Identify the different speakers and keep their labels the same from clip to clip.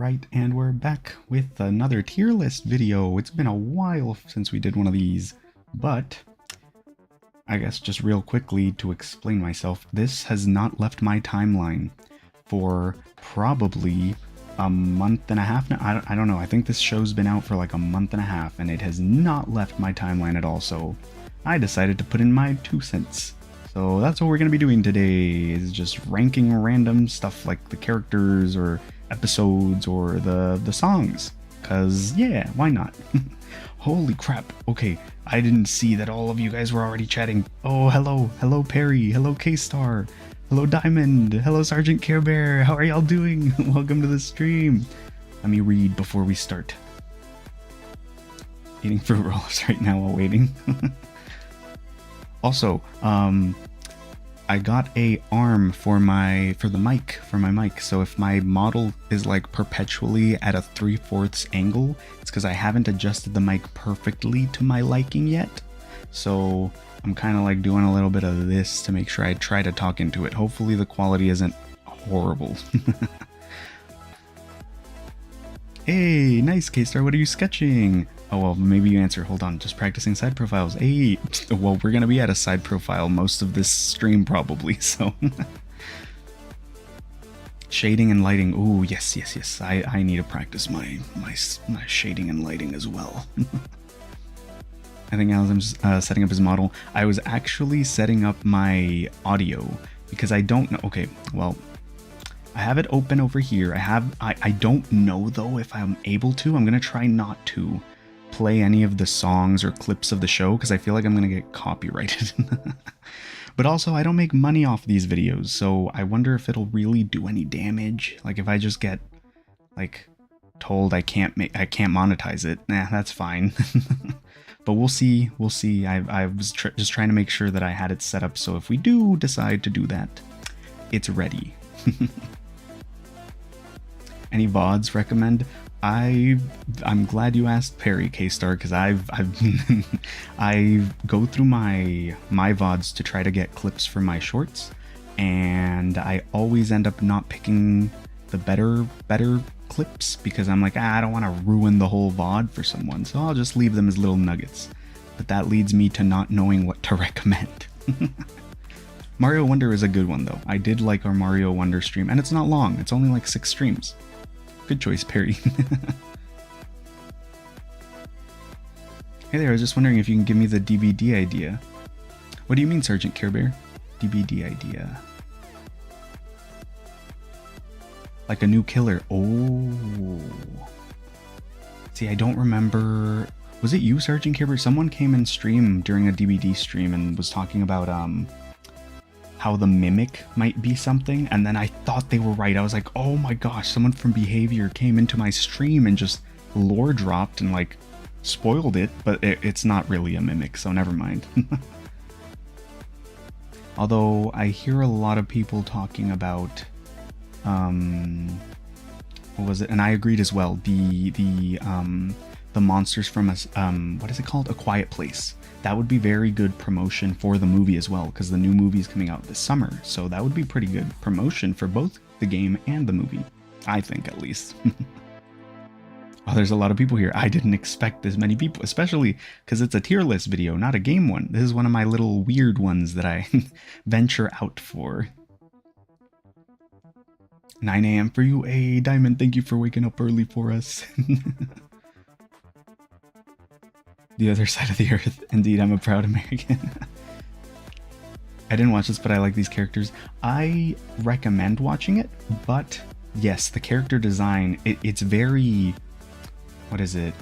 Speaker 1: Alright, and we're back with another tier list video. It's been a while since we did one of these, but I guess just real quickly to explain myself, this has not left my timeline for probably a month and a half now. I don't know, I think this show's been out for like a month and a half and it has not left my timeline at all, so I decided to put in my 2 cents. So that's what we're going to be doing today, is just ranking random stuff like the characters or episodes or the songs. Cause yeah, why not? Holy crap. Okay, I didn't see that all of you guys were already chatting. Oh, hello. Hello, Perry. Hello, K-Star. Hello, Diamond. Hello, Sergeant Care Bear. How are y'all doing? Welcome to the stream. Let me read before we start. Eating fruit rolls right now while waiting. Also, I got a arm for my mic, so if my model is like perpetually at a 3/4 angle, it's because I haven't adjusted the mic perfectly to my liking yet. So I'm kind of like doing a little bit of this to make sure I try to talk into it. Hopefully the quality isn't horrible. Hey, nice, K-Star, what are you sketching? Oh, well, maybe you answer. Hold on, just practicing side profiles. Hey, well, we're gonna be at a side profile most of this stream probably, so. Shading and lighting. Ooh, yes. I need to practice my shading and lighting as well. I think Alozyme's setting up his model. I was actually setting up my audio because I don't know. Okay, well, I have it open over here. I don't know though if I'm able to. I'm gonna try not to play any of the songs or clips of the show because I feel like I'm gonna get copyrighted. But also I don't make money off these videos, so I wonder if it'll really do any damage. Like if I just get like told I can't monetize it, nah, that's fine. But we'll see. I was just trying to make sure that I had it set up so if we do decide to do that, it's ready. Any VODs recommend? I'm glad you asked, Perry K-Star, because I go through my VODs to try to get clips for my shorts, and I always end up not picking the better clips because I'm like, I don't want to ruin the whole VOD for someone, so I'll just leave them as little nuggets. But that leads me to not knowing what to recommend. Mario Wonder is a good one though. I did like our Mario Wonder stream, and it's not long. It's only like 6 streams. Good choice, Perry. Hey there, I was just wondering if you can give me the DVD idea. What do you mean, Sergeant Care Bear? DVD idea. Like a new killer. Oh. See, I don't remember. Was it you, Sergeant Care Bear? Someone came in stream during a DVD stream and was talking about how the mimic might be something, and then I thought they were right. I was like, oh my gosh, someone from Behavior came into my stream and just lore dropped and like spoiled it, but it's not really a mimic, so never mind. Although I hear a lot of people talking about what was it, and I agreed as well, the monsters from what is it called, A Quiet Place. That would be very good promotion for the movie as well, because the new movie is coming out this summer, so that would be pretty good promotion for both the game and the movie, I think, at least. Oh, there's a lot of people here. I didn't expect this many people, especially because it's a tier list video, not a game one. This is one of my little weird ones that I venture out for. 9 a.m. for you. Hey, Diamond, thank you for waking up early for us. The other side of the earth. Indeed, I'm a proud American. I didn't watch this, but I like these characters. I recommend watching it, but yes, the character design, it's very... What is it?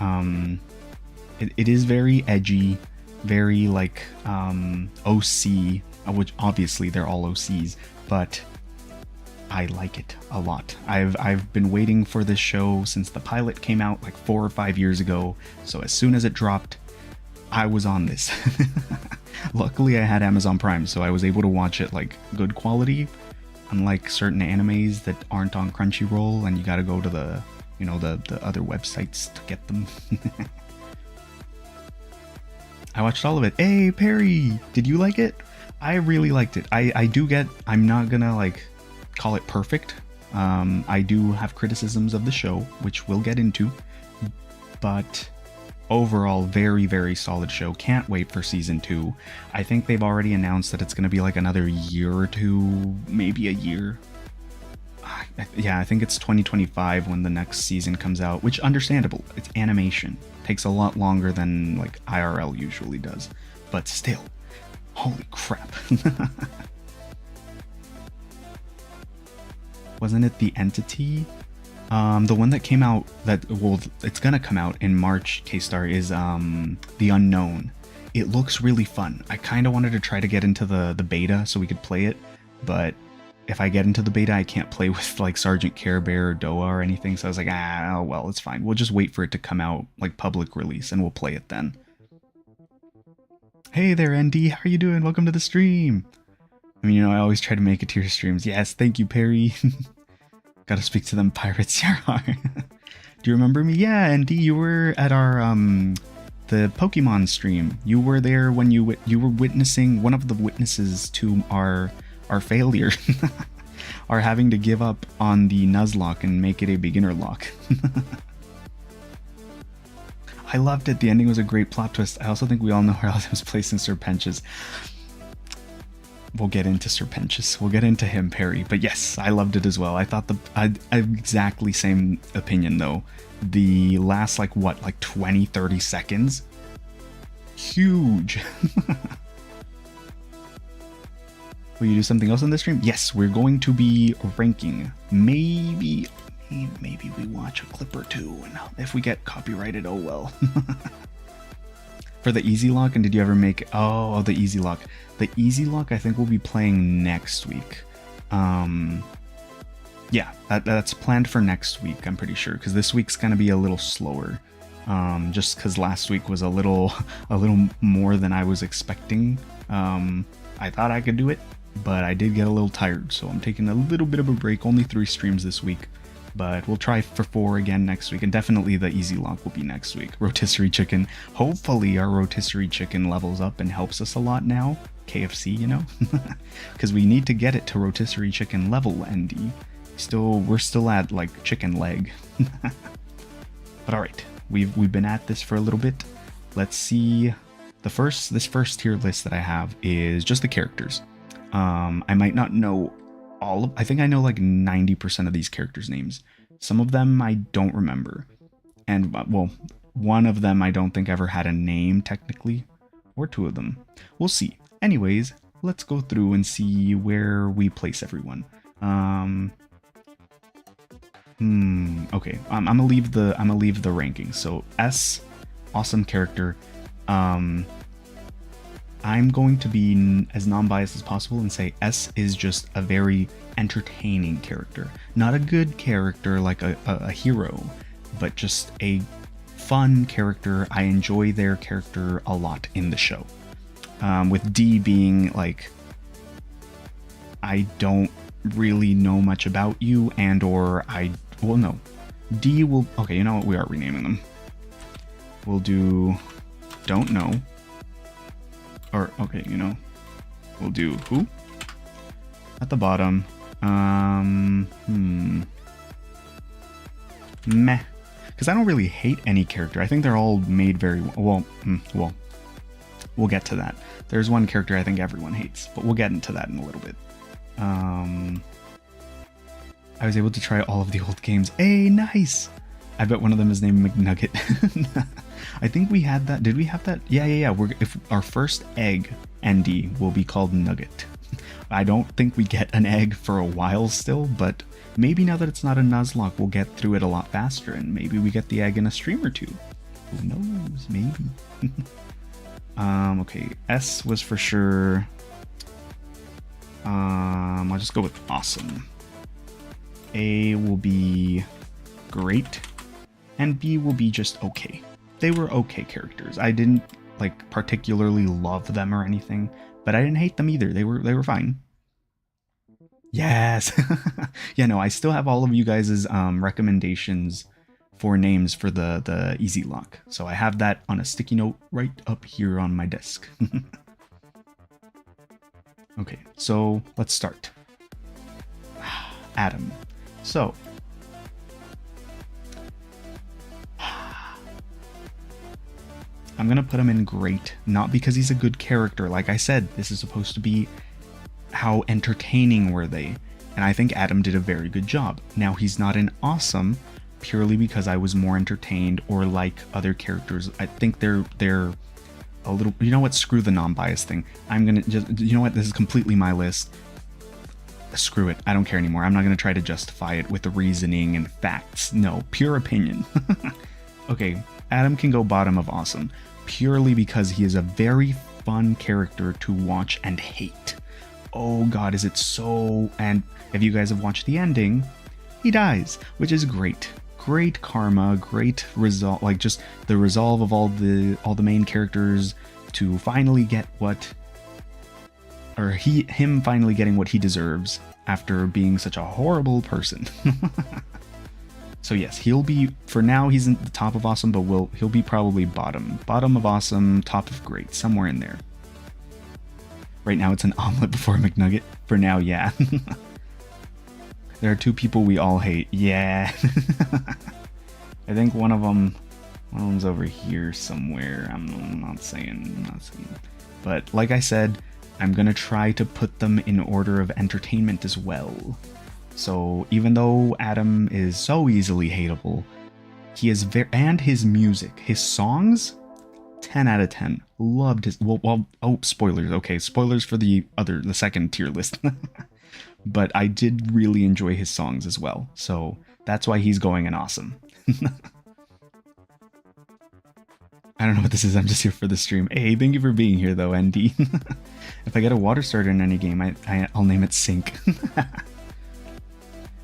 Speaker 1: It is very edgy, very like OC, which obviously they're all OCs, but I like it a lot. I've been waiting for this show since the pilot came out like 4 or 5 years ago, so as soon as it dropped, I was on this. Luckily I had Amazon Prime, so I was able to watch it like good quality, unlike certain animes that aren't on Crunchyroll and you gotta go to the, you know, the other websites to get them. I watched all of it. Hey, Perry, did you like it? I really liked it. I'm not gonna like call it perfect, I do have criticisms of the show, which we'll get into, but overall, very, very solid show. Can't wait for season 2. I think they've already announced that it's going to be like another year or two, maybe a year. Yeah, I think it's 2025 when the next season comes out, which understandable. It's animation. Takes a lot longer than like IRL usually does, but still, holy crap. Wasn't it The Entity? The one that came out it's gonna come out in March, K-Star, is The Unknown. It looks really fun. I kind of wanted to try to get into the beta so we could play it, but if I get into the beta, I can't play with like Sergeant Care Bear or Doa or anything, so I was like, oh well, it's fine. We'll just wait for it to come out, like public release, and we'll play it then. Hey there, ND, how are you doing? Welcome to the stream. I mean, I always try to make it to your streams. Yes, thank you, Perry. Gotta speak to them pirates. Do you remember me? Yeah, ND, you were at our the Pokemon stream. You were there when you were witnessing, one of the witnesses to our failure, are having to give up on the Nuzlocke and make it a beginner lock. I loved it. The ending was a great plot twist. I also think we all know where Alozyme's place in Serpentious. We'll get into Serpentious. We'll get into him, Perry. But yes, I loved it as well. I thought I exactly same opinion though. The last like 20, 30 seconds, huge. Will you do something else on this stream? Yes, we're going to be ranking. Maybe we watch a clip or two, and if we get copyrighted, oh well. For the Easy Lock, and did you ever make... Oh, the Easy Lock. The Easy Lock I think we'll be playing next week. Yeah, that's planned for next week, I'm pretty sure, because this week's going to be a little slower. Just because last week was a little more than I was expecting. I thought I could do it, but I did get a little tired, so I'm taking a little bit of a break. Only 3 streams this week, but we'll try for 4 again next week, and definitely the Easy Lock will be next week. Rotisserie chicken. Hopefully our rotisserie chicken levels up and helps us a lot now. KFC, you know? Because we need to get it to rotisserie chicken level, ND. We're still at like chicken leg. But alright, we've been at this for a little bit. Let's see. This first tier list that I have is just the characters. I might not know I think I know like 90% of these characters' names. Some of them I don't remember. And, well, one of them I don't think ever had a name, technically. Or 2 of them. We'll see. Anyways, let's go through and see where we place everyone. Okay. I'm gonna leave the rankings. So S, awesome character. I'm going to be as non-biased as possible and say S is just a very entertaining character. Not a good character like a hero, but just a fun character. I enjoy their character a lot in the show. With D being like, I don't really know much about you, and or well, no. D will, okay, you know what, we are renaming them. We'll do don't know. Or, okay, you know, we'll do who? At the bottom. Meh. Because I don't really hate any character. I think they're all made very well. Well, we'll get to that. There's one character I think everyone hates, but we'll get into that in a little bit. I was able to try all of the old games. Hey, nice! I bet one of them is named McNugget. I think we had that. Did we have that? Yeah. If our first egg, ND, will be called Nugget. I don't think we get an egg for a while still, but maybe now that it's not a Nuzlocke, we'll get through it a lot faster, and maybe we get the egg in a stream or 2. Who knows? Maybe. Okay. S was for sure. I'll just go with awesome. A will be great, and B will be just okay. They were okay characters. I didn't like particularly love them or anything, but I didn't hate them either. They were fine. Yes. Yeah, no, I still have all of you guys' recommendations for names for the Easy Lock. So I have that on a sticky note right up here on my desk. Okay, so let's start. Adam. So, I'm gonna put him in great, not because he's a good character. Like I said, this is supposed to be how entertaining were they, and I think Adam did a very good job. Now, he's not an awesome purely because I was more entertained or like other characters. I think they're a little, you know what, screw the non-bias thing. I'm gonna just, you know what, this is completely my list. Screw it, I don't care anymore. I'm not gonna try to justify it with the reasoning and facts. No, pure opinion. Okay, Adam can go bottom of awesome purely because he is a very fun character to watch and hate. Oh god, is it so... And if you guys have watched the ending, he dies, which is great. Great karma, great resolve, like just the resolve of all the main characters to finally get what, or him finally getting what he deserves after being such a horrible person. So yes, he'll be, for now he's in the top of awesome, but he'll be probably bottom of awesome, top of great, somewhere in there. Right now it's an omelet before a McNugget. For now, yeah. There are two people we all hate. Yeah. I think one of them's over here somewhere. I'm not saying. But like I said, I'm gonna try to put them in order of entertainment as well. So even though Adam is so easily hateable, he is and his music, his songs, 10 out of 10. Loved his, oh, spoilers. Okay, spoilers for the second tier list. But I did really enjoy his songs as well. So that's why he's going in awesome. I don't know what this is. I'm just here for the stream. Hey, thank you for being here though, ND. If I get a water starter in any game, I'll name it Sink.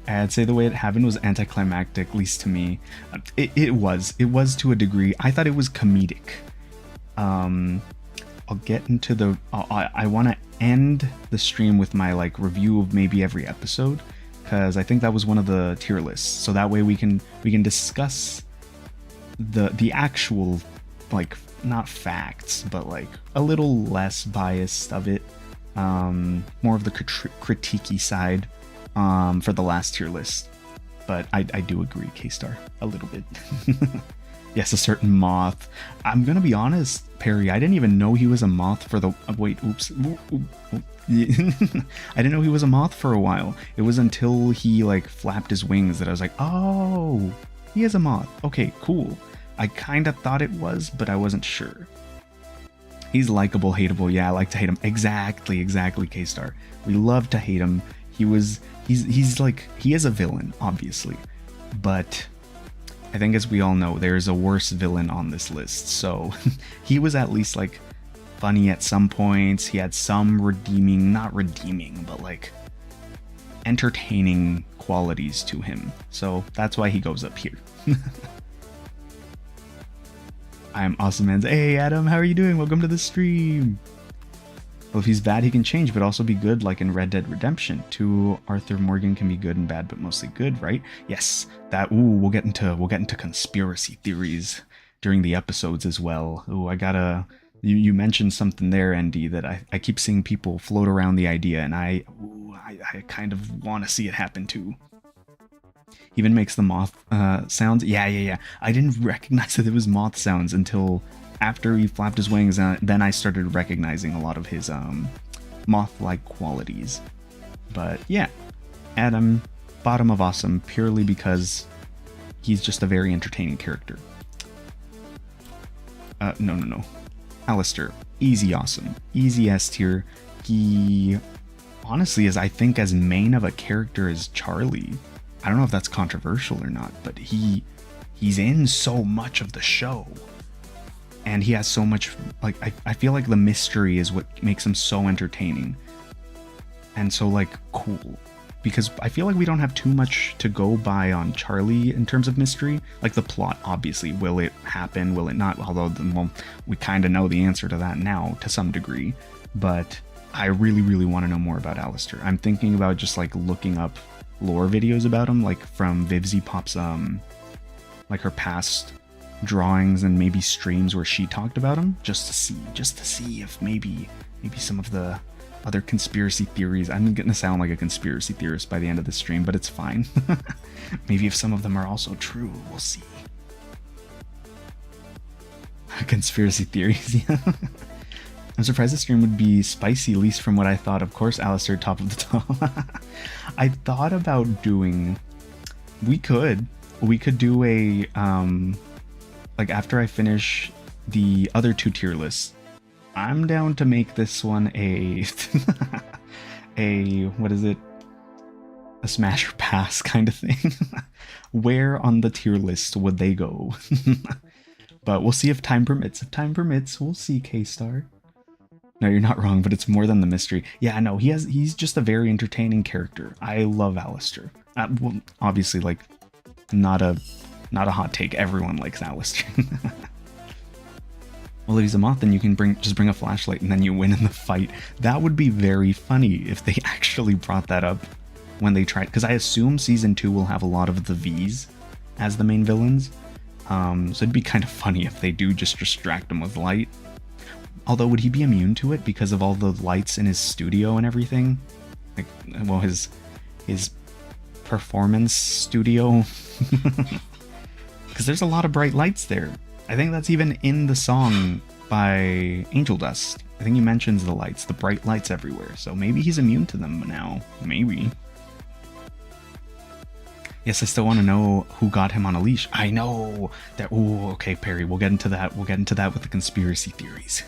Speaker 1: I'd say the way it happened was anticlimactic, at least to me. It was to a degree. I thought it was comedic. I'll get into the... I want to end the stream with my like review of maybe every episode, because I think that was one of the tier lists. So that way we can discuss the actual, like, not facts, but like a little less biased of it. More of the critiquey side for the last tier list. But I do agree, K-Star, a little bit. Yes, a certain moth. I'm gonna be honest, Perry, I didn't even know he was a moth for the... wait, oops. I didn't know he was a moth for a while. It was until he, like, flapped his wings that I was like, oh, he is a moth. Okay, cool. I kind of thought it was, but I wasn't sure. He's likable, hateable. Yeah, I like to hate him. Exactly, K-Star. We love to hate him. He's like, he is a villain, obviously. But... I think, as we all know, there's a worse villain on this list, so he was at least, like, funny at some points. He had some not redeeming, but, like, entertaining qualities to him. So that's why he goes up here. I'm Awesome Man's. Hey, Adam, how are you doing? Welcome to the stream. Well, if he's bad, he can change, but also be good, like in Red Dead Redemption. 2 Arthur Morgan can be good and bad, but mostly good, right? Yes. That. Ooh, we'll get into conspiracy theories during the episodes as well. Ooh, I gotta. You mentioned something there, Andy, that I keep seeing people float around the idea, and I kind of want to see it happen too. Even makes the moth sounds. Yeah. I didn't recognize that it was moth sounds until after he flapped his wings, then I started recognizing a lot of his moth-like qualities. But yeah, Adam, bottom of awesome, purely because he's just a very entertaining character. No. Alistair, easy awesome. Easy S tier. He honestly is, I think, as main of a character as Charlie. I don't know if that's controversial or not, but he's in so much of the show. And he has so much, like, I feel like the mystery is what makes him so entertaining. And so, like, cool. Because I feel like we don't have too much to go by on Charlie in terms of mystery. Like, the plot, obviously. Will it happen? Will it not? Although, well, we kind of know the answer to that now, to some degree. But I really, really want to know more about Alistair. I'm thinking about just, like, looking up lore videos about him, like, from Vivzy Pop's, like, her past drawings and maybe streams where she talked about him, just to see if maybe some of the other conspiracy theories. I'm gonna sound like a conspiracy theorist by the end of the stream, but it's fine. Maybe if some of them are also true, we'll see. Conspiracy theories, yeah. I'm surprised the stream would be spicy, at least from what I thought. Of course, Alistair, top of the top. I thought about doing... We could do a, like after I finish the other 2 tier lists, I'm down to make this one a, what is it? A smash or pass kind of thing. Where on the tier list would they go? But we'll see if time permits. If time permits, we'll see, K-Star. No, you're not wrong, but it's more than the mystery. Yeah, no, he's just a very entertaining character. I love Alistair. Well, obviously, like, not a hot take. Everyone likes Alistair. Well, if he's a moth, then you can just bring a flashlight and then you win in the fight. That would be very funny if they actually brought that up when they tried, because I assume season 2 will have a lot of the V's as the main villains. So it'd be kind of funny if they do just distract him with light. Although, would he be immune to it because of all the lights in his studio and everything? Like, well, his performance studio. Because there's a lot of bright lights there. I think that's even in the song by Angel Dust. I think he mentions the lights, the bright lights everywhere. So maybe he's immune to them now. Maybe. Yes, I still want to know who got him on a leash. I know that. Oh, okay, Perry. We'll get into that. We'll get into that with the conspiracy theories.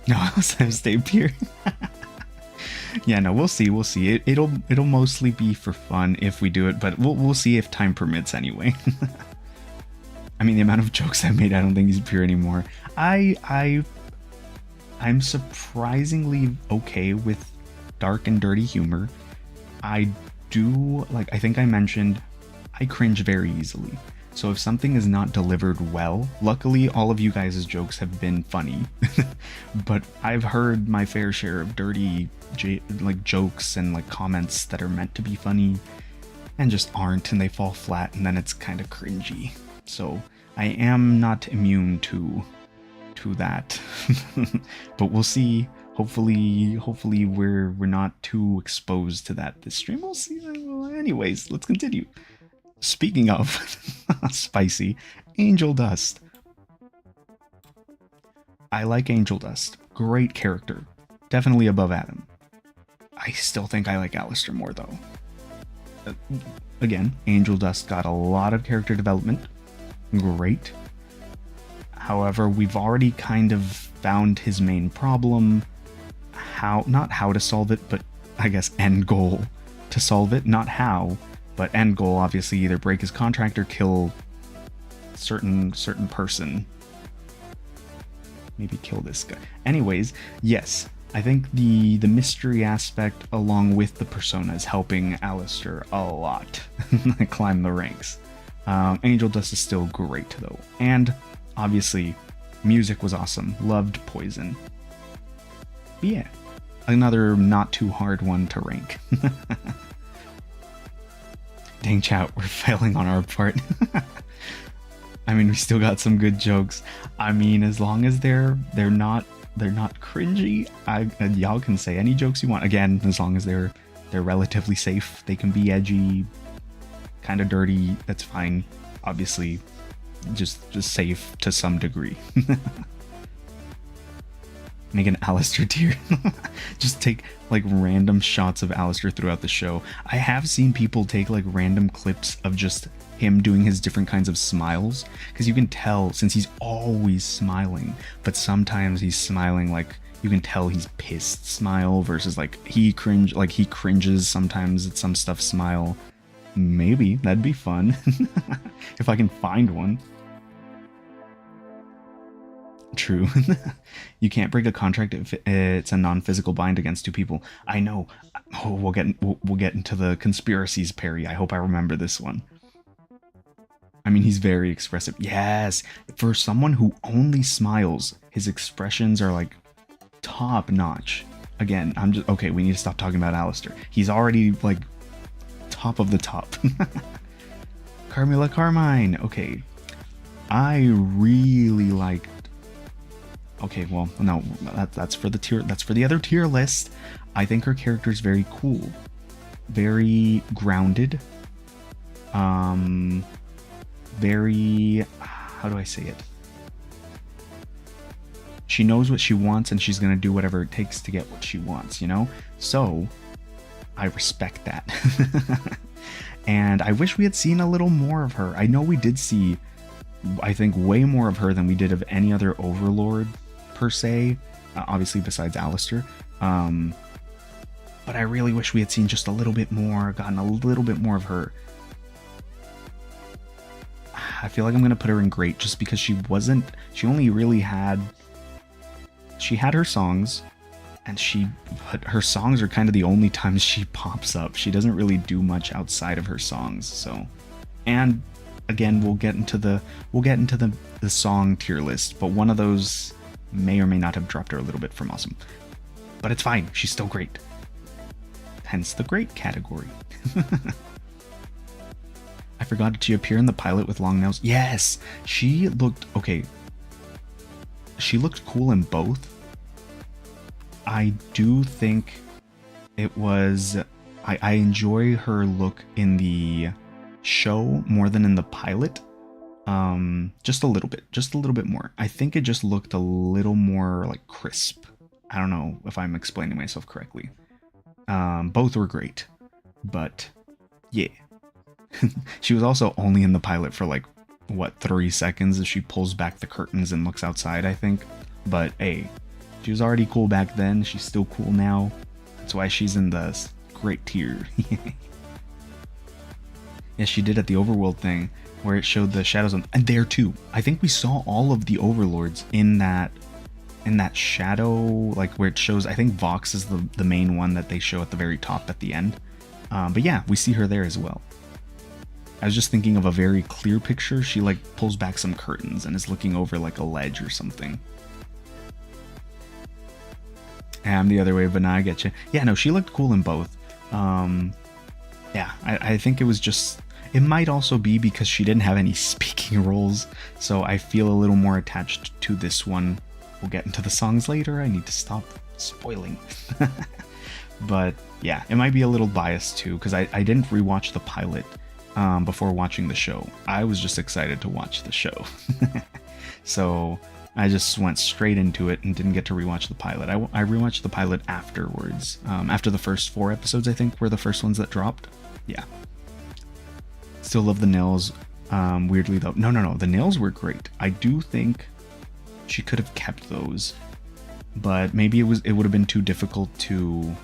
Speaker 1: No, Alozyme stayed here. Yeah, no, we'll see. We'll see. It'll mostly be for fun if we do it, but we'll see if time permits anyway. I mean, the amount of jokes I made, I don't think he's pure anymore. I'm surprisingly okay with dark and dirty humor. I do, like, I think I mentioned, I cringe very easily. So if something is not delivered well, luckily all of you guys' jokes have been funny. But I've heard my fair share of dirty like jokes and like comments that are meant to be funny and just aren't, and they fall flat, and then it's kind of cringy. So I am not immune to that. But we'll see. Hopefully we're not too exposed to that this stream. We'll see. Anyways, let's continue. Speaking of spicy, Angel Dust. I like Angel Dust. Great character. Definitely above Adam. I still think I like Alistair more though. Again, Angel Dust got a lot of character development. Great. However, we've already kind of found his main problem. Not how to solve it, but I guess end goal to solve it. Not how, but end goal, obviously, either break his contract or kill certain person. Maybe kill this guy. Anyways, yes, I think the mystery aspect along with the persona is helping Alistair a lot climb the ranks. Angel Dust is still great though, and obviously music was awesome. Loved Poison. But yeah, another not too hard one to rank. Dang, chat, we're failing on our part. I mean, we still got some good jokes. I mean, as long as they're not cringy, y'all can say any jokes you want. Again, as long as they're relatively safe. They can be edgy, kind of dirty. That's fine. Obviously, just safe to some degree. Make an Alistair tier. Just take like random shots of Alistair throughout the show. I have seen people take like random clips of just him doing his different kinds of smiles, because you can tell, since he's always smiling, but sometimes he's smiling like you can tell he's pissed smile versus like he cringes sometimes at some stuff smile. Maybe that'd be fun if I can find one. True. You can't break a contract if it's a non-physical bind against two people. I know. Oh, we'll get into the conspiracies, Perry. I hope I remember this one. I mean, he's very expressive. Yes, for someone who only smiles, his expressions are like top notch. Again, I'm just okay. We need to stop talking about Alistair. He's already like top of the top. Carmilla Carmine. Okay, I really liked Okay, well, no, that's for the tier. That's for the other tier list. I think her character is very cool, very grounded, very. How do I say it? She knows what she wants, and she's gonna do whatever it takes to get what she wants. You know, so I respect that. And I wish we had seen a little more of her. I know we did see, I think, way more of her than we did of any other overlord per se, obviously besides Alistair. But I really wish we had seen just a little bit more, gotten a little bit more of her. I feel like I'm gonna put her in great just because she only really had, she had her songs, and her songs are kind of the only times she pops up. She doesn't really do much outside of her songs. So, and again, we'll get into the song tier list, but one of those may or may not have dropped her a little bit from awesome. But it's fine. She's still great. Hence the great category. I forgot, did she appear in the pilot with long nails? Yes, she looked okay. She looked cool in both. I do think it was, I enjoy her look in the show more than in the pilot. Just a little bit more. I think it just looked a little more like crisp. I don't know if I'm explaining myself correctly. Both were great, but yeah. She was also only in the pilot for like, what, 3 seconds as she pulls back the curtains and looks outside, I think. But hey, she was already cool back then. She's still cool now. That's why she's in the great tier. Yeah, she did at the overworld thing where it showed the shadows on, and there too. I think we saw all of the overlords in that shadow, like where it shows. I think Vox is the main one that they show at the very top at the end. But yeah, we see her there as well. I was just thinking of a very clear picture. She like pulls back some curtains and is looking over like a ledge or something. I'm the other way, but now I get you. Yeah, no, she looked cool in both. Yeah, I think it was just, it might also be because she didn't have any speaking roles, so I feel a little more attached to this one. We'll get into the songs later. I need to stop spoiling. But yeah, it might be a little biased too, because I didn't rewatch the pilot before watching the show. I was just excited to watch the show. So I just went straight into it and didn't get to rewatch the pilot. I rewatched the pilot afterwards. After the first 4 episodes, I think, were the first ones that dropped. Yeah. Still love the nails. Weirdly though, no, the nails were great. I do think she could have kept those, but maybe it would have been too difficult to.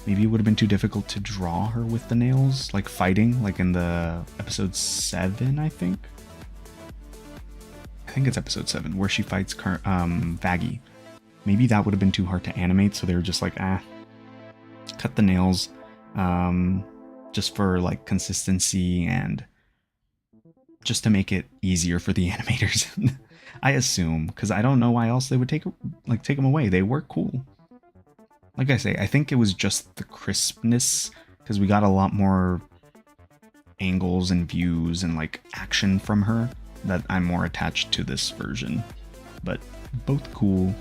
Speaker 1: Maybe it would have been too difficult to draw her with the nails, like fighting, like in the episode 7, I think. I think it's episode 7 where she fights Vaggie. Maybe that would have been too hard to animate, so they were just like, cut the nails, just for like consistency and just to make it easier for the animators. I assume, because I don't know why else they would take them away. They were cool. Like I say, I think it was just the crispness, because we got a lot more angles and views and like action from her that I'm more attached to this version. But both cool.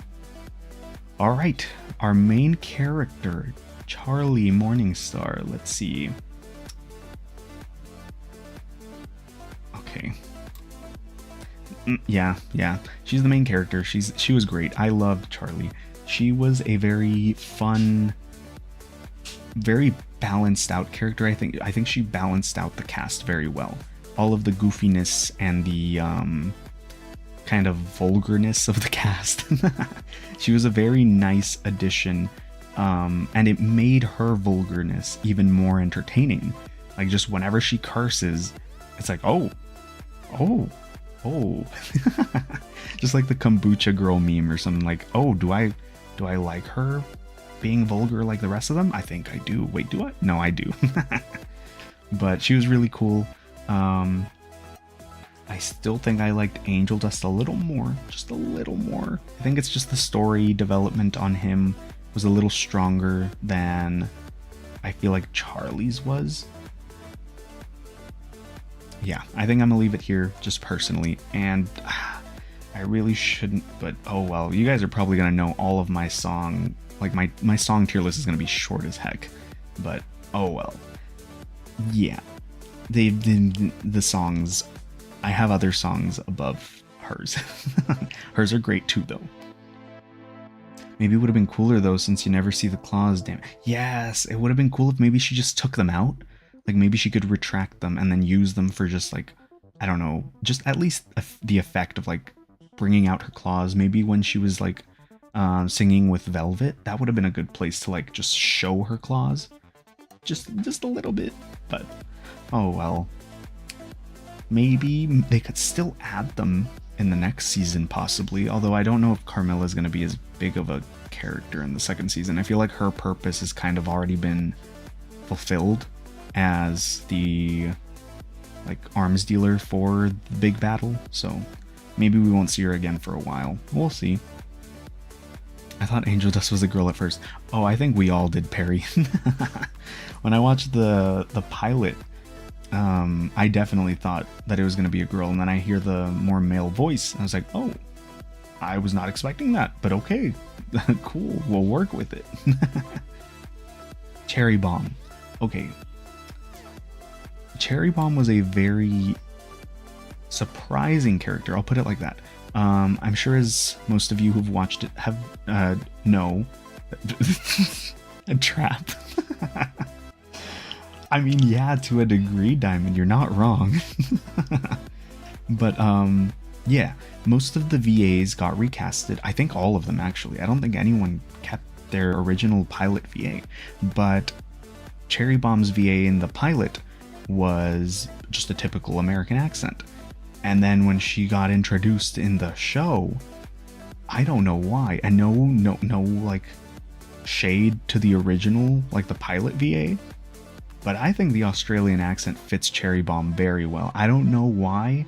Speaker 1: Alright, our main character, Charlie Morningstar. Let's see. Okay. Yeah. She's the main character. She was great. I loved Charlie. She was a very fun, very balanced out character. I think she balanced out the cast very well. All of the goofiness and the kind of vulgarness of the cast. She was a very nice addition, and it made her vulgarness even more entertaining. Like, just whenever she curses, it's like, oh. Just like the kombucha girl meme or something, like, oh, do I like her being vulgar like the rest of them? I think I do. Wait, do I? No, I do. But she was really cool. I still think I liked Angel just a little more. Just a little more. I think it's just the story development on him was a little stronger than I feel like Charlie's was. Yeah, I think I'm gonna leave it here just personally. And I really shouldn't, but oh well. You guys are probably gonna know all of my song, like my song tier list is gonna be short as heck, but oh well. Yeah, the songs. I have other songs above hers. Hers are great too, though. Maybe it would have been cooler though, since you never see the claws. Damn. Yes, it would have been cool if maybe she just took them out. Like maybe she could retract them and then use them for just like, I don't know, just at least the effect of like bringing out her claws. Maybe when she was like singing with Velvet, that would have been a good place to like just show her claws, just a little bit. But oh well. Maybe they could still add them in the next season, possibly. Although I don't know if Carmilla's going to be as big of a character in the second season. I feel like her purpose has kind of already been fulfilled as the like arms dealer for the big battle. So maybe we won't see her again for a while. We'll see. I thought Angel Dust was a girl at first. Oh, I think we all did, Perry. When I watched the pilot, I definitely thought that it was going to be a girl, and then I hear the more male voice, and I was like, oh, I was not expecting that, but okay, cool, we'll work with it. Cherry Bomb. Okay. Cherry Bomb was a very surprising character, I'll put it like that. I'm sure as most of you who've watched it have, know. A trap. I mean, yeah, to a degree, Diamond, you're not wrong. But, yeah, most of the VAs got recasted. I think all of them, actually. I don't think anyone kept their original pilot VA. But Cherry Bomb's VA in the pilot was just a typical American accent. And then when she got introduced in the show, I don't know why. And no, like, shade to the original, like the pilot VA. But I think the Australian accent fits Cherry Bomb very well. I don't know why,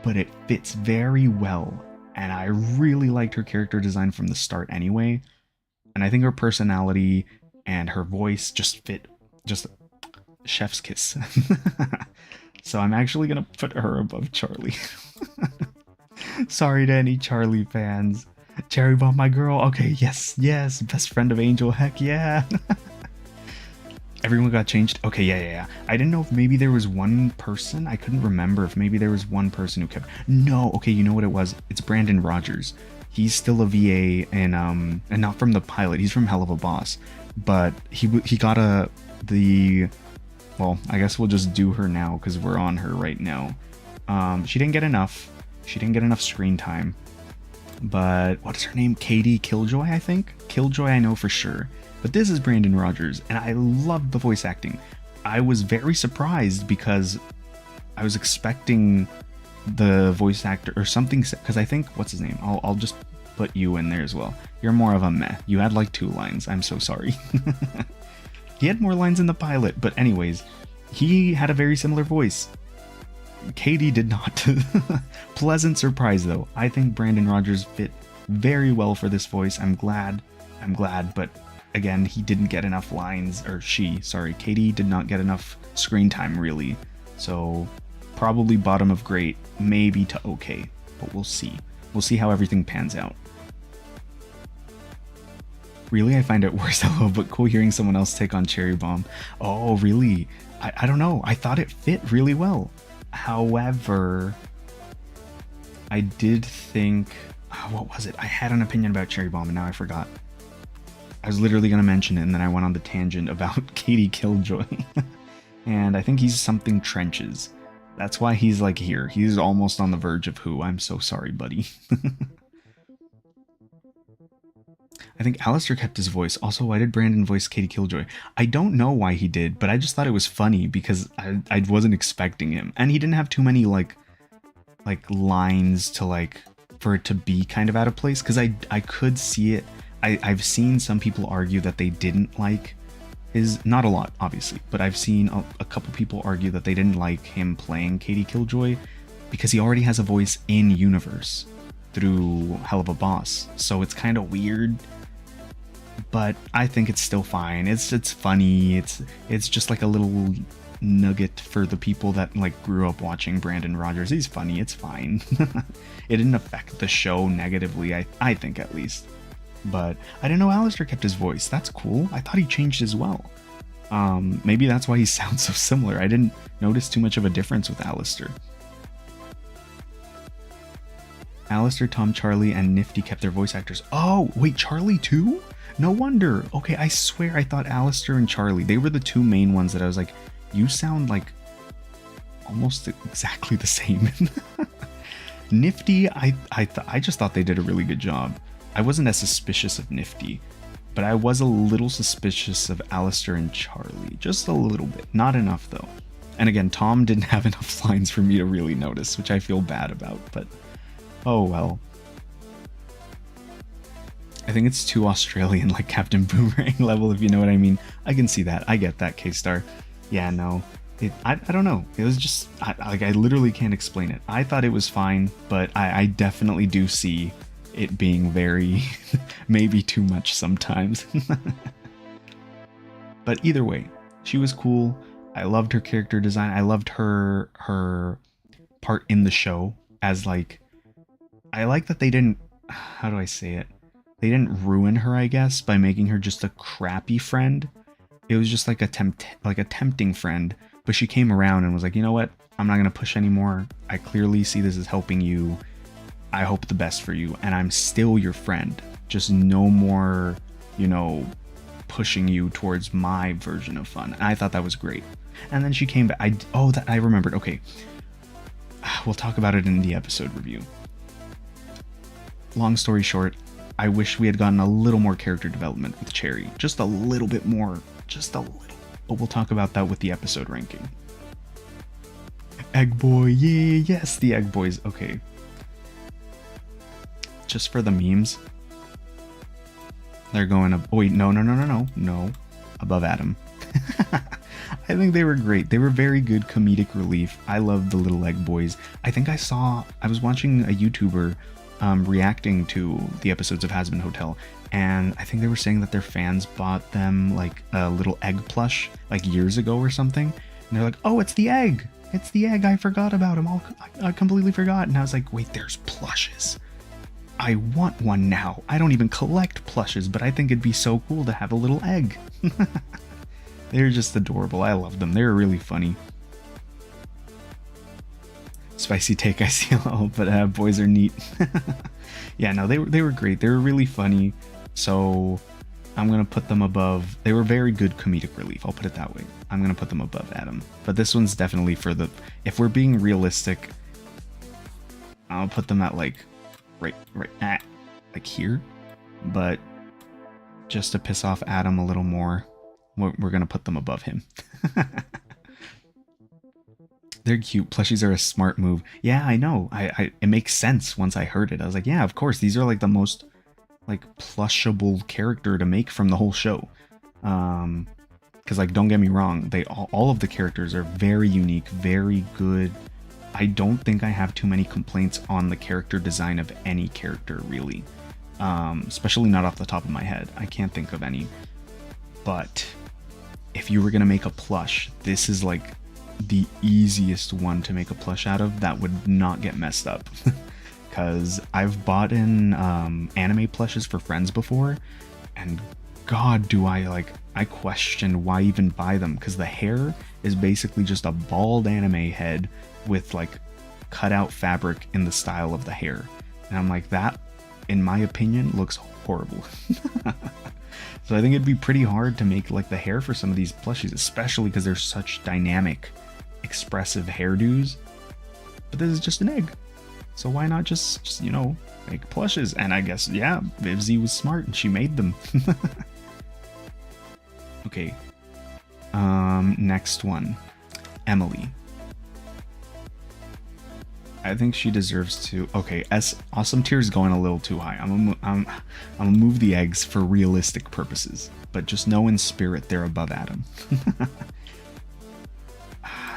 Speaker 1: but it fits very well. And I really liked her character design from the start anyway. And I think her personality and her voice just fit, just chef's kiss. So I'm actually going to put her above Charlie. Sorry to any Charlie fans. Cherry Bomb, my girl. Okay, yes, best friend of Angel, heck yeah. Everyone got changed? Okay, yeah. I didn't know if maybe there was one person. I couldn't remember if maybe there was one person who kept... No, okay, you know what it was? It's Brandon Rogers. He's still a VA and not from the pilot. He's from Hell of a Boss. But he got well, I guess we'll just do her now because we're on her right now. She didn't get enough. She didn't get enough screen time. But what is her name? Katie Killjoy, I think? Killjoy, I know for sure. But this is Brandon Rogers, and I loved the voice acting. I was very surprised because I was expecting the voice actor or something, because I think, what's his name? I'll just put you in there as well. You're more of a meh. You had like 2 lines. I'm so sorry. He had more lines in the pilot, but anyways, he had a very similar voice. Katie did not. Pleasant surprise though. I think Brandon Rogers fit very well for this voice. I'm glad, but again, he didn't get enough lines, or Katie did not get enough screen time really. So probably bottom of great, maybe to okay, but we'll see. We'll see how everything pans out. Really, I find it worse, hello, but cool hearing someone else take on Cherry Bomb. Oh, really? I don't know. I thought it fit really well. However, I did think... what was it? I had an opinion about Cherry Bomb, and now I forgot. I was literally going to mention it, and then I went on the tangent about Katie Killjoy. And I think he's something trenches. That's why he's like here. He's almost on the verge of who. I'm so sorry, buddy. I think Alistair kept his voice. Also, why did Brandon voice Katie Killjoy? I don't know why he did, but I just thought it was funny because I wasn't expecting him. And he didn't have too many like lines to like for it to be kind of out of place, because I could see it. I've seen some people argue that they didn't like his, not a lot obviously, but I've seen a couple people argue that they didn't like him playing Katie Killjoy because he already has a voice in universe through Hell of a Boss. So it's kind of weird. But I think it's still fine. It's funny. It's just like a little nugget for the people that like grew up watching Brandon Rogers. He's funny, it's fine. It didn't affect the show negatively, I think at least. But I didn't know Alistair kept his voice. That's cool. I thought he changed as well. Maybe that's why he sounds so similar. I didn't notice too much of a difference with Alistair. Alistair, Tom, Charlie, and Nifty kept their voice actors. Oh, wait, Charlie too? No wonder. Okay, I swear I thought Alistair and Charlie, they were the two main ones that I was like, you sound like almost exactly the same. Nifty, I just thought they did a really good job. I wasn't as suspicious of Nifty, but I was a little suspicious of Alistair and Charlie. Just a little bit. Not enough, though. And again, Tom didn't have enough lines for me to really notice, which I feel bad about, but oh well. I think it's too Australian, like Captain Boomerang level, if you know what I mean. I can see that. I get that, K-Star. Yeah, no. I don't know. It was just, I literally can't explain it. I thought it was fine, but I definitely do see it being very, maybe too much sometimes. But either way, she was cool. I loved her character design. I loved her part in the show as like, I like that they didn't, how do I say it? They didn't ruin her, I guess, by making her just a crappy friend. It was just like a tempting friend, but she came around and was like, you know what? I'm not going to push anymore. I clearly see this as helping you. I hope the best for you, and I'm still your friend. Just no more, you know, pushing you towards my version of fun. And I thought that was great. And then she came back. I remembered. Okay. We'll talk about it in the episode review. Long story short, I wish we had gotten a little more character development with Cherry. Just a little bit more. Just a little. But we'll talk about that with the episode ranking. Egg Boy. Yeah, yes, the Egg Boys. Okay. Just for the memes. They're going up. Oh, wait, no. Above Adam. I think they were great. They were very good comedic relief. I love the little Egg Boys. I was watching a YouTuber reacting to the episodes of Hazbin Hotel, and I think they were saying that their fans bought them like a little egg plush like years ago or something, and they're like, oh, it's the egg, I forgot about him. I completely forgot. And I was like, wait, there's plushes. I want one now. I don't even collect plushes, but I think it'd be so cool to have a little egg. They're just adorable. I love them. They're really funny. Spicy take, I see. Oh, but boys are neat. Yeah, no, they were great. They were really funny. So I'm gonna put them above. They were very good comedic relief. I'll put it that way. I'm gonna put them above Adam. But this one's definitely for the. If we're being realistic, I'll put them at like like here. But just to piss off Adam a little more, we're gonna put them above him. They're cute. Plushies are a smart move. Yeah, I know. It makes sense once I heard it. I was like, yeah, of course. These are like the most like plushable character to make from the whole show. Because like, don't get me wrong, they all of the characters are very unique, very good. I don't think I have too many complaints on the character design of any character really. Especially not off the top of my head. I can't think of any. But if you were gonna make a plush, this is like the easiest one to make a plush out of that would not get messed up. Because I've bought in anime plushes for friends before, and god do I question why even buy them, because the hair is basically just a bald anime head with like cutout fabric in the style of the hair, and I'm like, that in my opinion looks horrible. So I think it'd be pretty hard to make like the hair for some of these plushies, especially because they're such dynamic, expressive hairdos. But this is just an egg, so why not just you know, make plushes? And I guess, yeah, Vivzy was smart and she made them. Okay, next one, Emily. I think she deserves to. Okay, awesome tier is going a little too high. I'm gonna move the eggs for realistic purposes, but just know in spirit they're above Adam.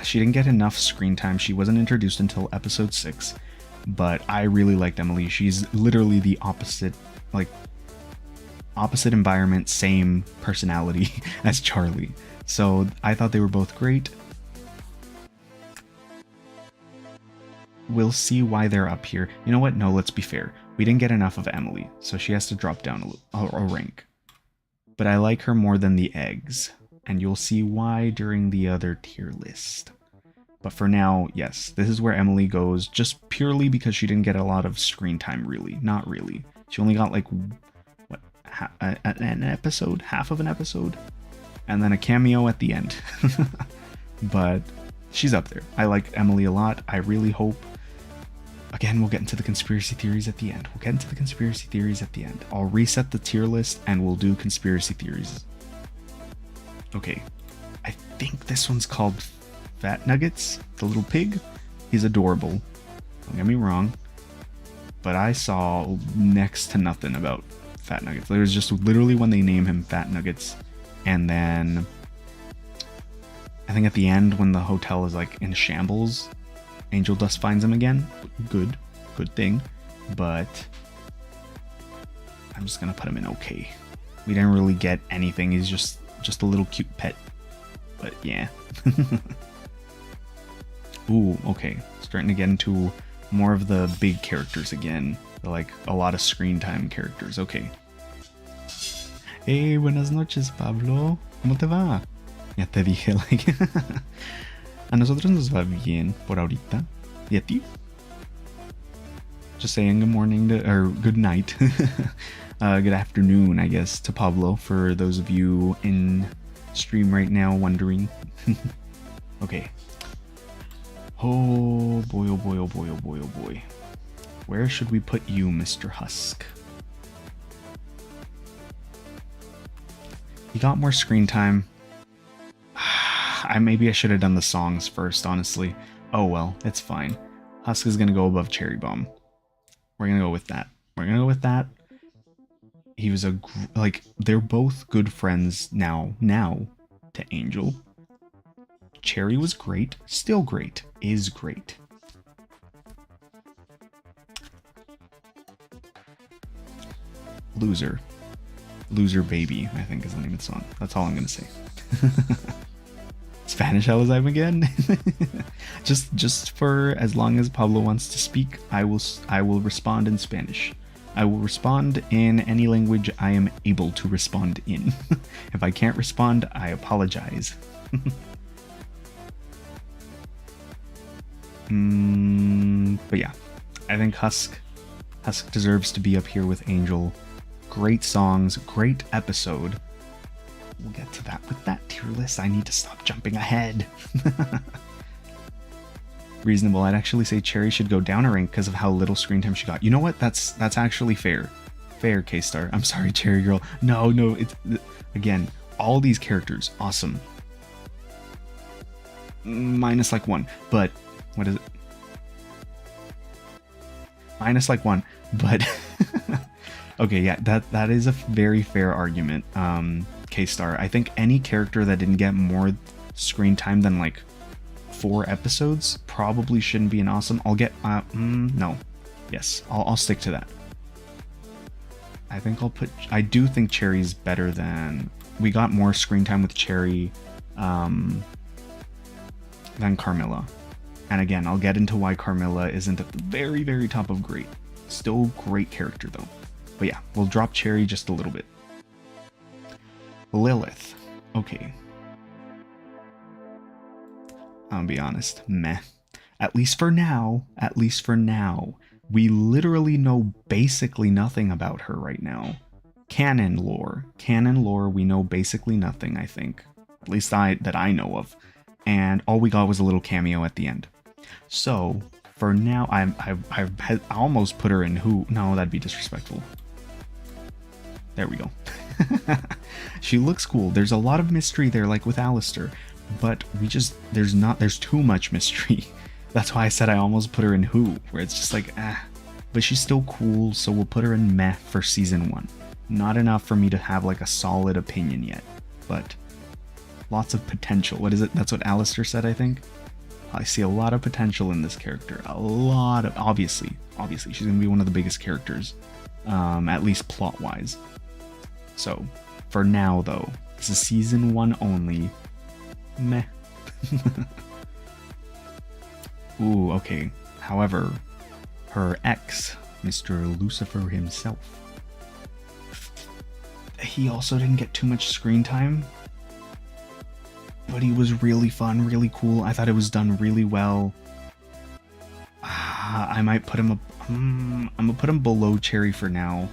Speaker 1: She didn't get enough screen time. She wasn't introduced until episode 6, but I really liked Emily. She's literally the opposite environment, same personality as Charlie. So I thought they were both great. we'll see why they're up here. You know what? No, let's be fair. We didn't get enough of Emily, so she has to drop down a rank. But I like her more than the eggs, and you'll see why during the other tier list. But for now, yes, this is where Emily goes, just purely because she didn't get a lot of screen time, really. Not really. She only got like, what, an episode? Half of an episode? And then a cameo at the end. But she's up there. I like Emily a lot. I really hope... Again, we'll get into the conspiracy theories at the end. I'll reset the tier list and we'll do conspiracy theories. Okay. I think this one's called Fat Nuggets, the little pig. He's adorable. Don't get me wrong. But I saw next to nothing about Fat Nuggets. There's just literally when they name him Fat Nuggets. And then I think at the end when the hotel is like in shambles, Angel Dust finds him again. Good thing. But I'm just gonna put him in okay. We didn't really get anything. He's just a little cute pet. But yeah. Ooh, okay. Starting to get into more of the big characters again. Like a lot of screen time characters. Okay. Hey, buenas noches, Pablo. ¿Cómo te va? Ya te dije, like... A nosotros nos va bien por ahorita. ¿Y a ti? Just saying good morning to, or good night. Good afternoon, I guess, to Pablo, for those of you in stream right now wondering. Okay. Oh boy, oh boy, oh boy, oh boy, oh boy. Where should we put you, Mr. Husk? You got more screen time. Maybe I should have done the songs first, honestly. Oh well, it's fine. Husk is gonna go above Cherry Bomb. We're gonna go with that. He was like, they're both good friends now to Angel. Cherry was great, still great, is great. Loser Baby, I think is the name of the song. That's all I'm gonna say. Spanish Alozyme again? just for as long as Pablo wants to speak, I will respond in Spanish. I will respond in any language I am able to respond in. If I can't respond, I apologize. But yeah, I think Husk deserves to be up here with Angel. Great songs, great episode. We'll get to that with that tier list. I need to stop jumping ahead. Reasonable. I'd actually say Cherry should go down a rank because of how little screen time she got. You know what? That's actually fair. Fair, K-Star. I'm sorry, Cherry Girl. No, it's... Again, all these characters, awesome. Minus like one, but... What is it? Minus like one, but... Okay, yeah, that is a very fair argument, K-Star. I think any character that didn't get more screen time than like 4 episodes probably shouldn't be an awesome. I'll get no. Yes, I'll stick to that. I do think Cherry's better than... We got more screen time with Cherry than Carmilla. And again, I'll get into why Carmilla isn't at the very, very top of great. Still great character though. But yeah, we'll drop Cherry just a little bit. Lilith. Okay. I'll be honest. Meh. At least for now. We literally know basically nothing about her right now. Canon lore, we know basically nothing, I think. At least that I know of. And all we got was a little cameo at the end. So, for now, I almost put her in who? No, that'd be disrespectful. There we go. She looks cool. There's a lot of mystery there, like with Alistair. But there's too much mystery. That's why I said I almost put her in who, where it's just like, But she's still cool, so we'll put her in meh for season 1. Not enough for me to have like a solid opinion yet, but lots of potential. What is it? That's what Alistair said, I think. I see a lot of potential in this character. Obviously, she's gonna be one of the biggest characters, at least plot-wise. So, for now though, this is season 1 only. Meh. Ooh, okay. However, her ex, Mr. Lucifer himself, he also didn't get too much screen time, but he was really fun, really cool. I thought it was done really well. I might put him up. I'm gonna put him below Cherry for now.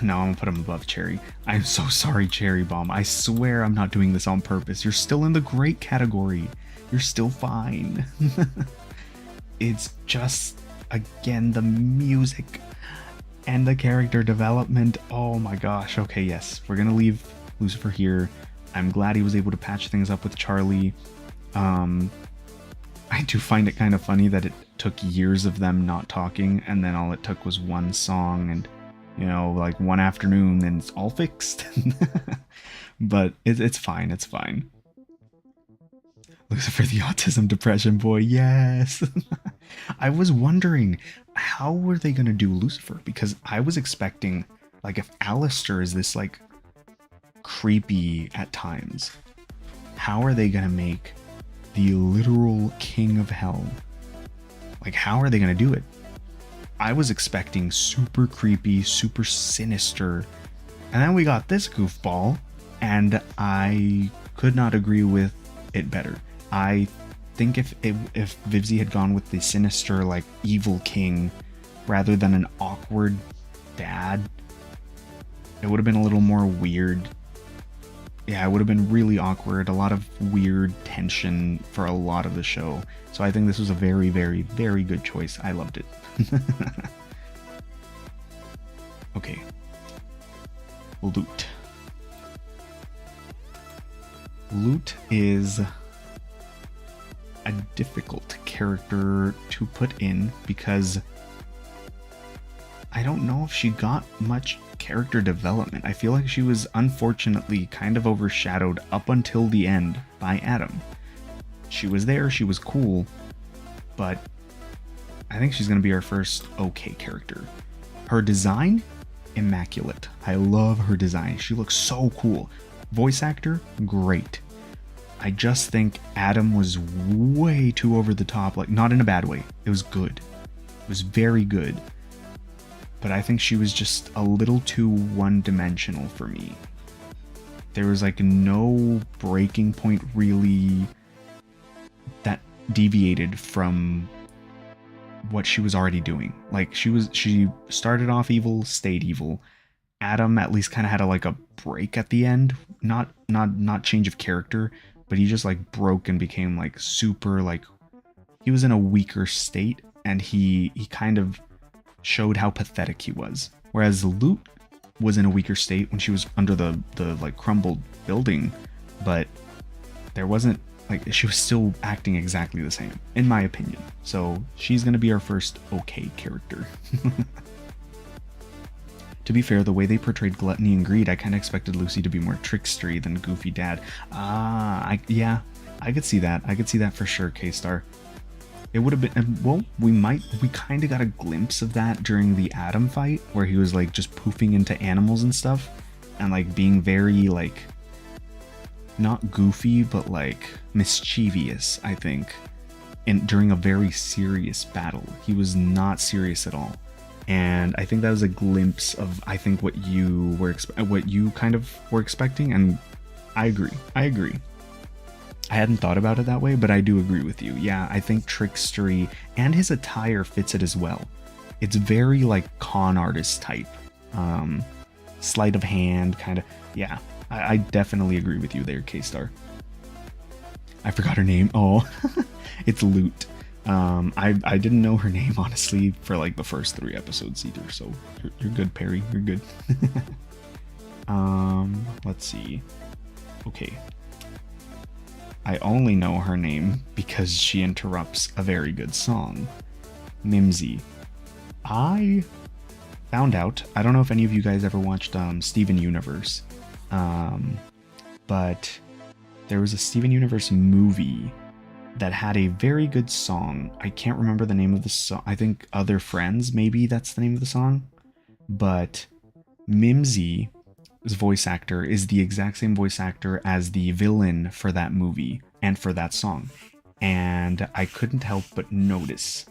Speaker 1: No, I'm gonna put him above Cherry. I'm so sorry, Cherry Bomb. I swear I'm not doing this on purpose. You're still in the great category. You're still fine. It's just, again, the music and the character development. Oh my gosh. Okay, yes, we're gonna leave Lucifer here. I'm glad he was able to patch things up with Charlie. I do find it kind of funny that it took years of them not talking, and then all it took was one song and, you know, like one afternoon, and it's all fixed. But it's fine, it's fine. Lucifer, the autism depression boy, yes. I was wondering, how were they gonna do Lucifer? Because I was expecting, like, if Alistair is this, like, creepy at times, how are they gonna make the literal king of hell? Like, how are they gonna do it? I was expecting super creepy, super sinister, and then we got this goofball, and I could not agree with it better. I think if Vivzy had gone with the sinister, like, evil king rather than an awkward dad, it would have been a little more weird. Yeah, it would have been really awkward, a lot of weird tension for a lot of the show. So I think this was a very, very, very good choice. I loved it. Okay. Lute. Lute is a difficult character to put in because I don't know if she got much character development. I feel like she was unfortunately kind of overshadowed up until the end by Adam. She was there, she was cool, but I think she's going to be our first okay character. Her design, immaculate. I love her design. She looks so cool. Voice actor, great. I just think Adam was way too over the top, like, not in a bad way. It was good. It was very good. But I think she was just a little too one-dimensional for me. There was, like, no breaking point really that deviated from what she was already doing. Like, she started off evil, stayed evil. Adam at least kind of had a break at the end, not change of character, but he just, like, broke and became, like, super, like, he was in a weaker state, and he kind of showed how pathetic he was. Whereas Lute was in a weaker state when she was under the like crumbled building, but there wasn't, like, she was still acting exactly the same, in my opinion. So she's gonna be our first okay character. To be fair, the way they portrayed gluttony and greed, I kind of expected Lucy to be more trickstery than goofy dad. Yeah, I could see that. I could see that for sure, K-Star. It would have been, well, we kind of got a glimpse of that during the Adam fight, where he was, like, just poofing into animals and stuff, and, like, being very, like, not goofy, but, like, mischievous, I think, during a very serious battle. He was not serious at all. And I think that was a glimpse of, I think, what you kind of were expecting, and I agree. I hadn't thought about it that way, but I do agree with you. Yeah, I think trickstery and his attire fits it as well. It's very, like, con artist type. Sleight of hand, kind of. Yeah, I definitely agree with you there, K-Star. I forgot her name. Oh, it's Lute. I didn't know her name, honestly, for, like, the first 3 episodes either, so you're good, Perry. You're good. Let's see. Okay. I only know her name because she interrupts a very good song. Mimsy. I found out, I don't know if any of you guys ever watched Steven Universe, but there was a Steven Universe movie that had a very good song. I can't remember the name of the song. I think Other Friends, maybe that's the name of the song. But Mimsy, voice actor, is the exact same voice actor as the villain for that movie and for that song. and I couldn't help but notice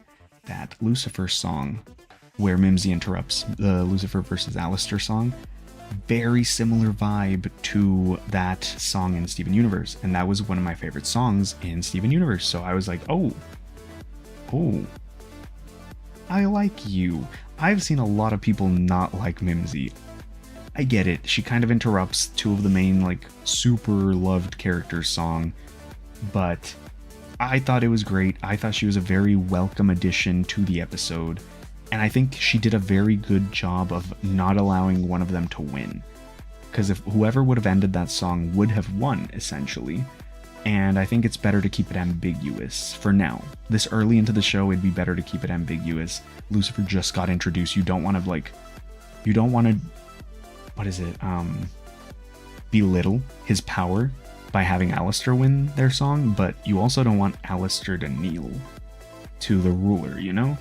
Speaker 1: that Lucifer's song, where Mimsy interrupts the Lucifer versus Alistair song, very similar vibe to that song in Steven Universe, and that was one of my favorite songs in Steven Universe. So I was like, oh, I like you. I've seen a lot of people not like Mimsy. I get it. She kind of interrupts two of the main, like, super loved characters' song, but I thought it was great. I thought she was a very welcome addition to the episode, and I think she did a very good job of not allowing one of them to win. Because if whoever would have ended that song would have won, essentially. And I think it's better to keep it ambiguous for now. This early into the show, it'd be better to keep it ambiguous. Lucifer just got introduced. You don't want to, what is it? Belittle his power by having Alistair win their song, but you also don't want Alistair to kneel to the ruler, you know?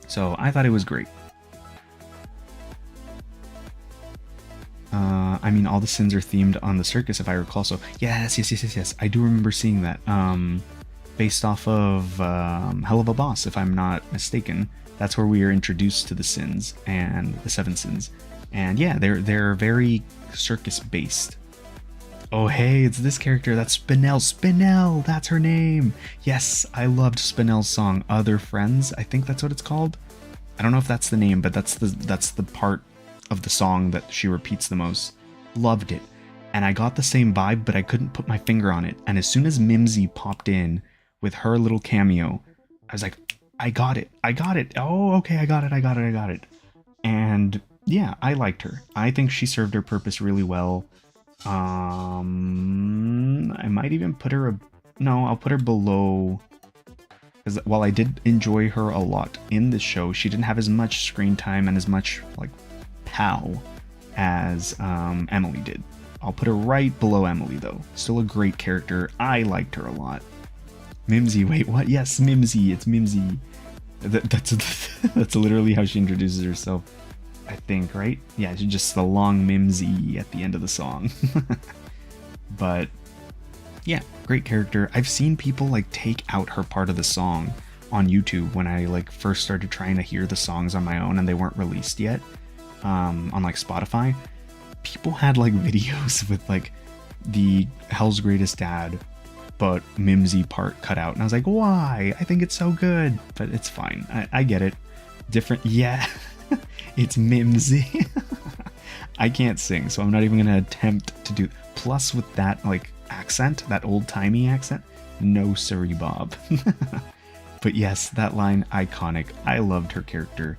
Speaker 1: So I thought it was great. I mean, all the sins are themed on the circus, if I recall. So yes. I do remember seeing that. Based off of Hell of a Boss, if I'm not mistaken. That's where we are introduced to the sins and the 7 sins. And yeah, they're very circus based. Oh hey, it's this character. That's Spinel. Spinel, that's her name. Yes, I loved Spinel's song, Other Friends. I think that's what it's called. I don't know if that's the name, but that's the part of the song that she repeats the most. Loved it. And I got the same vibe, but I couldn't put my finger on it. And as soon as Mimsy popped in with her little cameo, I was like, I got it. Oh, okay, I got it. And yeah, I liked her. I think she served her purpose really well. I might even put her I'll put her below, because while I did enjoy her a lot in this show, she didn't have as much screen time and as much like pow as Emily did. I'll put her right below Emily though. Still a great character. I liked her a lot. Mimsy, wait, what? Yes, Mimsy. It's Mimsy. That's literally how she introduces herself, I think, right? Yeah, she's just the long Mimsy at the end of the song. But yeah, great character. I've seen people like take out her part of the song on YouTube when I like first started trying to hear the songs on my own and they weren't released yet on like Spotify. People had like videos with like the Hell's Greatest Dad but Mimsy part cut out, and I was like, why? I think it's so good, but it's fine. I get it. Different, yeah. It's Mimsy. I can't sing, so I'm not even gonna attempt to do. Plus, with that like accent, that old-timey accent, no siree Bob. But yes, that line, iconic. I loved her character.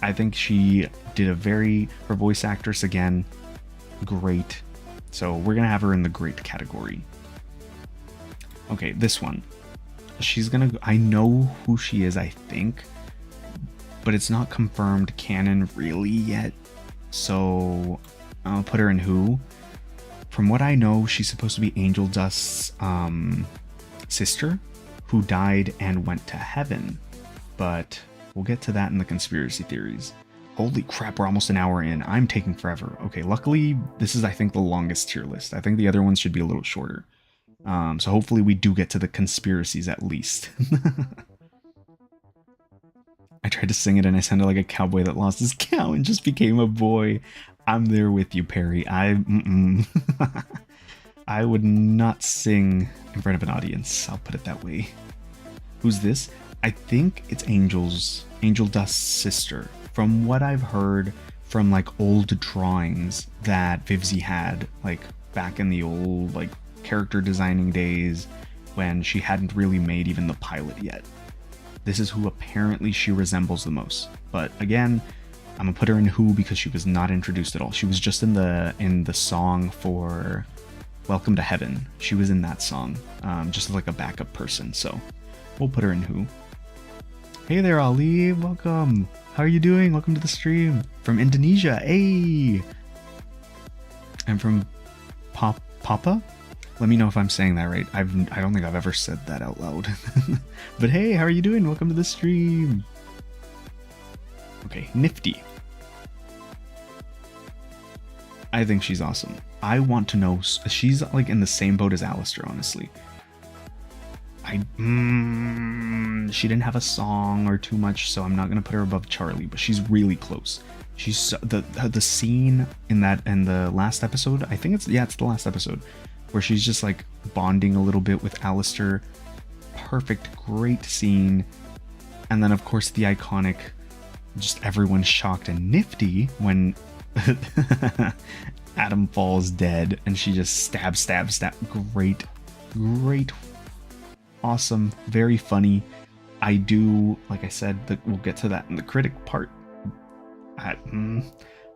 Speaker 1: I think she did her voice actress again, great. So we're gonna have her in the great category. Okay, this one. I know who she is, I think, but it's not confirmed canon really yet. So I'll put her in who. From what I know, she's supposed to be Angel Dust's sister, who died and went to heaven. But we'll get to that in the conspiracy theories. Holy crap, we're almost an hour in. I'm taking forever. Okay, luckily, this is, I think, the longest tier list. I think the other ones should be a little shorter. So hopefully we do get to the conspiracies at least. I tried to sing it and I sounded like a cowboy that lost his cow and just became a boy. I'm there with you, Perry. I would not sing in front of an audience. I'll put it that way. Who's this? I think it's Angel Dust's sister. From what I've heard from like old drawings that Vivzy had, like back in the old like character designing days when she hadn't really made even the pilot yet. This is who apparently she resembles the most. But again, I'm gonna put her in who because she was not introduced at all. She was just in the song for Welcome to Heaven. She was in that song, just like a backup person. So we'll put her in who. Hey there, Ali. Welcome. How are you doing? Welcome to the stream from Indonesia. Hey. I'm from Papa. Let me know if I'm saying that right. I don't think I've ever said that out loud. But hey, how are you doing? Welcome to the stream. Okay, Nifty. I think she's awesome. I want to know. She's like in the same boat as Alistair, honestly. She didn't have a song or too much, so I'm not gonna put her above Charlie, but she's really close. She's the scene in the last episode. I think it's the last episode where she's just like bonding a little bit with Alistair. Perfect, great scene. And then of course the iconic, just everyone's shocked and nifty when Adam falls dead and she just stab. Great, awesome, very funny. I do, like I said, we'll get to that in the critic part.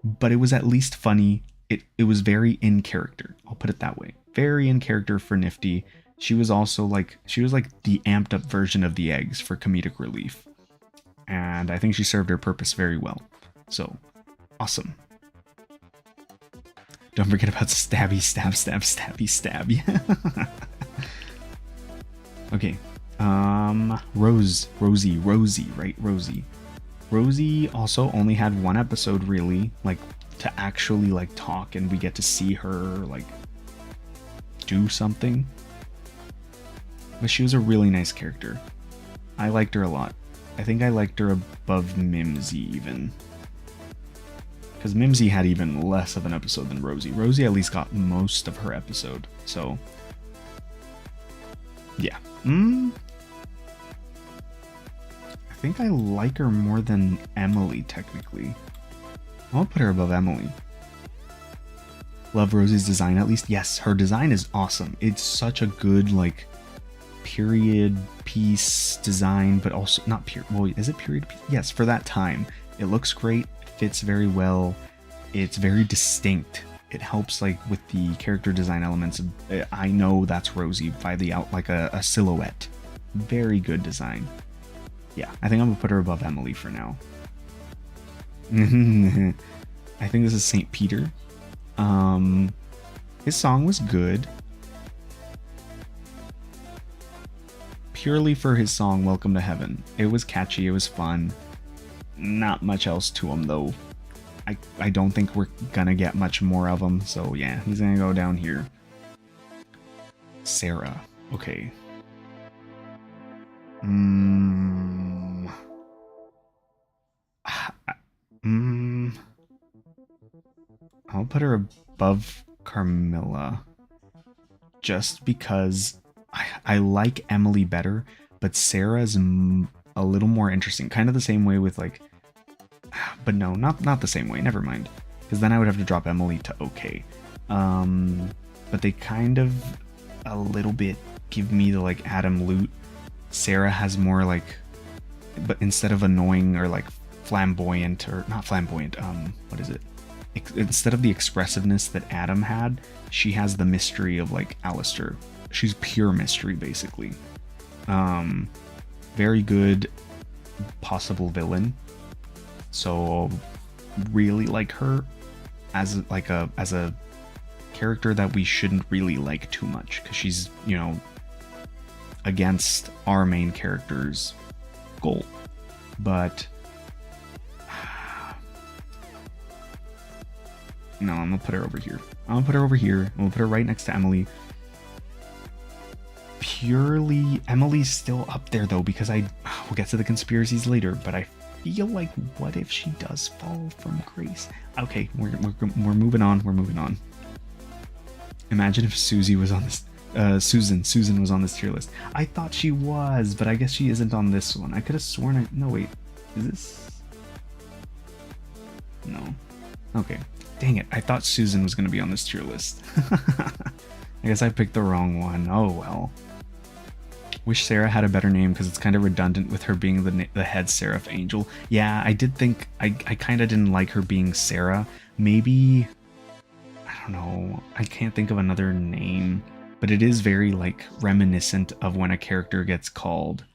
Speaker 1: But it was at least funny. It was very in character. I'll put it that way. Very in character for Nifty. She was also like the amped up version of the eggs for comedic relief. And I think she served her purpose very well. So, awesome. Don't forget about stabby, stab. Yeah. Okay. Rosie. Rosie also only had one episode really, like, to actually like talk, and we get to see her like do something. But she was a really nice character. I liked her a lot. I think I liked her above Mimsy even. Because Mimsy had even less of an episode than Rosie. Rosie at least got most of her episode. So, yeah. I think I like her more than Emily, technically. I'll put her above Emily. Love Rosie's design at least. Yes, her design is awesome. It's such a good, like, period piece design, but also not period. Well, is it period piece? Yes, for that time. It looks great. It fits very well. It's very distinct. It helps, like, with the character design elements. I know that's Rosie by the like a silhouette. Very good design. Yeah, I think I'm gonna put her above Emily for now. I think this is St. Peter. His song was good. Purely for his song, Welcome to Heaven. It was catchy, it was fun. Not much else to him, though. I don't think we're gonna get much more of him, so yeah, he's gonna go down here. Sarah. Okay. I'll put her above Carmilla. Just because I like Emily better, but Sarah's a little more interesting. Kind of the same way with, like, but no, not the same way. Never mind, because then I would have to drop Emily to okay. But they kind of a little bit give me the, like, Adam loot. Sarah has more, like, but instead of annoying or like flamboyant, or not flamboyant, what is it? Instead of the expressiveness that Adam had, she has the mystery of, like, Alistair. She's pure mystery, basically. Very good possible villain. So really like her as a character that we shouldn't really like too much, because she's, you know, against our main character's goal. But no, I'm gonna put her over here. I'm gonna put her right next to Emily. Purely, Emily's still up there though, because we'll get to the conspiracies later, but I feel like, what if she does fall from grace? Okay, we're moving on. We're moving on. Imagine if Susie was on this. Susan was on this tier list. I thought she was, but I guess she isn't on this one. I could have sworn no, wait. Is this? No. Okay. Dang it. I thought Susan was going to be on this tier list. I guess I picked the wrong one. Oh, well. Wish Sarah had a better name, because it's kind of redundant with her being the head seraph angel. Yeah, I did think... I kind of didn't like her being Sarah. Maybe... I don't know. I can't think of another name. But it is very, like, reminiscent of when a character gets called,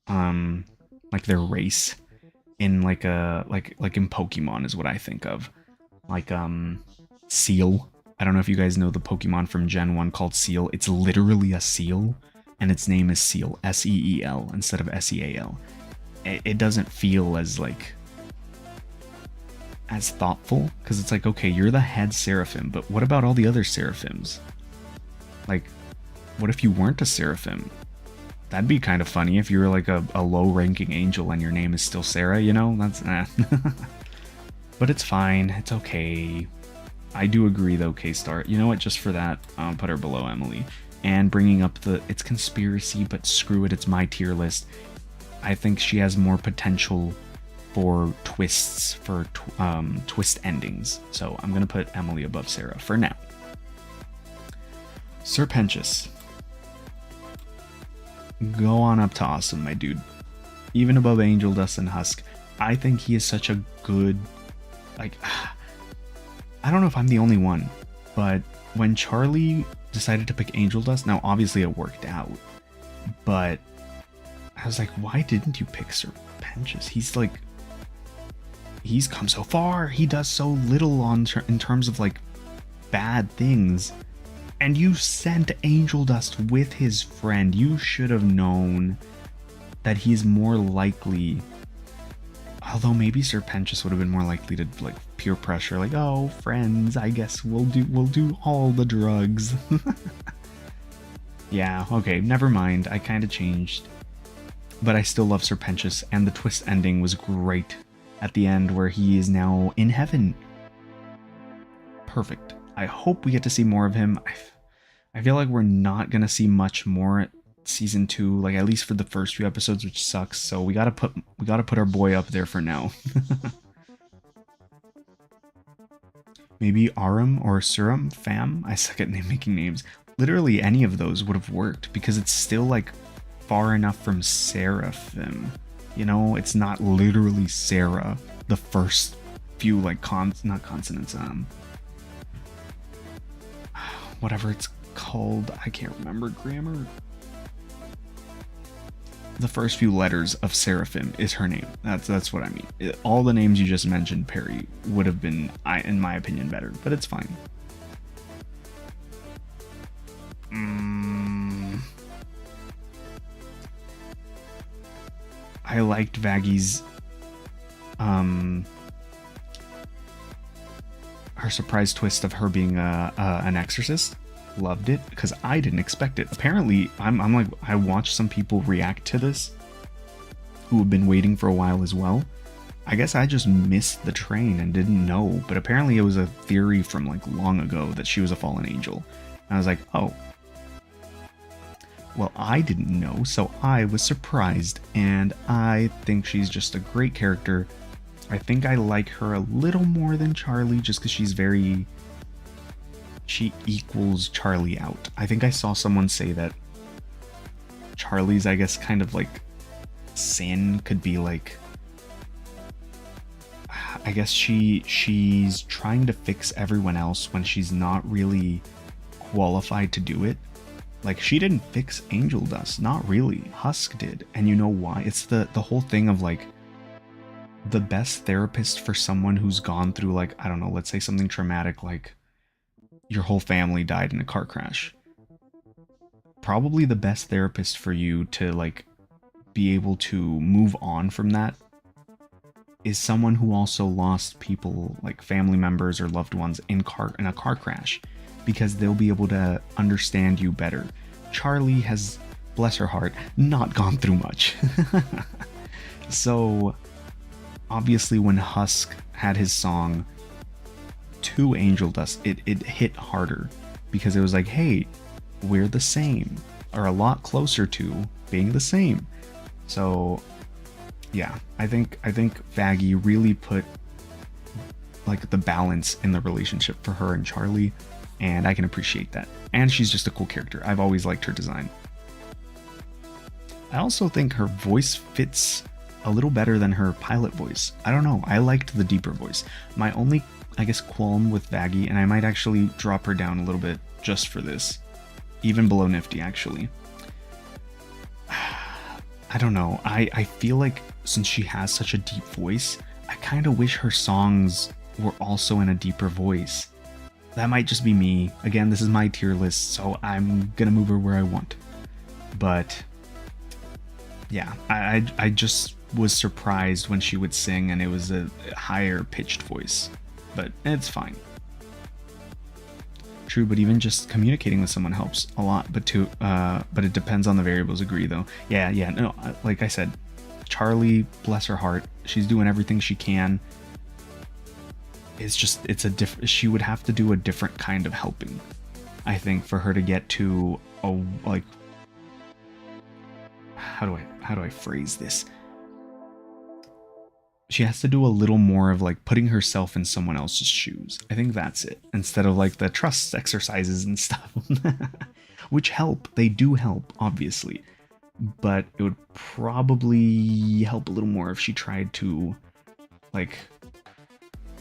Speaker 1: like, their race in, like, like in Pokemon is what I think of. Like, Seal. I don't know if you guys know the Pokemon from Gen 1 called Seal. It's literally a seal, and its name is Seal, S-E-E-L, instead of S-E-A-L. It doesn't feel as, like, as thoughtful, because it's like, okay, you're the head seraphim, but what about all the other seraphims? Like, what if you weren't a seraphim? That'd be kind of funny if you were like a low-ranking angel and your name is still Sarah, you know? That's But it's fine. It's okay. I do agree though, K-Star. You know what? Just for that, put her below Emily. And bringing up it's conspiracy, but screw it, it's my tier list. I think she has more potential for twists, for twist endings. So I'm going to put Emily above Sarah for now. Serpentious. Go on up to awesome, my dude. Even above Angel Dust and Husk. I think he is such a good, like, I don't know if I'm the only one, but when Charlie decided to pick Angel Dust, now obviously it worked out, but I was like, why didn't you pick Serpentious? He's come so far. He does so little in terms of like bad things. And you sent Angel Dust with his friend. You should have known that he's more likely. Although maybe Serpentious would have been more likely to like peer pressure, like, oh, friends, I guess we'll do all the drugs. Yeah, okay, never mind. I kind of changed. But I still love Serpentious, and the twist ending was great at the end where he is now in heaven. Perfect. I hope we get to see more of him. I feel like we're not going to see much more at season 2, like at least for the first few episodes, which sucks. So we got to put our boy up there for now. Maybe Arum or Surum, Fam. I suck at making names. Literally any of those would have worked because it's still like far enough from Seraphim. You know, it's not literally Sarah. The first few like not consonants, whatever it's called, I can't remember grammar. The first few letters of Seraphim is her name. That's what I mean. All the names you just mentioned, Perry, would have been, in my opinion, better, but it's fine. I liked Vaggy's her surprise twist of her being an exorcist. Loved it because I didn't expect it. Apparently, I'm like, I watched some people react to this who have been waiting for a while as well. I guess I just missed the train and didn't know, but apparently it was a theory from like long ago that she was a fallen angel. And I was like, oh. Well, I didn't know, so I was surprised, and I think she's just a great character. I think I like her a little more than Charlie just because she equals Charlie out. I think I saw someone say that Charlie's, I guess, kind of like sin could be like, I guess she's trying to fix everyone else when she's not really qualified to do it. Like, she didn't fix Angel Dust, not really. Husk did, and you know why? It's the whole thing of like, the best therapist for someone who's gone through like, I don't know, let's say something traumatic like your whole family died in a car crash. Probably the best therapist for you to like be able to move on from that is someone who also lost people, like family members or loved ones in a car crash, because they'll be able to understand you better. Charlie has, bless her heart, not gone through much. So obviously when Husk had his song to Angel Dust, it hit harder because it was like, hey, we're the same, or a lot closer to being the same. So yeah, I think Vaggy really put like the balance in the relationship for her and Charlie, and I can appreciate that. And she's just a cool character. I've always liked her design. I also think her voice fits a little better than her pilot voice. I don't know, I liked the deeper voice. My only, I guess, qualm with Vaggy, and I might actually drop her down a little bit just for this, even below Nifty actually. I don't know, I feel like since she has such a deep voice, I kind of wish her songs were also in a deeper voice. That might just be me. Again, this is my tier list, so I'm gonna move her where I want. But yeah, I just was surprised when she would sing and it was a higher pitched voice, but it's fine. True, but even just communicating with someone helps a lot. But it depends on the variables. Agree though. Yeah, no, like I said, Charlie, bless her heart, she's doing everything she can. It's a different. She would have to do a different kind of helping, I think, for her to get to a, like, how do I phrase this? She has to do a little more of like putting herself in someone else's shoes. I think that's it. Instead of like the trust exercises and stuff, which help. They do help, obviously. But it would probably help a little more if she tried to, like,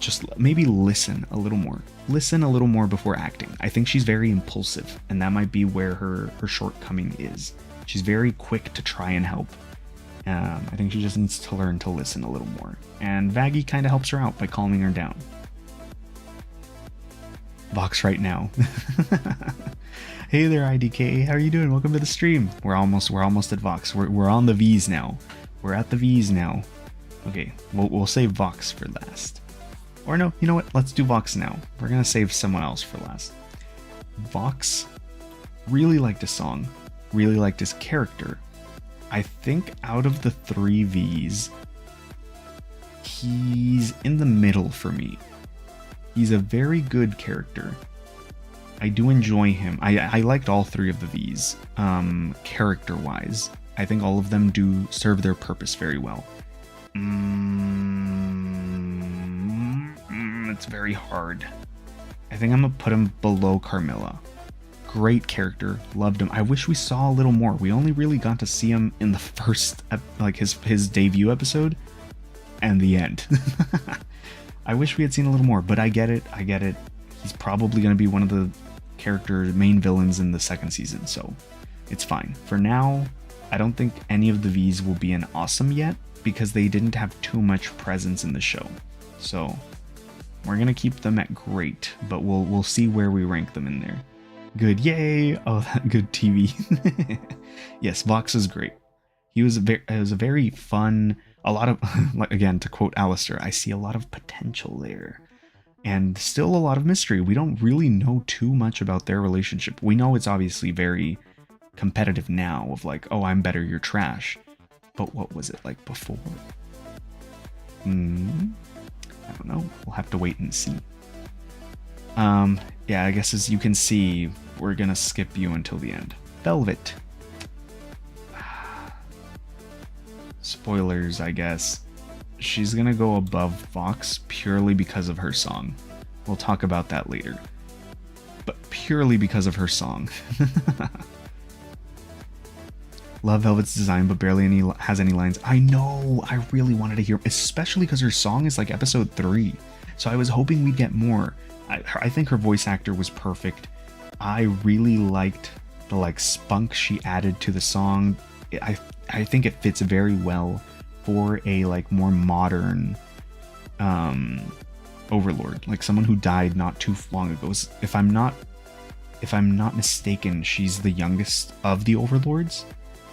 Speaker 1: just maybe listen a little more. Listen a little more before acting. I think she's very impulsive, and that might be where her shortcoming is. She's very quick to try and help. I think she just needs to learn to listen a little more. And Vaggie kind of helps her out by calming her down. Vox right now. Hey there, IDK. How are you doing? Welcome to the stream. We're almost at Vox. We're on the V's now. We're at the V's now. Okay, we'll save Vox for last. Or no, you know what? Let's do Vox now. We're gonna save someone else for last. Vox really liked his song, really liked his character. I think out of the 3 V's, he's in the middle for me. He's a very good character. I do enjoy him. I liked all 3 of the V's, character-wise. I think all of them do serve their purpose very well. It's very hard. I think I'm gonna put him below Carmilla. Great character, loved him. I wish we saw a little more. We only really got to see him in the first, like his debut episode, and the end. I wish we had seen a little more, but I get it. He's probably going to be one of the main villains in the 2nd season, so it's fine. For now, I don't think any of the V's will be an awesome yet, because they didn't have too much presence in the show. So we're going to keep them at great, but we'll see where we rank them in there. Good, yay! Oh, that good TV. Yes, Vox is great. It was a very fun, a lot of, like, again, to quote Alistair, I see a lot of potential there. And still a lot of mystery. We don't really know too much about their relationship. We know it's obviously very competitive now, of like, oh, I'm better, you're trash. But what was it like before? I don't know. We'll have to wait and see. Yeah, I guess as you can see, we're gonna skip you until the end. Velvet. Spoilers, I guess. She's gonna go above Vox purely because of her song. We'll talk about that later. But purely because of her song. Love Velvet's design, but barely has any lines. I know, I really wanted to hear, especially because her song is like episode 3. So I was hoping we'd get more. I think her voice actor was perfect. I really liked the like spunk she added to the song. I think it fits very well for a like more modern overlord, like someone who died not too long ago. If I'm not mistaken, she's the youngest of the overlords.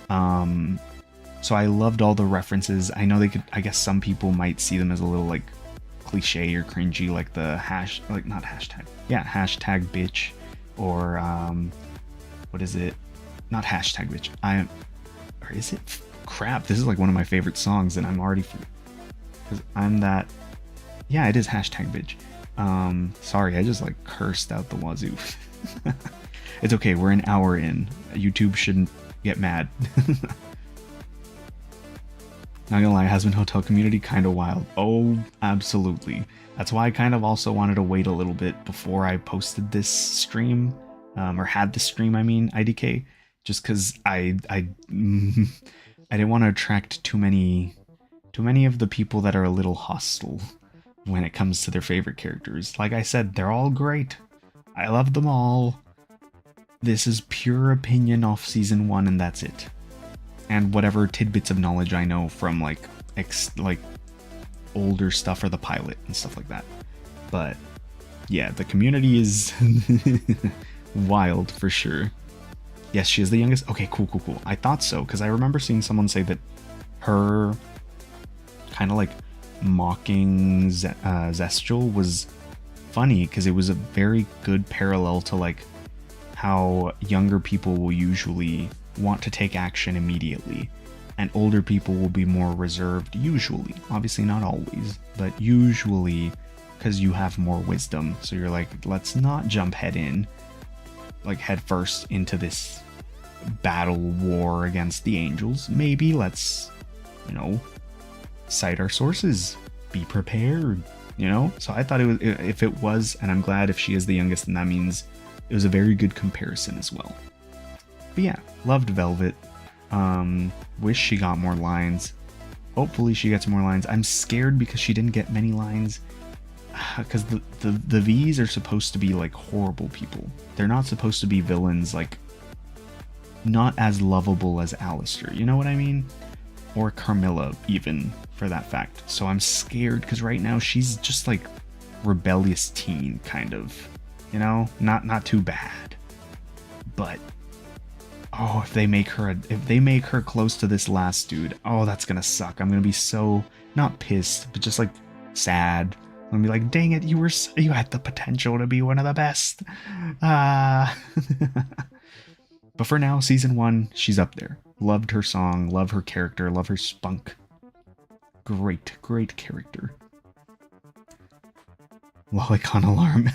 Speaker 1: So I loved all the references. I know I guess some people might see them as a little like cliche or cringy, like the hashtag bitch, or what is it? Not hashtag bitch. Or is it? Crap, this is like one of my favorite songs, and I'm already, because I'm that. Yeah, it is hashtag bitch. Sorry, I just like cursed out the wazoo. It's okay, we're an hour in. YouTube shouldn't get mad. Not gonna lie, Hazbin Hotel community kind of wild. Oh, absolutely. That's why I kind of also wanted to wait a little bit before I posted this stream, or had the stream, I mean, IDK, just because I didn't want to attract too many of the people that are a little hostile when it comes to their favorite characters. Like I said, they're all great. I love them all. This is pure opinion off season 1, and that's it. And whatever tidbits of knowledge I know from like older stuff or the pilot and stuff like that. But yeah, the community is wild for sure. Yes, she is the youngest. Okay, cool. I thought so, because I remember seeing someone say that her kind of like mocking Zestial was funny because it was a very good parallel to like how younger people will usually want to take action immediately, and older people will be more reserved usually. Obviously not always, but usually, because you have more wisdom. So you're like, let's not jump head first into this battle war against the angels. Maybe let's, cite our sources, be prepared, So I thought if it was, and I'm glad if she is the youngest, then that means it was a very good comparison as well. But yeah, loved Velvet. Wish she got more lines. Hopefully she gets more lines. I'm scared because she didn't get many lines. Because the V's are supposed to be like horrible people. They're not supposed to be villains, like not as lovable as Alistair. You know what I mean? Or Carmilla, even, for that fact. So I'm scared because right now she's just like rebellious teen, kind of. Not too bad. But oh, if they make her close to this last dude, oh, that's gonna suck. I'm gonna be so not pissed, but just like sad. I'm gonna be like, dang it, you had the potential to be one of the best. But for now, season 1, she's up there. Loved her song, love her character, love her spunk. Great character. Lolicon alarm.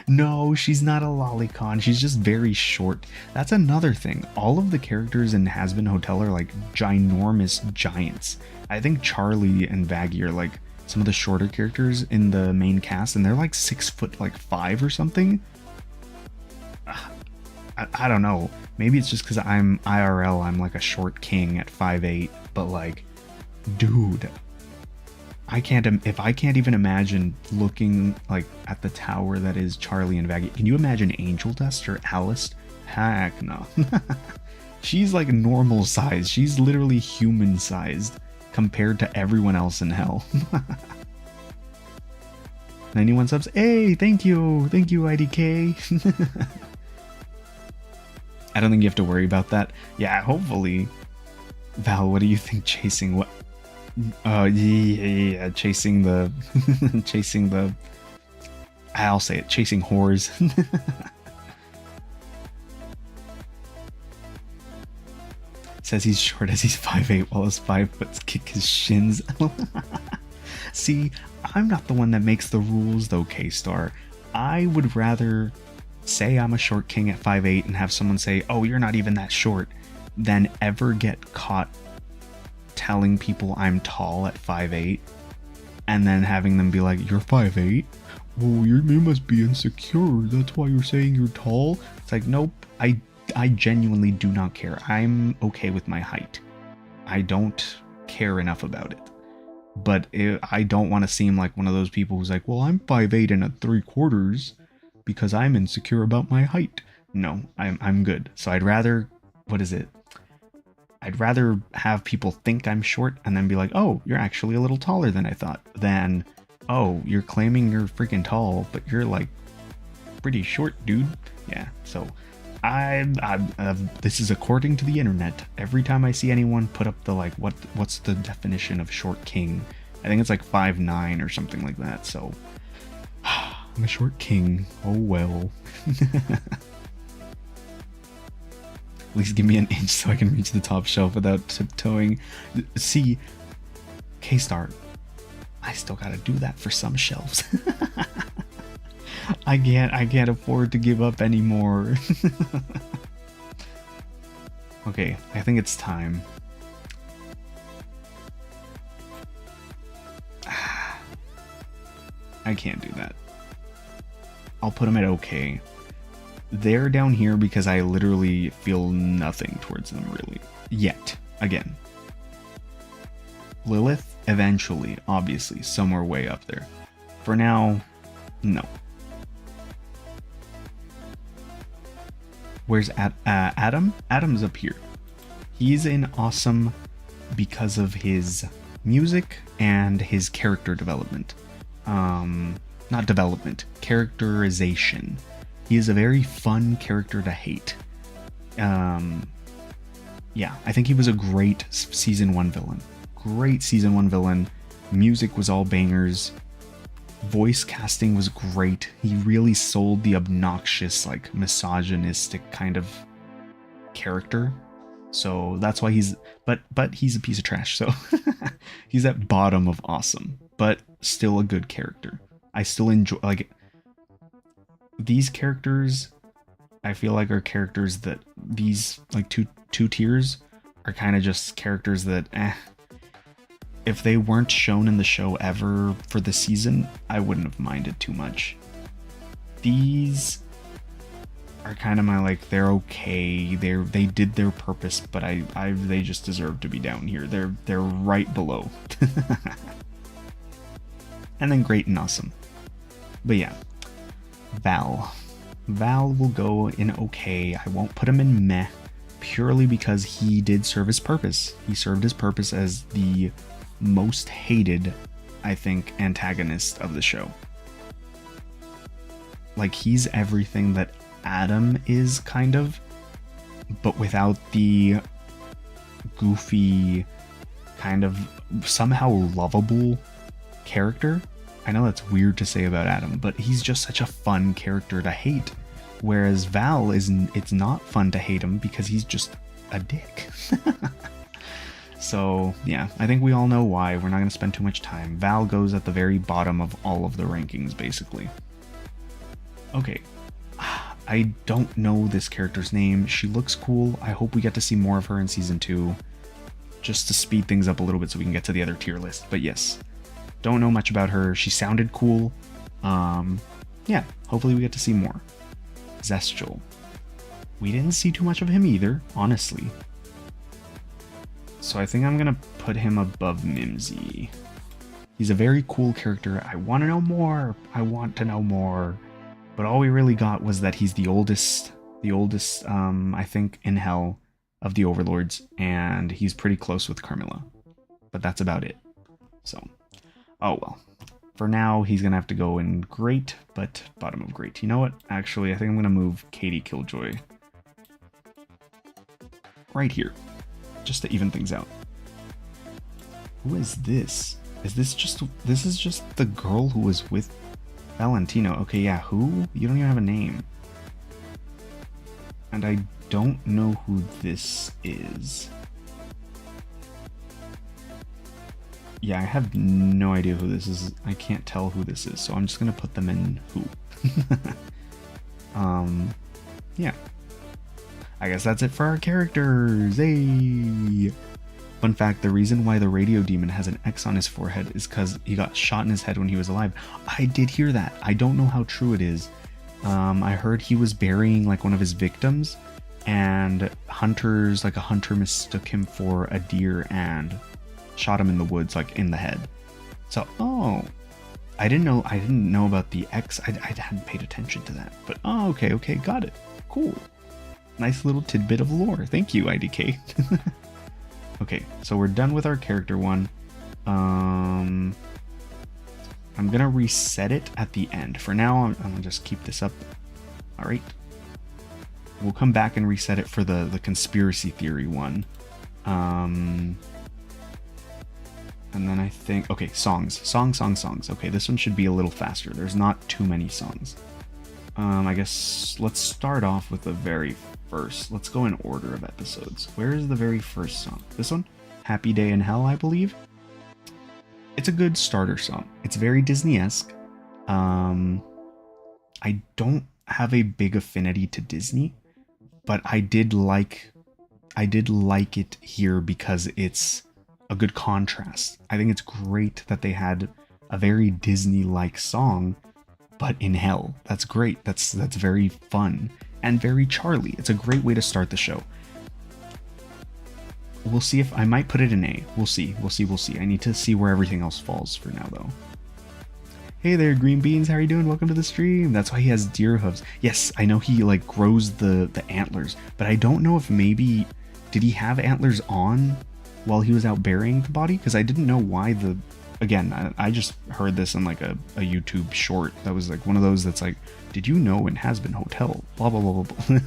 Speaker 1: No, she's not a lolicon. She's just very short. That's another thing. All of the characters in Hazbin Hotel are like ginormous giants. I think Charlie and Vaggie are like some of the shorter characters in the main cast, and they're like 6'5" or something. I don't know. Maybe it's just because I'm IRL. I'm like a short king at 5'8", but like, dude. If I can't even imagine looking like at the tower that is Charlie and Vaggie, can you imagine Angel Dust or Alice? Heck no. She's like normal size. She's literally human sized compared to everyone else in hell. 91 subs. Hey, thank you IDK. I don't think you have to worry about that. Yeah, hopefully. Val, what do you think chasing what? Yeah, chasing the I'll say it, chasing whores. Says he's short as he's 5'8", while his 5 foot kick his shins. See, I'm not the one that makes the rules though, K-Star. I would rather say I'm a short king at 5'8" and have someone say, oh, you're not even that short, than ever get caught telling people I'm tall at 5'8", and then having them be like, you're 5'8"? Oh, you must be insecure. That's why you're saying you're tall? It's like, nope, I genuinely do not care. I'm okay with my height. I don't care enough about it. But I don't want to seem like one of those people who's like, well, I'm 5'8" and 3/4 because I'm insecure about my height. No, I'm good. So I'd rather, I'd rather have people think I'm short and then be like, oh, you're actually a little taller than I thought, than, oh, you're claiming you're freaking tall, but you're like pretty short, dude. Yeah, so this is according to the internet. Every time I see anyone put up the like, what's the definition of short king? I think it's like 5'9" or something like that. So I'm a short king. Oh well. At least give me an inch so I can reach the top shelf without tiptoeing. See, K-Star, I still gotta do that for some shelves. I can't afford to give up anymore. Okay, I think it's time. I can't do that. I'll put them at okay. They're down here because I literally feel nothing towards them, really. Yet. Again. Lilith, eventually, obviously, somewhere way up there. For now, no. Where's Adam? Adam's up here. He's in awesome because of his music and his character development. Not development, characterization. He is a very fun character to hate. Yeah, I think he was a great season 1 villain. Great season 1 villain. Music was all bangers. voice casting was great. He really sold the obnoxious, like, misogynistic kind of character. So that's why but he's a piece of trash. So he's at bottom of awesome, but still a good character. I still enjoy, like, these characters. I feel like are characters that these, like, two tiers are kind of just characters that if they weren't shown in the show ever for the season, I wouldn't have minded too much. These are kind of my, like, they're okay. They did their purpose, but they just deserve to be down here. They're right below. And then great and awesome. But yeah, Val will go in okay. I won't put him in meh, purely because he did serve his purpose. He served his purpose as the most hated, I think, antagonist of the show. Like, he's everything that Adam is, kind of, but without the goofy, kind of somehow lovable character. I know that's weird to say about Adam, but he's just such a fun character to hate. Whereas Val it's not fun to hate him because he's just a dick. So yeah, I think we all know why. We're not going to spend too much time. Val goes at the very bottom of all of the rankings, basically. Okay, I don't know this character's name. She looks cool. I hope we get to see more of her in season 2, just to speed things up a little bit so we can get to the other tier list. But yes, don't know much about her. She sounded cool. Yeah, hopefully we get to see more. Zestial. We didn't see too much of him either, honestly. So I think I'm gonna put him above Mimsy. He's a very cool character. I want to know more. I want to know more. But all we really got was that he's the oldest, I think, in Hell of the Overlords, and he's pretty close with Carmilla. But that's about it. So, oh well. For now, he's gonna have to go in great, but bottom of great. You know what? Actually, I think I'm gonna move Katie Killjoy right here, just to even things out. Who is this? Is this is just the girl who was with Valentino. Okay, yeah, who? You don't even have a name. And I don't know who this is. Yeah, I have no idea who this is. I can't tell who this is, so I'm just gonna put them in who. Yeah. I guess that's it for our characters. Hey! Fun fact, the reason why the radio demon has an X on his forehead is because he got shot in his head when he was alive. I did hear that. I don't know how true it is. I heard he was burying, like, one of his victims, and a hunter mistook him for a deer and shot him in the woods, like, in the head. So, oh, I didn't know about the X. I hadn't paid attention to that, but oh, okay, got it. Cool. Nice little tidbit of lore. Thank you, IDK. Okay, so we're done with our character one. I'm gonna reset it at the end. For now, I'm gonna just keep this up. All right. We'll come back and reset it for the conspiracy theory one. And then I think, okay, songs. Okay, this one should be a little faster. There's not too many songs. I guess let's start off with the very first. Let's go in order of episodes. Where is the very first song? This one? Happy Day in Hell, I believe. It's a good starter song. It's very Disney-esque. I don't have a big affinity to Disney, but I did like it here because it's a good contrast. I think it's great that they had a very Disney-like song, but in Hell. That's great. That's very fun and very Charlie. It's a great way to start the show. We'll see if I might put it in A. We'll see. I need to see where everything else falls for now, though. Hey there, Green Beans. How are you doing? Welcome to the stream. That's why he has deer hooves. Yes, I know he, like, grows the antlers, but I don't know if maybe did he have antlers on while he was out burying the body? Because I didn't know why the. Again, I just heard this in, like, a YouTube short that was, like, one of those that's like, did you know in Hazbin Hotel? Blah, blah, blah, blah,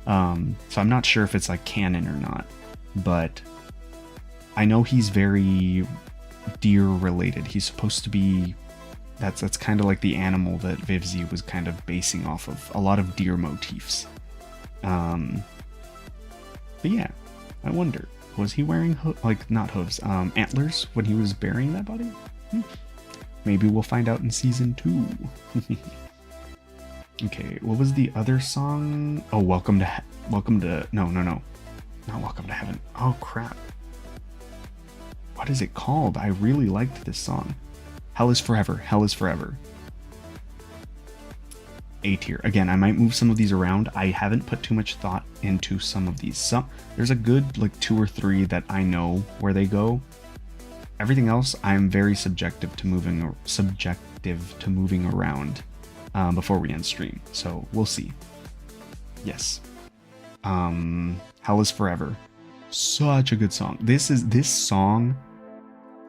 Speaker 1: blah. So I'm not sure if it's, like, canon or not. But I know he's very deer related. He's supposed to be That's kind of like the animal that Vivzi was kind of basing off of. A lot of deer motifs. But yeah, I wonder, was he wearing not hooves, antlers when he was burying that body? Maybe we'll find out in season 2. Okay, what was the other song? Oh, no, not Welcome to Heaven. Oh crap. What is it called? I really liked this song. Hell is Forever. Hell is Forever. A tier. Again, I might move some of these around. I haven't put too much thought into some of these. There's a good like 2 or 3 that I know where they go. Everything else, I'm very subjective to moving around before we end stream. So we'll see. Yes. Hell is Forever. Such a good song. This song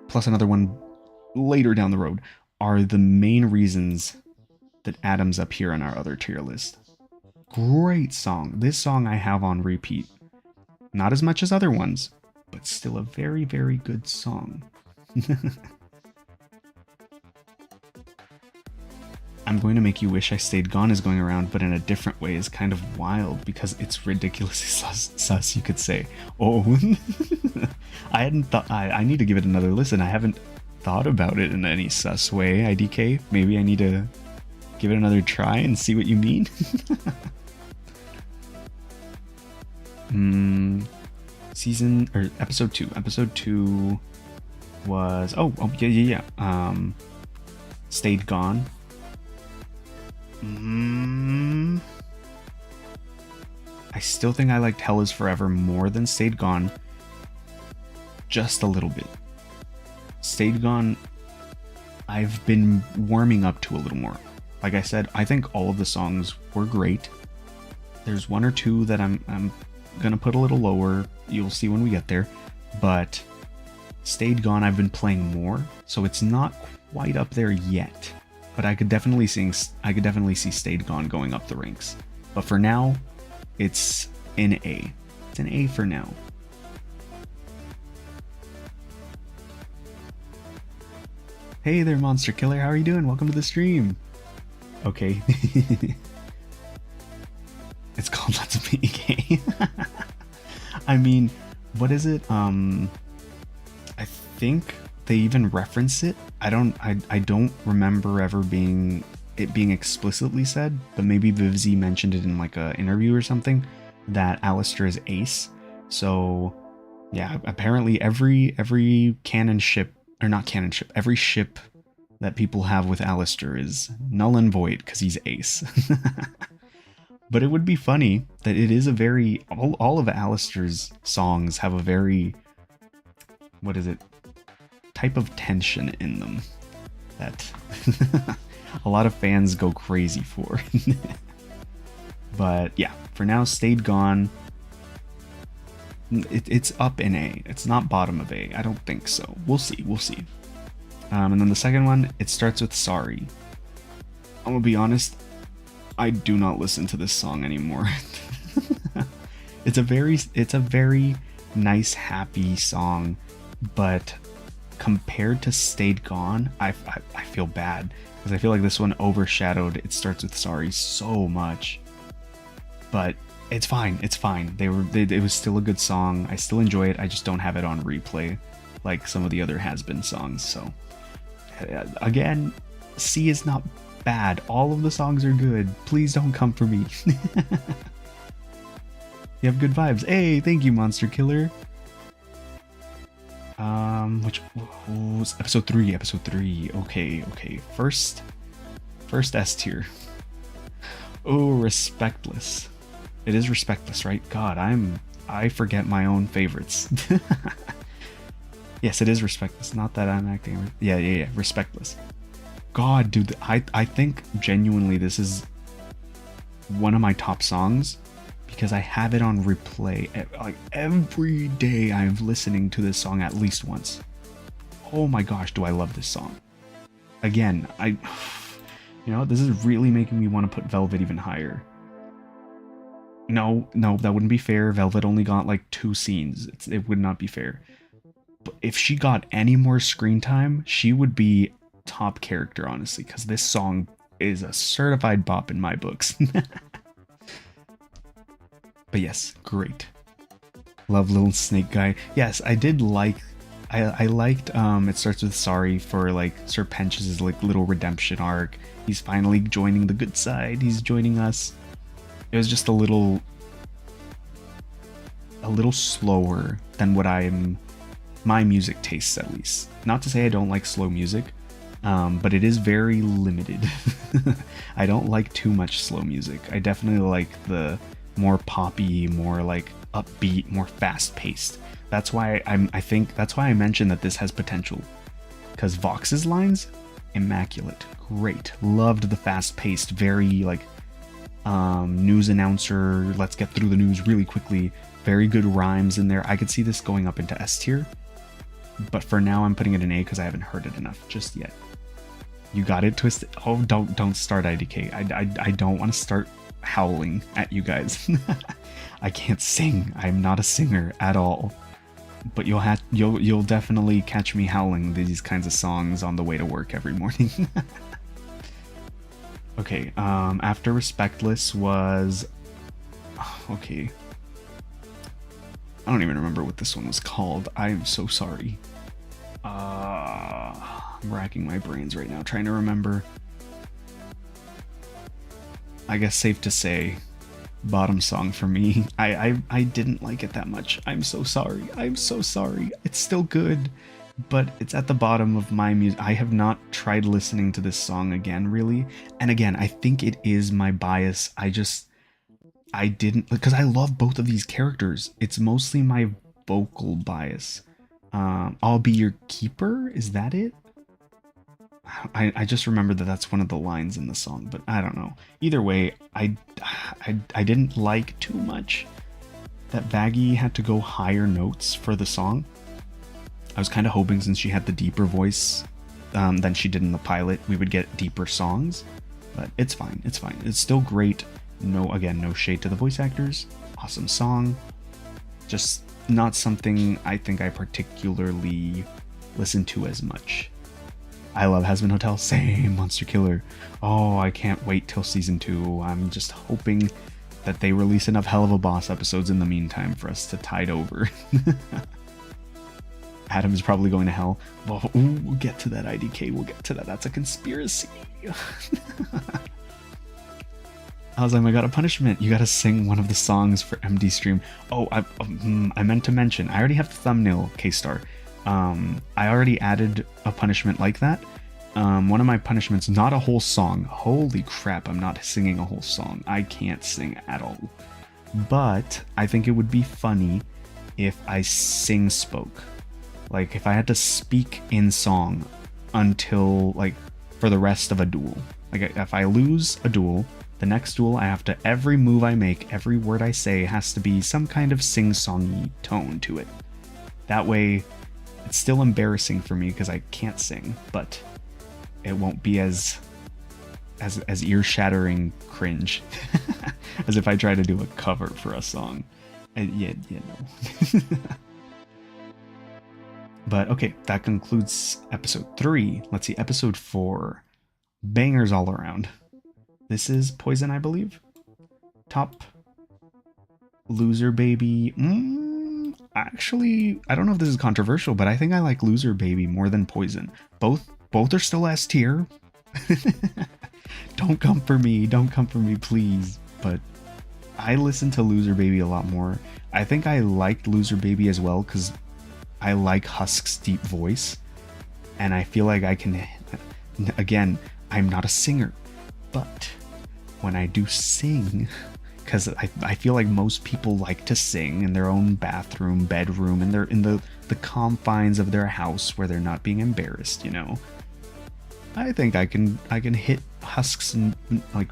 Speaker 1: plus another one later down the road are the main reasons that Adam's up here on our other tier list. Great song. This song I have on repeat. Not as much as other ones, but still a very, very good song. I'm Going to Make You Wish I Stayed Gone is going around, but in a different way is kind of wild because it's ridiculously sus, you could say. Oh, I hadn't thought, I need to give it another listen. I haven't thought about it in any sus way, IDK. Maybe I need to give it another try and see what you mean. Episode 2. Episode 2 was yeah. Stayed Gone. I still think I liked Hell is Forever more than Stayed Gone. Just a little bit. Stayed Gone, I've been warming up to a little more. Like I said, I think all of the songs were great. There's 1 or 2 that I'm gonna put a little lower. You'll see when we get there. But Stayed Gone I've been playing more, so it's not quite up there yet. But I could definitely see Stayed Gone going up the ranks. But for now, it's an A. It's an A for now. Hey there, Monster Killer. How are you doing? Welcome to the stream. Okay. It's called Let's Be Gay. I mean, what is it? I think they even reference it. I don't remember ever being explicitly said, but maybe Vivzi mentioned it in like a interview or something that Alistair is ace. So yeah, apparently every canon ship, or not canon ship, every ship that people have with Alistair is null and void because he's ace. But it would be funny that it is a very, all of Alistair's songs have a very, what is it, type of tension in them that a lot of fans go crazy for. But yeah, for now, Stayed Gone, it's up in A. It's not bottom of A. I don't think so. We'll see. And then the second one, it starts with Sorry. I'm gonna be honest, I do not listen to this song anymore. It's a very nice, happy song, but compared to Stayed Gone, I feel bad because I feel like this one overshadowed It Starts With Sorry so much. But it's fine. It was still a good song. I still enjoy it. I just don't have it on replay like some of the other Hazbin songs. So again, C is not bad. All of the songs are good. Please don't come for me. You have good vibes. Hey, thank you, Monster Killer. Which was episode 3. Okay. First S tier. Oh, Respectless. It is Respectless, right? God, I forget my own favorites. Yes, it is Respectless. Not that I'm acting. Yeah. Respectless. God, dude, I think genuinely this is one of my top songs because I have it on replay. Like every day I'm listening to this song at least once. Oh my gosh, do I love this song. Again, this is really making me want to put Velvet even higher. No, that wouldn't be fair. Velvet only got like 2 scenes. It would not be fair. But if she got any more screen time, she would be top character, honestly, because this song is a certified bop in my books. But yes, great. Love little snake guy. Yes, I did like. I liked. It starts with sorry for like Sir Pench's like little redemption arc. He's finally joining the good side. He's joining us. It was just a little slower than what my music tastes, at least. Not to say I don't like slow music, but it is very limited. I don't like too much slow music. I definitely like the more poppy, more like upbeat, more fast-paced. That's why I think that's why I mentioned that this has potential, because Vox's lines, immaculate, great. Loved the fast-paced, very like news announcer. Let's get through the news really quickly. Very good rhymes in there. I could see this going up into S tier, but for now I'm putting it in A because I haven't heard it enough just yet. You got it, Twisted. Oh, don't start IDK. I don't want to start howling at you guys. I can't sing. I'm not a singer at all. But you'll definitely catch me howling these kinds of songs on the way to work every morning. Okay, after Respectless was... Okay. I don't even remember what this one was called. I'm so sorry. I'm racking my brains right now, trying to remember. I guess safe to say, bottom song for me. I didn't like it that much. I'm so sorry. I'm so sorry. It's still good, but it's at the bottom of my music. I have not tried listening to this song again, really. And again, I think it is my bias. I didn't, because I love both of these characters. It's mostly my vocal bias. I'll be your keeper. Is that it? I just remember that that's one of the lines in the song, but I don't know. Either way, I didn't like too much that Vaggie had to go higher notes for the song. I was kind of hoping, since she had the deeper voice than she did in the pilot, we would get deeper songs, but it's fine. It's fine. It's still great. No shade to the voice actors. Awesome song. Just not something I think I particularly listen to as much. I love Hazbin Hotel. Same. Monster Killer. Oh, I can't wait till season 2. I'm just hoping that they release enough Hell of a Boss episodes in the meantime for us to tide over. Adam is probably going to hell. Well, we'll get to that, IDK. We'll get to that. That's a conspiracy. Alozyme, I got a punishment. You gotta sing one of the songs for MD stream. Oh, I meant to mention, I already have the thumbnail, K-Star. I already added a punishment like that. One of my punishments, not a whole song. Holy crap, I'm not singing a whole song. I can't sing at all. But I think it would be funny if I spoke. Like, if I had to speak in song until, like, for the rest of a duel. Like, if I lose a duel, the next duel I have to, every move I make, every word I say has to be some kind of sing-songy tone to it. That way, it's still embarrassing for me because I can't sing, but it won't be as ear-shattering cringe as if I try to do a cover for a song. Yeah, no. But okay, that concludes episode 3. Let's see, episode 4. Bangers all around. This is Poison, I believe. Top Loser Baby. Actually, I don't know if this is controversial, but I think I like Loser Baby more than Poison. Both are still S tier. Don't come for me, please. But I listen to Loser Baby a lot more. I think I liked Loser Baby as well because I like Husk's deep voice, and I feel like I can. Again, I'm not a singer, but when I do sing, because I feel like most people like to sing in their own bathroom, bedroom, and they're in the confines of their house where they're not being embarrassed, you know. I think I can hit Husk's like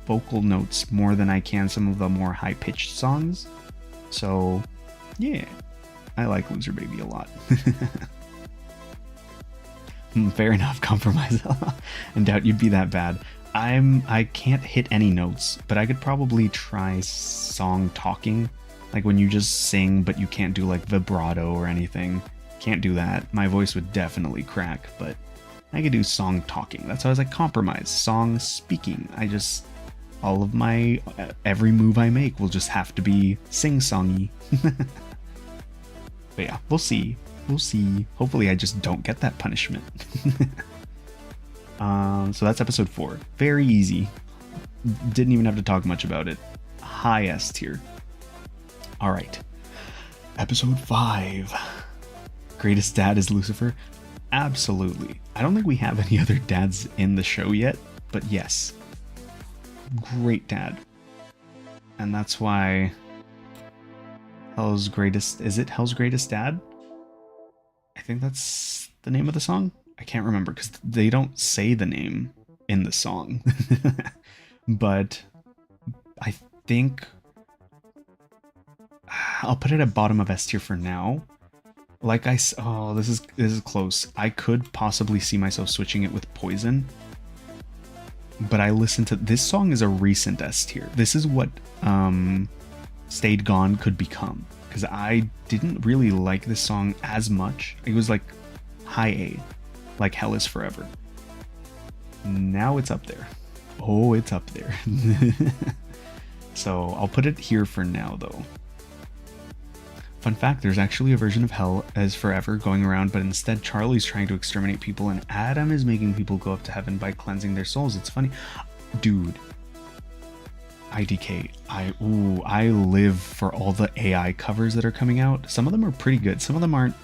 Speaker 1: vocal notes more than I can some of the more high-pitched songs. So, yeah, I like Loser Baby a lot. Fair enough, compromise. I doubt you'd be that bad. I can't hit any notes, but I could probably try song talking. Like when you just sing, but you can't do like vibrato or anything. Can't do that. My voice would definitely crack, but I could do song talking. That's why I was like compromise, song speaking. All of my, every move I make will just have to be sing-songy. But yeah, we'll see. We'll see. Hopefully I just don't get that punishment. So that's episode 4. Very easy. Didn't even have to talk much about it. High S tier. Alright. Episode 5. Greatest dad is Lucifer? Absolutely. I don't think we have any other dads in the show yet, but yes. Great dad. And that's why Hell's Greatest... Is it Hell's Greatest Dad? I think that's the name of the song? I can't remember because they don't say the name in the song. But I think I'll put it at bottom of S tier for now. Like this is close. I could possibly see myself switching it with Poison. But I listened to this song is a recent S tier. This is what Stayed Gone could become. Because I didn't really like this song as much. It was like high A. Like Hell is Forever. Now it's up there. Oh, it's up there. So I'll put it here for now though. Fun fact, there's actually a version of Hell is Forever going around, but instead Charlie's trying to exterminate people and Adam is making people go up to heaven by cleansing their souls. It's funny. Dude. IDK. I live for all the AI covers that are coming out. Some of them are pretty good. Some of them aren't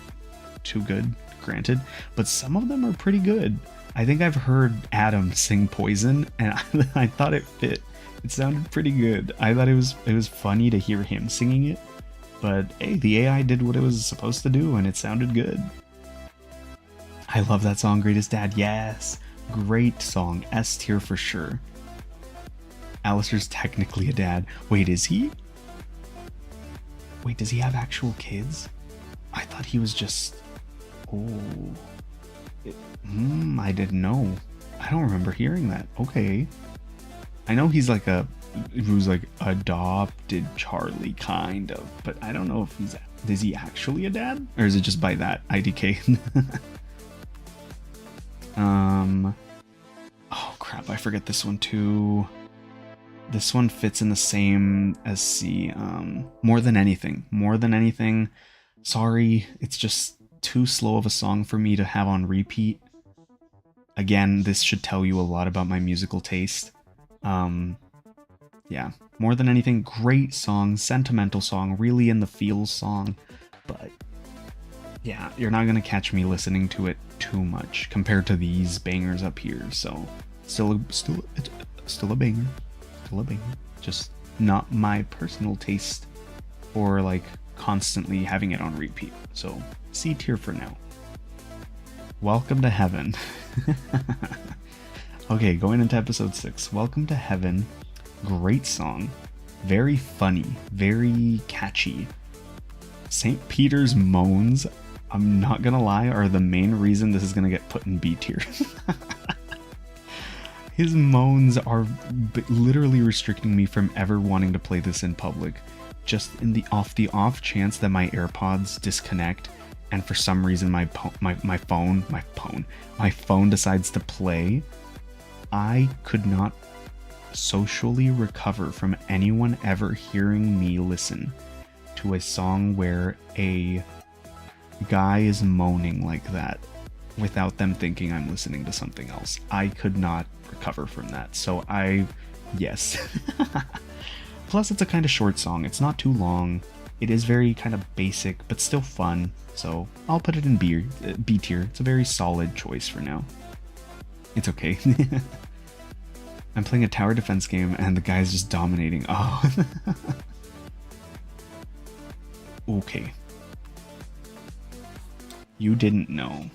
Speaker 1: too good, granted, but some of them are pretty good. I think I've heard Adam sing Poison and I thought it fit. It sounded pretty good. I thought it was funny to hear him singing it. But hey, the AI did what it was supposed to do and it sounded good. I love that song, Greatest Dad. Yes. Great song. S tier for sure. Alistair's technically a dad. Wait, is he? Wait, does he have actual kids? I thought he was just... Oh. I didn't know. I don't remember hearing that. Okay. I know he's like who's like adopted Charlie, kind of. But I don't know if is he actually a dad? Or is it just by that IDK? Oh crap, I forget this one too. This one fits in the same as C. More Than Anything. More Than Anything. Sorry, it's just too slow of a song for me to have on repeat. Again, this should tell you a lot about my musical taste. Yeah, More Than Anything, great song, sentimental song, really in the feels song, but yeah, you're not gonna catch me listening to it too much compared to these bangers up here. So still a banger, still a banger. Just not my personal taste for like constantly having it on repeat. So C tier for now. Welcome to Heaven. Okay, going into episode 6. Welcome to Heaven. Great song. Very funny. Very catchy. St. Peter's moans, I'm not gonna lie, are the main reason this is gonna get put in B tier. His moans are literally restricting me from ever wanting to play this in public. Just in the off chance that my AirPods disconnect and for some reason my phone decides to play, I could not socially recover from anyone ever hearing me listen to a song where a guy is moaning like that without them thinking I'm listening to something else. I could not recover from that. So yes. Plus it's a kind of short song. It's not too long. It is very kind of basic, but still fun. So I'll put it in B tier. It's a very solid choice for now. It's okay. I'm playing a tower defense game and the guy's just dominating. Oh. Okay. You didn't know.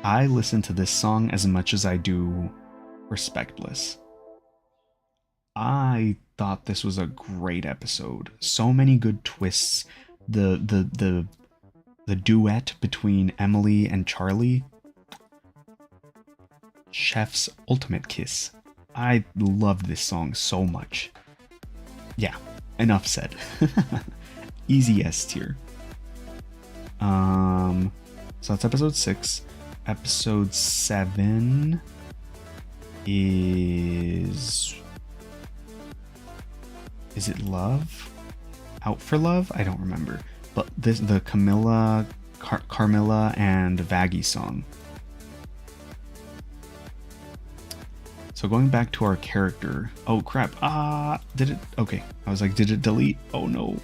Speaker 1: I listen to this song as much as I do Respectless. I thought this was a great episode. So many good twists. The duet between Emily and Charlie. Chef's ultimate kiss. I love this song so much. Yeah, enough said. Easy S tier. So that's episode 6. Episode 7 is it Love? Out for Love? I don't remember. But the Camilla, Carmilla, and Vaggie song. So going back to our character. Oh crap. Did it? Okay. I was like, did it delete? Oh no.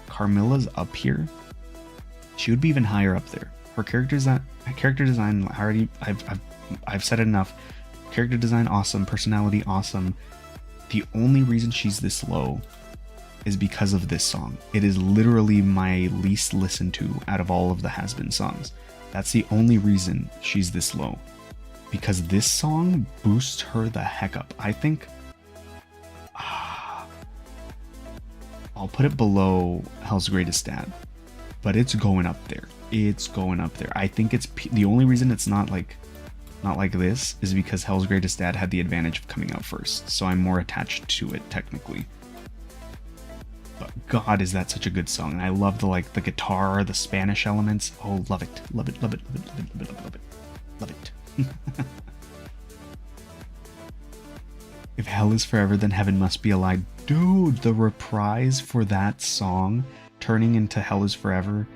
Speaker 1: Carmilla's up here. She would be even higher up there. Her character design already, I've said it enough. Character design awesome, personality awesome. The only reason she's this low is because of this song. It is literally my least listened to out of all of the Hazbin songs. That's the only reason she's this low. Because this song boosts her the heck up. I think I'll put it below Hell's Greatest Dad, but it's going up there. It's going up there. I think it's the only reason it's not like this is because Hell's Greatest Dad had the advantage of coming out first, so I'm more attached to it technically. But God, is that such a good song? And I love the guitar, the Spanish elements. Oh, love it, love it, love it, love it, love it, love it, love it, love it. If hell is forever, then heaven must be a lie. Dude, the reprise for that song turning into Hell is Forever,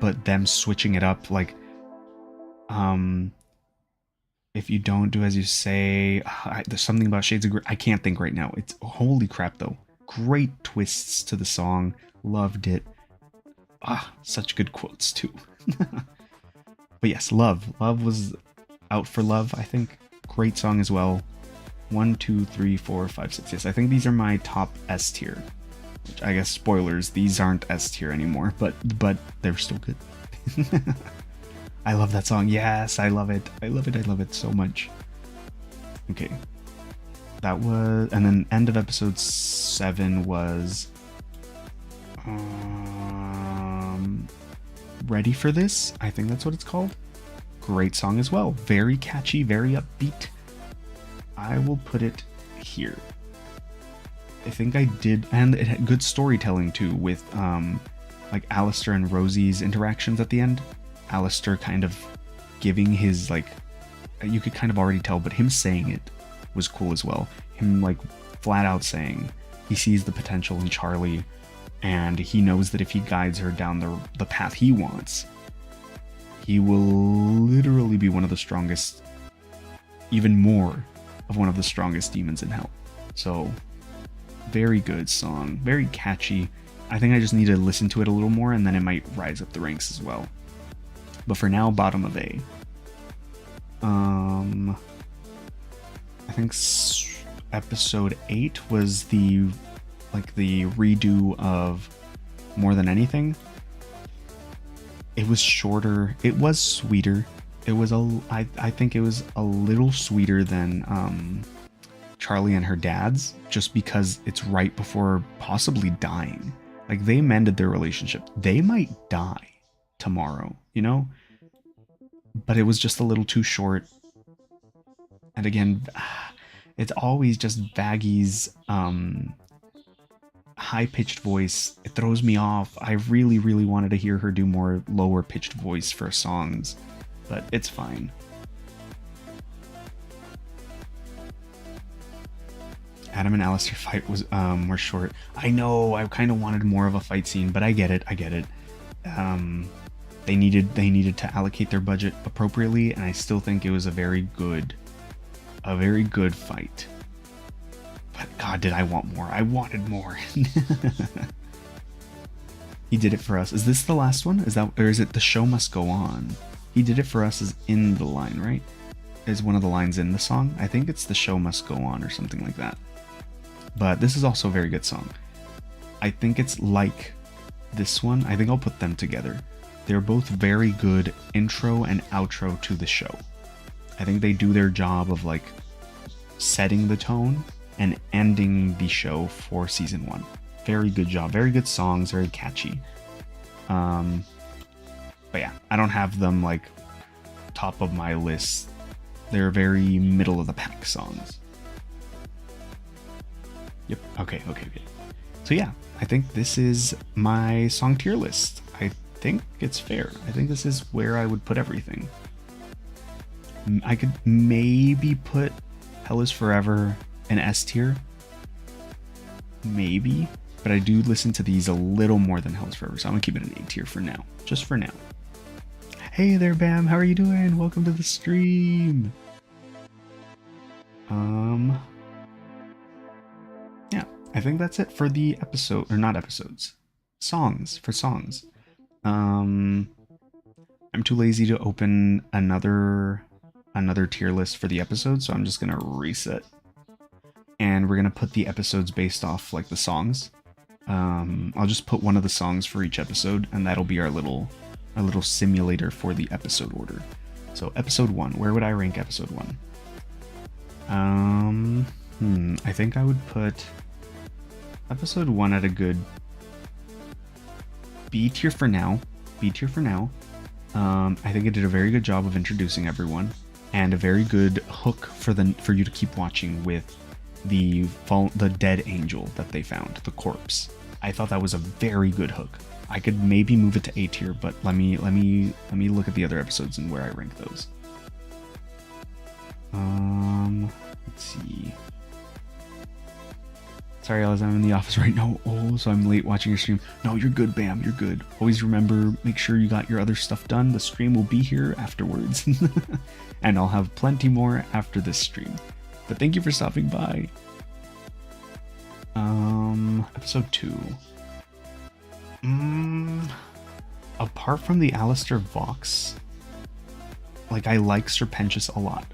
Speaker 1: but them switching it up, like, if you don't do as you say, there's something about Shades of Grey. I can't think right now. It's holy crap though. Great twists to the song. Loved it. Such good quotes too. But yes, Love. Love was Out for Love, I think. Great song as well. 1, 2, 3, 4, 5, 6. Yes, I think these are my top S tier. Which I guess spoilers, these aren't S tier anymore, but they're still good. I love that song. Yes, I love it. I love it. I love it so much. Okay. That was, and then end of episode 7 was Ready for This? I think that's what it's called. Great song as well. Very catchy, very upbeat. I will put it here. I think I did, and it had good storytelling too with like Alistair and Rosie's interactions at the end. Alistair kind of giving his, like, you could kind of already tell, but him saying it was cool as well. Him like flat out saying he sees the potential in Charlie, and he knows that if he guides her down the path he wants, he will literally be one of the strongest, even more of one of the strongest demons in hell. So very good song, very catchy. I think I just need to listen to it a little more, and then it might rise up the ranks as well. But for now, bottom of A. I think episode 8 was the redo of More Than Anything. It was shorter. It was sweeter. It was I think it was a little sweeter than Charlie and her dad's, just because it's right before possibly dying. Like, they mended their relationship. They might die tomorrow, you know? But it was just a little too short. And again, it's always just Vaggie's high-pitched voice. It throws me off. I really, really wanted to hear her do more lower-pitched voice for songs, but it's fine. Adam and Alistair fight was were short. I know, I kind of wanted more of a fight scene, but I get it. They needed to allocate their budget appropriately, and I still think it was a very good fight. But God, did I want more? I wanted more. He did it for us. Is this the last one? Is that, or is it The Show Must Go On? He did it for us is in the line, right? Is one of the lines in the song? I think it's The Show Must Go On or something like that. But this is also a very good song. I think it's like this one. I think I'll put them together. They're both very good intro and outro to the show. I think they do their job of like setting the tone and ending the show for season 1. Very good job. Very good songs. Very catchy. But yeah, I don't have them like top of my list. They're very middle of the pack songs. Yep. Okay. So yeah, I think this is my song tier list. I think it's fair. I think this is where I would put everything. I could maybe put Hell is Forever an S tier. Maybe. But I do listen to these a little more than Hell is Forever, so I'm gonna keep it an A tier for now. Just for now. Hey there, Bam. How are you doing? Welcome to the stream. Yeah, I think that's it for the episode, or not episodes. Songs, for songs. I'm too lazy to open another tier list for the episode, so I'm just gonna reset. And we're gonna put the episodes based off like the songs. I'll just put one of the songs for each episode, and that'll be our little simulator for the episode order. So episode 1, where would I rank episode 1? I think I would put episode 1 at a good B tier for now. B tier for now. I think it did a very good job of introducing everyone, and a very good hook for you to keep watching with the dead angel that they found, the corpse. I thought that was a very good hook. I could maybe move it to A tier, but let me look at the other episodes and where I rank those. Let's see. Sorry, Alozyme, I'm in the office right now. Oh, so I'm late watching your stream. No, you're good, Bam. You're good. Always remember, make sure you got your other stuff done. The stream will be here afterwards. And I'll have plenty more after this stream. But thank you for stopping by. Episode 2. Apart from the Alistair Vox, like, I like Serpentious a lot.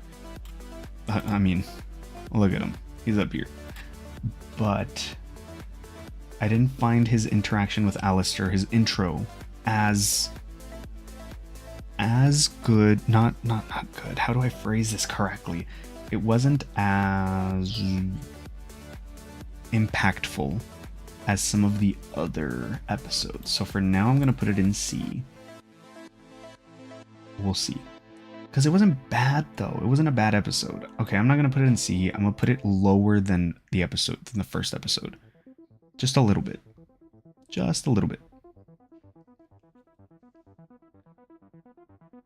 Speaker 1: I mean, look at him. He's up here. But I didn't find his interaction with Alistair, his intro, as good. Not good. How do I phrase this correctly? It wasn't as impactful as some of the other episodes. So for now, I'm going to put it in C. We'll see. Because it wasn't bad, though. It wasn't a bad episode. Okay, I'm not going to put it in C. I'm going to put it lower than the first episode. Just a little bit. Just a little bit.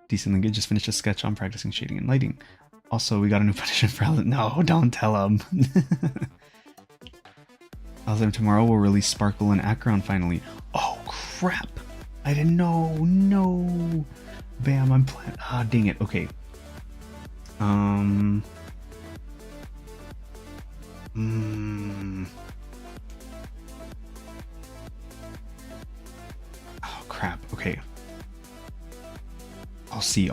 Speaker 1: Decently good. Just finished a sketch on practicing shading and lighting. Also, we got a new petition for Alozyme. No, don't tell him. Alozyme tomorrow will release Sparkle and Acheron finally. Oh, crap. I didn't know. No. Bam, I'm playing. Ah, dang it. Okay. Oh, crap. Okay. I'll see.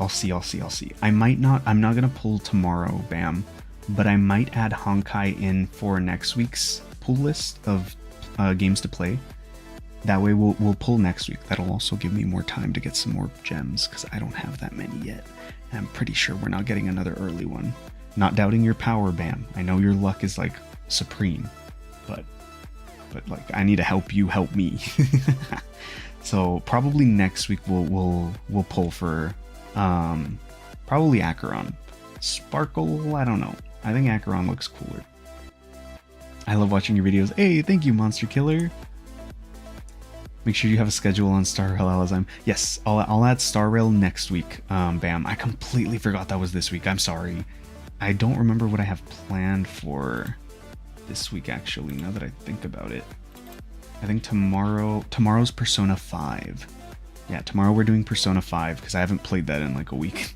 Speaker 1: I'm not gonna pull tomorrow, Bam, but I might add Honkai in for next week's pull list of games to play. That way we'll pull next week. That'll also give me more time to get some more gems, because I don't have that many yet. And I'm pretty sure we're not getting another early one. Not doubting your power, Bam. I know your luck is like supreme, but like, I need to help you help me. So probably next week we'll pull for probably Acheron. Sparkle, I don't know. I think Acheron looks cooler. I love watching your videos. Hey, thank you, Monster Killer. Make sure you have a schedule on Star Rail, Alozyme. Yes, I'll add Star Rail next week. Bam, I completely forgot that was this week. I'm sorry. I don't remember what I have planned for this week, actually, now that I think about it. I think tomorrow's Persona 5. Yeah, tomorrow we're doing Persona 5, because I haven't played that in like a week.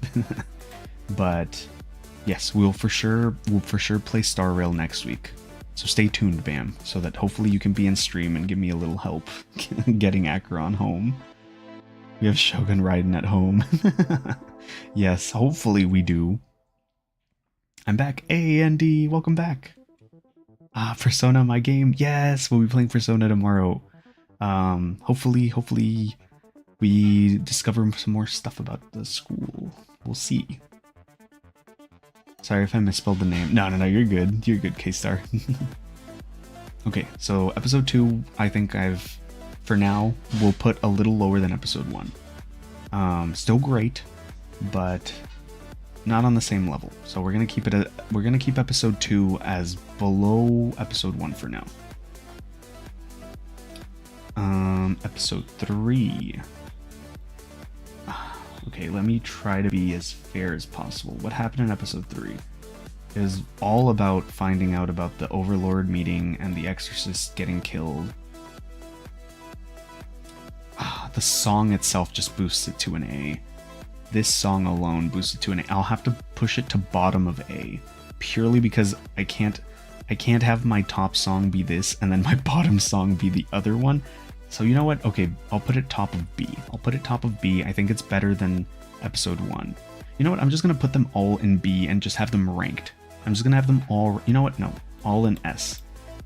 Speaker 1: But yes, we'll for sure play Star Rail next week. So stay tuned, Bam, so that hopefully you can be in stream and give me a little help getting Acheron home. We have Shogun Raiden at home. Yes, hopefully we do. I'm back. Hey, Andy, welcome back. Persona, my game. Yes, we'll be playing Persona tomorrow. Hopefully we discover some more stuff about the school. We'll see. Sorry if I misspelled the name. No, you're good. You're good, K-Star. Okay, so episode 2, I think for now, we'll put a little lower than episode 1. Still great, but not on the same level. So we're gonna keep episode 2 as below episode 1 for now. Episode 3. Okay, let me try to be as fair as possible. What happened in episode 3 is all about finding out about the Overlord meeting and the Exorcist getting killed. The song itself just boosts it to an A. This song alone boosts it to an A. I'll have to push it to bottom of A, purely because I can't have my top song be this and then my bottom song be the other one. So you know what? Okay, I'll put it top of B. I'll put it top of B. I think it's better than episode 1. You know what? I'm just gonna put them all in B and just have them ranked. I'm just gonna have them all, you know what? No, all in S.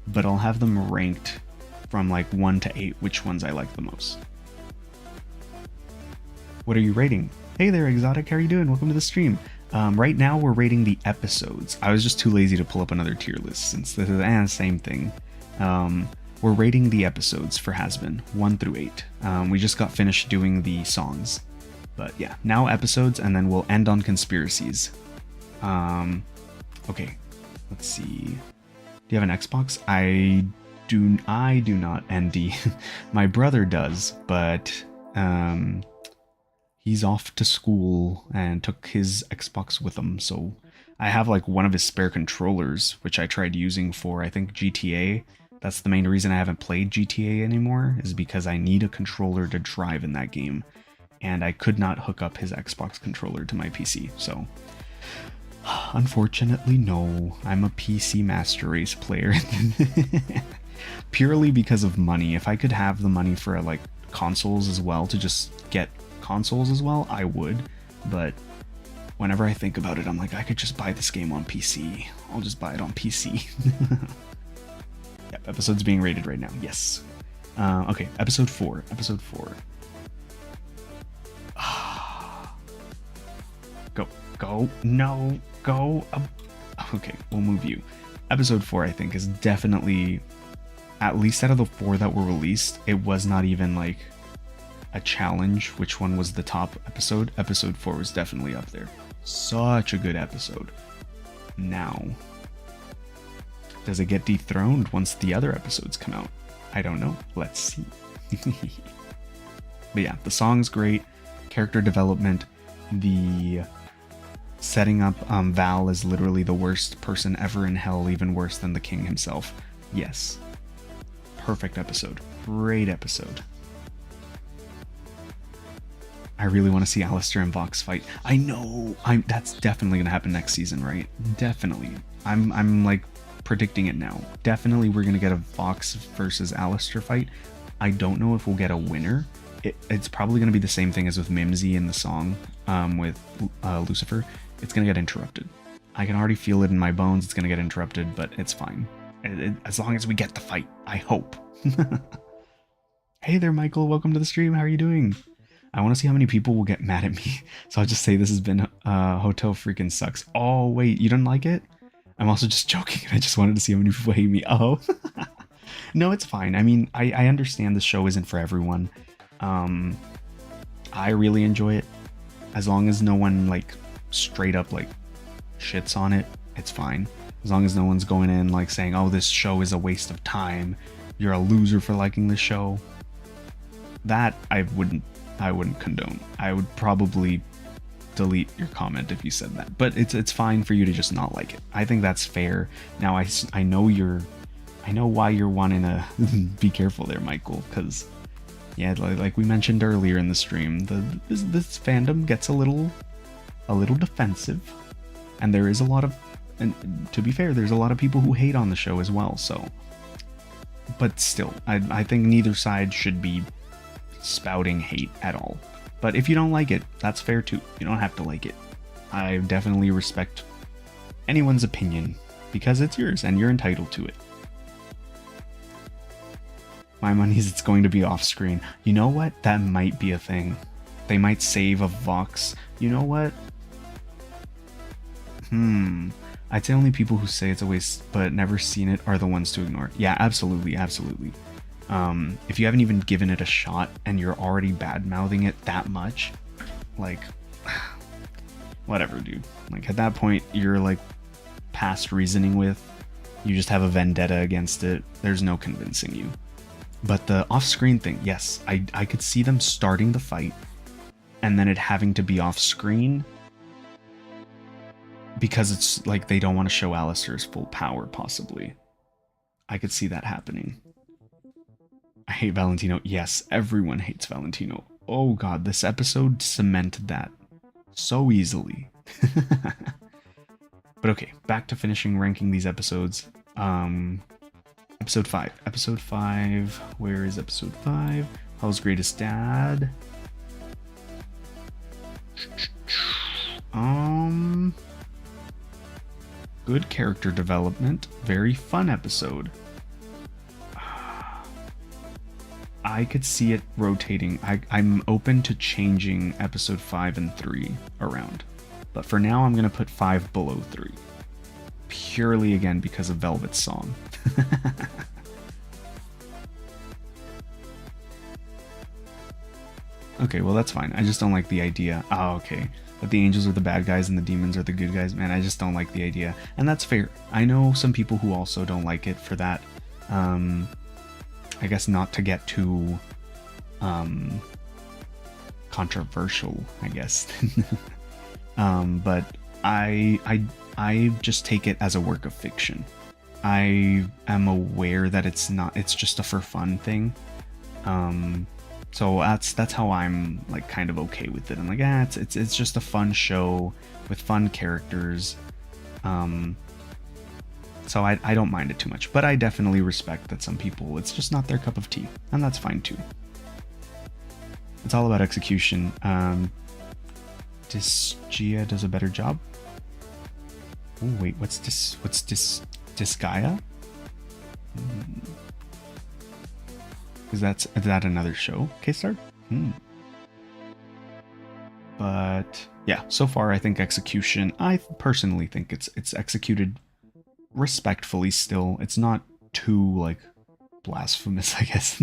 Speaker 1: But I'll have them ranked from like 1 to 8, which ones I like the most. What are you rating? Hey there, Exotic, how are you doing? Welcome to the stream. Right now we're rating the episodes. I was just too lazy to pull up another tier list since this is the same thing. We're rating the episodes for Hazbin, 1 through 8. We just got finished doing the songs. But yeah, now episodes, and then we'll end on conspiracies. Okay, let's see. Do you have an Xbox? I do not, ND. My brother does, but he's off to school and took his Xbox with him, so I have like one of his spare controllers, which I tried using for, I think, GTA. That's the main reason I haven't played GTA anymore, is because I need a controller to drive in that game, and I could not hook up his Xbox controller to my PC, so unfortunately, no. I'm a PC Master Race player. Purely because of money. If I could have the money for like consoles as well, to just get consoles as well, I would. But whenever I think about it, I'm like, I could just buy this game on PC. I'll just buy it on PC. Yep, episode's being rated right now. Yes. Okay, episode 4. Episode 4. Go. No. Go. Okay, we'll move you. Episode 4, I think, is definitely, at least out of the 4 that were released, it was not even like a challenge which one was the top episode. Episode 4 was definitely up there. Such a good episode. Now, does it get dethroned once the other episodes come out? I don't know. Let's see. But yeah, the song's great. Character development. The setting up Val is literally the worst person ever in hell, even worse than the king himself. Yes. Perfect episode. Great episode. I really want to see Alistair and Vox fight. I know. That's definitely gonna happen next season, right? Definitely. I'm like predicting it now. Definitely we're gonna get a Vox versus Alistair fight. I don't know if we'll get a winner. It's probably gonna be the same thing as with Mimsy in the song with Lucifer. It's gonna get interrupted. I can already feel it in my bones. It's gonna get interrupted, but it's fine. As long as we get the fight, I hope. Hey there, Michael. Welcome to the stream. How are you doing? I want to see how many people will get mad at me. So I'll just say this has been Hotel freaking sucks. Oh, wait, you didn't like it? I'm also just joking. I just wanted to see how many people hate me. Oh, no, it's fine. I mean, I understand the show isn't for everyone. I really enjoy it. As long as no one like straight up like shits on it, it's fine. As long as no one's going in like saying, oh, this show is a waste of time, you're a loser for liking this show. That I wouldn't condone. I would probably delete your comment if you said that, but it's fine for you to just not like it. I think that's fair. Now I know why you're wanting to be careful there, Michael, because yeah, like we mentioned earlier in the stream, this fandom gets a little defensive, and there is a lot of, and to be fair, there's a lot of people who hate on the show as well. So, but still, I think neither side should be spouting hate at all. But if you don't like it, that's fair too. You don't have to like it. I definitely respect anyone's opinion because it's yours and you're entitled to it. My money's it's going to be off screen. You know what? That might be a thing. They might save a Vox. You know what? I'd say only people who say it's a waste but never seen it are the ones to ignore it. Yeah, absolutely, absolutely. If you haven't even given it a shot and you're already bad-mouthing it that much, like, whatever, dude. Like, at that point, you're, like, past reasoning with. You just have a vendetta against it. There's no convincing you. But the off-screen thing, yes, I could see them starting the fight, and then it having to be off screen because it's like they don't want to show Alistair's full power, possibly. I could see that happening. I hate Valentino. Yes, everyone hates Valentino. Oh god, this episode cemented that so easily. But okay, back to ranking these episodes. Episode 5. Episode 5. Where is episode 5? Hell's Greatest Dad. Good character development. Very fun episode. I could see it rotating. I'm open to changing episode 5 and 3 around. But for now, I'm going to put 5 below 3. Purely, again, because of Velvet's song. Okay, well, that's fine. I just don't like the idea. Oh, okay. That the angels are the bad guys and the demons are the good guys. Man, I just don't like the idea. And that's fair. I know some people who also don't like it for that. I guess not to get too controversial, I guess. But I just take it as a work of fiction. I am aware that it's just a for fun thing. So that's how I'm like kind of okay with it. I'm like, it's just a fun show with fun characters. So I don't mind it too much, but I definitely respect that some people, it's just not their cup of tea, and that's fine too. It's all about execution. Disgaea does a better job. Oh wait, what's Disgaea? Is that another show? K-Star? But yeah, so far I think execution, I personally think it's executed respectfully still. It's not too like blasphemous, I guess.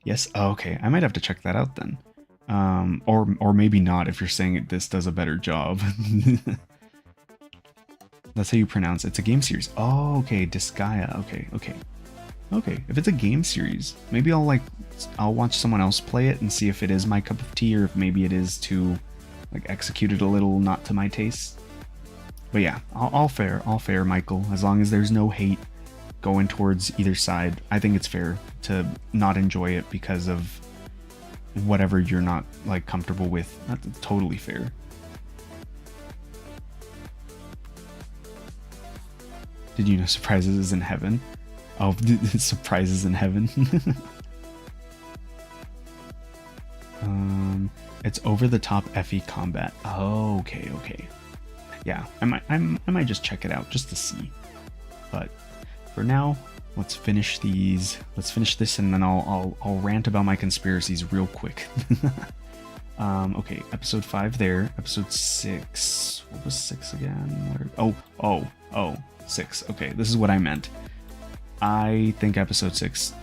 Speaker 1: Yes, oh, okay. I might have to check that out then. Or maybe not if you're saying this does a better job. That's how you pronounce it. It's a game series. Oh, okay, Disgaea. Okay. If it's a game series, maybe I'll watch someone else play it and see if it is my cup of tea or if maybe it is too like executed a little not to my taste. But yeah, all fair, Michael. As long as there's no hate going towards either side, I think it's fair to not enjoy it because of whatever you're not like comfortable with. That's totally fair. Did you know Surprises is in heaven? Oh, Surprises in heaven. It's over the top FE combat. Oh, okay. Yeah, I might just check it out just to see. But for now, let's finish these. Let's finish this, and then I'll rant about my conspiracies real quick. Okay, episode 5 there. Episode 6. What was 6 again? Oh, 6. Okay, this is what I meant. I think episode 6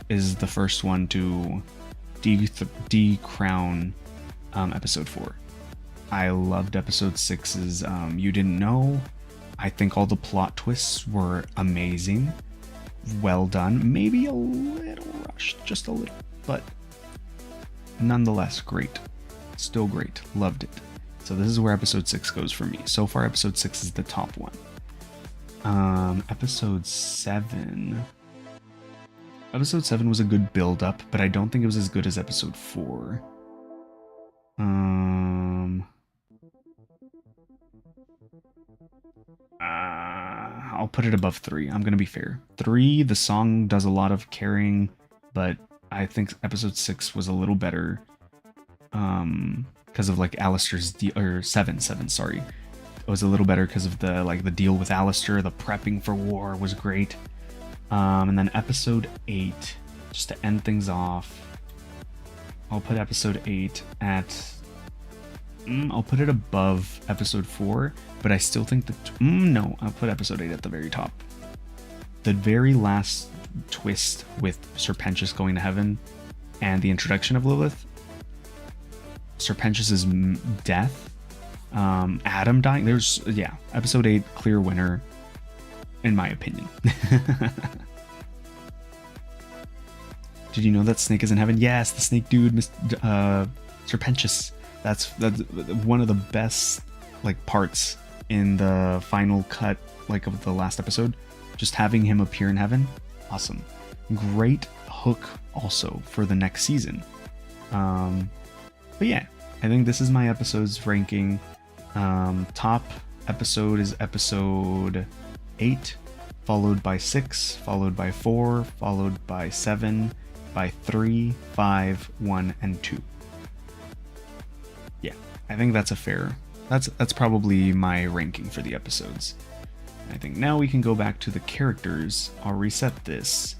Speaker 1: is the first one to decrown episode 4. I loved episode 6's You Didn't Know. I think all the plot twists were amazing. Well done. Maybe a little rushed, just a little, but nonetheless great. Still great. Loved it. So this is where episode 6 goes for me. So far episode 6 is the top one. Episode 7. Episode 7 was a good build-up, but I don't think it was as good as episode 4. I'll put it above 3. I'm gonna be fair. 3, the song does a lot of carrying, but I think episode 6 was a little better. Because of like Alistair's or 7, sorry. It was a little better because of the deal with Alistair. The prepping for war was great. And then episode 8, just to end things off, I'll put episode 8 at I'll put it above episode 4, but I still think that no, I'll put episode 8 at the very top. The very last twist with Serpentius going to heaven and the introduction of Lilith, Serpentius's death, Adam dying, episode 8, clear winner, in my opinion. Did you know that Snake is in heaven? Yes, the snake dude, Serpentious. That's one of the best like parts in the final cut, like of the last episode. Just having him appear in heaven, awesome. Great hook also for the next season. But yeah, I think this is my episodes ranking. Top episode is episode 8, followed by 6, followed by 4, followed by 7, by 3, 5, 1, and 2. Yeah, I think that's a fair. That's probably my ranking for the episodes. I think now we can go back to the characters. I'll reset this,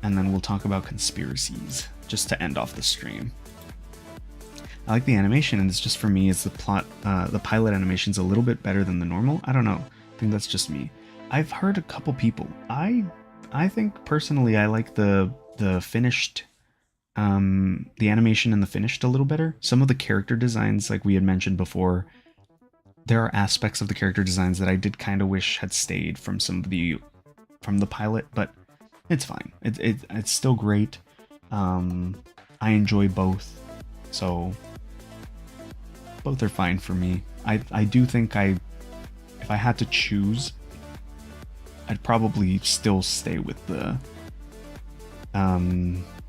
Speaker 1: and then we'll talk about conspiracies just to end off the stream. I like the animation, and it's just for me, it's the plot. The pilot animation's a little bit better than the normal. I don't know. I think that's just me. I've heard a couple people. I think personally I like the finished, the animation and the finished a little better. Some of the character designs, like we had mentioned before, there are aspects of the character designs that I did kind of wish had stayed from the pilot, but it's fine. It's still great. I enjoy both, so both are fine for me. I do think if I had to choose, I'd probably still stay with the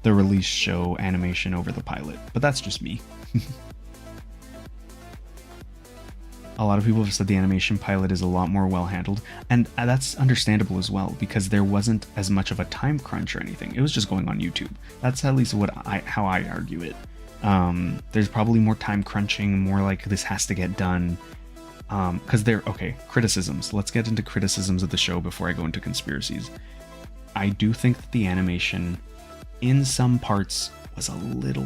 Speaker 1: release show animation over the pilot, but that's just me. A lot of people have said the animation pilot is a lot more well handled, and that's understandable as well, because there wasn't as much of a time crunch or anything. It was just going on YouTube. That's at least how I argue it. There's probably more time crunching, more like this has to get done. Because criticisms. Let's get into criticisms of the show before I go into conspiracies. I do think that the animation in some parts was a little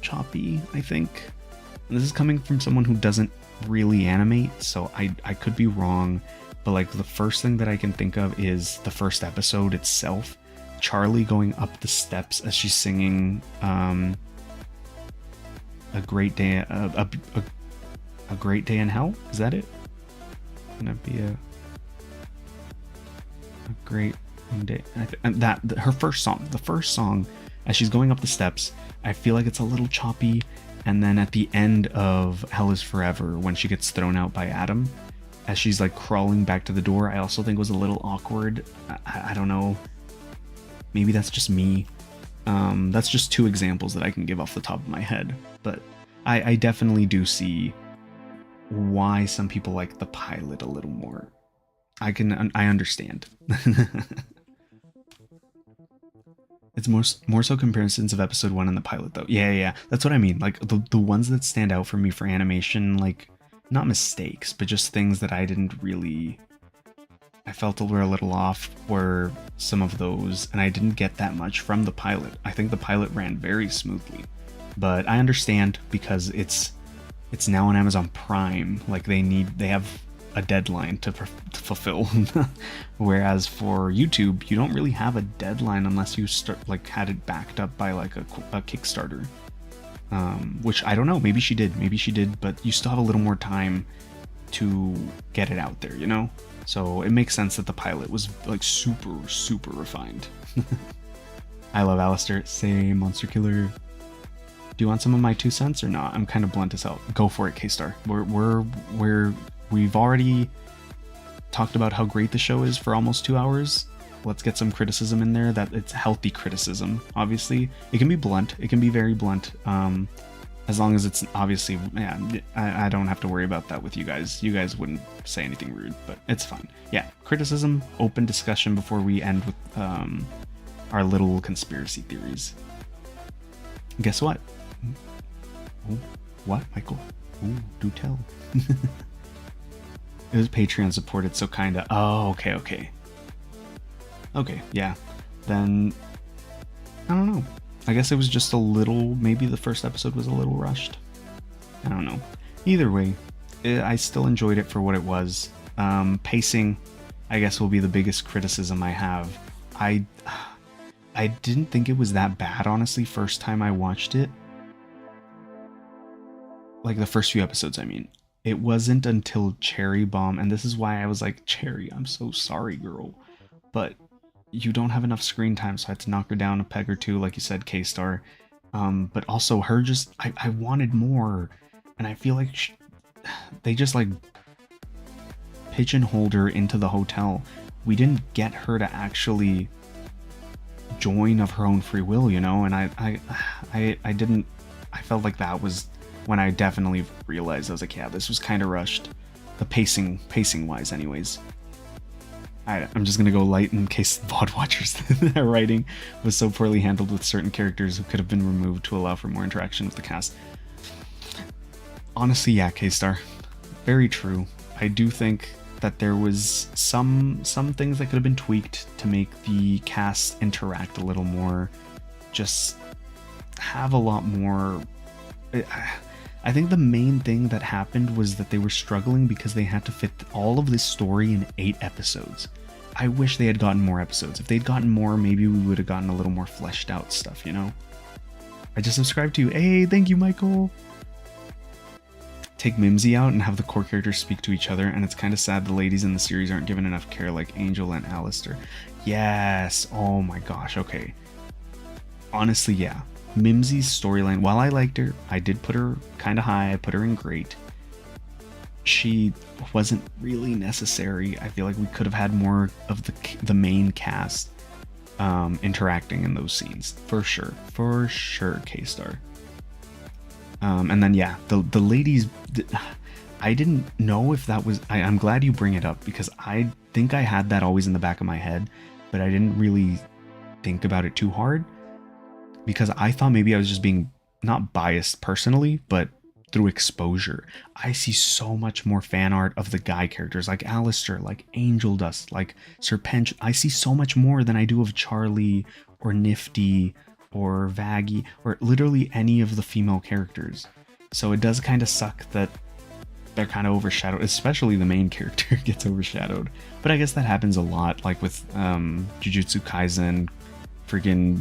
Speaker 1: choppy, I think. And this is coming from someone who doesn't really animate, so I could be wrong, but like the first thing that I can think of is the first episode itself. Charlie going up the steps as she's singing a great day, a great day in hell. Is that it? Gonna be a great day. Her first song, the first song, as she's going up the steps, I feel like it's a little choppy. And then at the end of Hell is Forever, when she gets thrown out by Adam, as she's like crawling back to the door, I also think was a little awkward. I don't know. Maybe that's just me. That's just 2 examples that I can give off the top of my head. But I definitely do see why some people like the pilot a little more. I understand. It's more so comparisons of episode 1 and the pilot, though. Yeah. That's what I mean. Like, the ones that stand out for me for animation, like, not mistakes, but just things that I didn't really... I felt were a little off were some of those, and I didn't get that much from the pilot. I think the pilot ran very smoothly. But I understand, because it's now on Amazon Prime. Like, they have a deadline to fulfill. Whereas for YouTube, you don't really have a deadline unless you had it backed up by like a Kickstarter. Which I don't know, maybe she did, but you still have a little more time to get it out there, you know? So it makes sense that the pilot was like super refined. I love Alistair. Say Monster Killer. Do you want some of my 2 cents or not? I'm kind of blunt as hell. Go for it, K-Star. We've already talked about how great the show is for almost 2 hours. Let's get some criticism in there. That it's healthy criticism. Obviously, it can be blunt. It can be very blunt. As long as it's obviously, yeah, I don't have to worry about that with you guys. You guys wouldn't say anything rude, but it's fine. Yeah, criticism, open discussion before we end with our little conspiracy theories. Guess what? Oh, what, Michael? Ooh, do tell. It was Patreon supported, so kinda. Oh, okay. Okay, yeah. Then, I don't know. I guess it was just a little, maybe the first episode was a little rushed. I don't know. Either way, I still enjoyed it for what it was. Pacing, I guess, will be the biggest criticism I have. I didn't think it was that bad, honestly, first time I watched it. Like the first few episodes, I mean. It wasn't until Cherry Bomb, and this is why I was like, Cherry, I'm so sorry, girl. But you don't have enough screen time, so I had to knock her down a peg or two, like you said, K-Star. But also her just, I wanted more, and I feel like they just like pigeonholed her into the hotel. We didn't get her to actually join of her own free will, you know, and I didn't, I felt like that was when I definitely realized, I was like, yeah, this was kind of rushed. The pacing wise anyways. I'm just gonna go light in case VOD watchers, their writing was so poorly handled with certain characters who could have been removed to allow for more interaction with the cast. Honestly, yeah, K-Star, very true. I do think that there was some things that could have been tweaked to make the cast interact a little more, just have a lot more. I think the main thing that happened was that they were struggling because they had to fit all of this story in 8 episodes. I wish they had gotten more episodes. If they'd gotten more, maybe we would have gotten a little more fleshed out stuff, you know? I just subscribed to you. Hey, thank you, Michael. Take Mimsy out and have the core characters speak to each other, and it's kind of sad the ladies in the series aren't given enough care like Angel and Alistair. Yes, oh my gosh, okay. Honestly, yeah. Mimsy's storyline, while I liked her, I did put her kind of high, I put her in great. She wasn't really necessary. I feel like we could have had more of the main cast interacting in those scenes, for sure, K-Star. And then yeah, the ladies, I didn't know if that was, I'm glad you bring it up, because I think I had that always in the back of my head, but I didn't really think about it too hard, because I thought maybe I was just being not biased personally, but through exposure. I see so much more fan art of the guy characters like Alistair, like Angel Dust, like Serpent. I see so much more than I do of Charlie or Nifty or Vaggie or literally any of the female characters. So it does kind of suck that they're kind of overshadowed, especially the main character gets overshadowed. But I guess that happens a lot, like with Jujutsu Kaisen, friggin',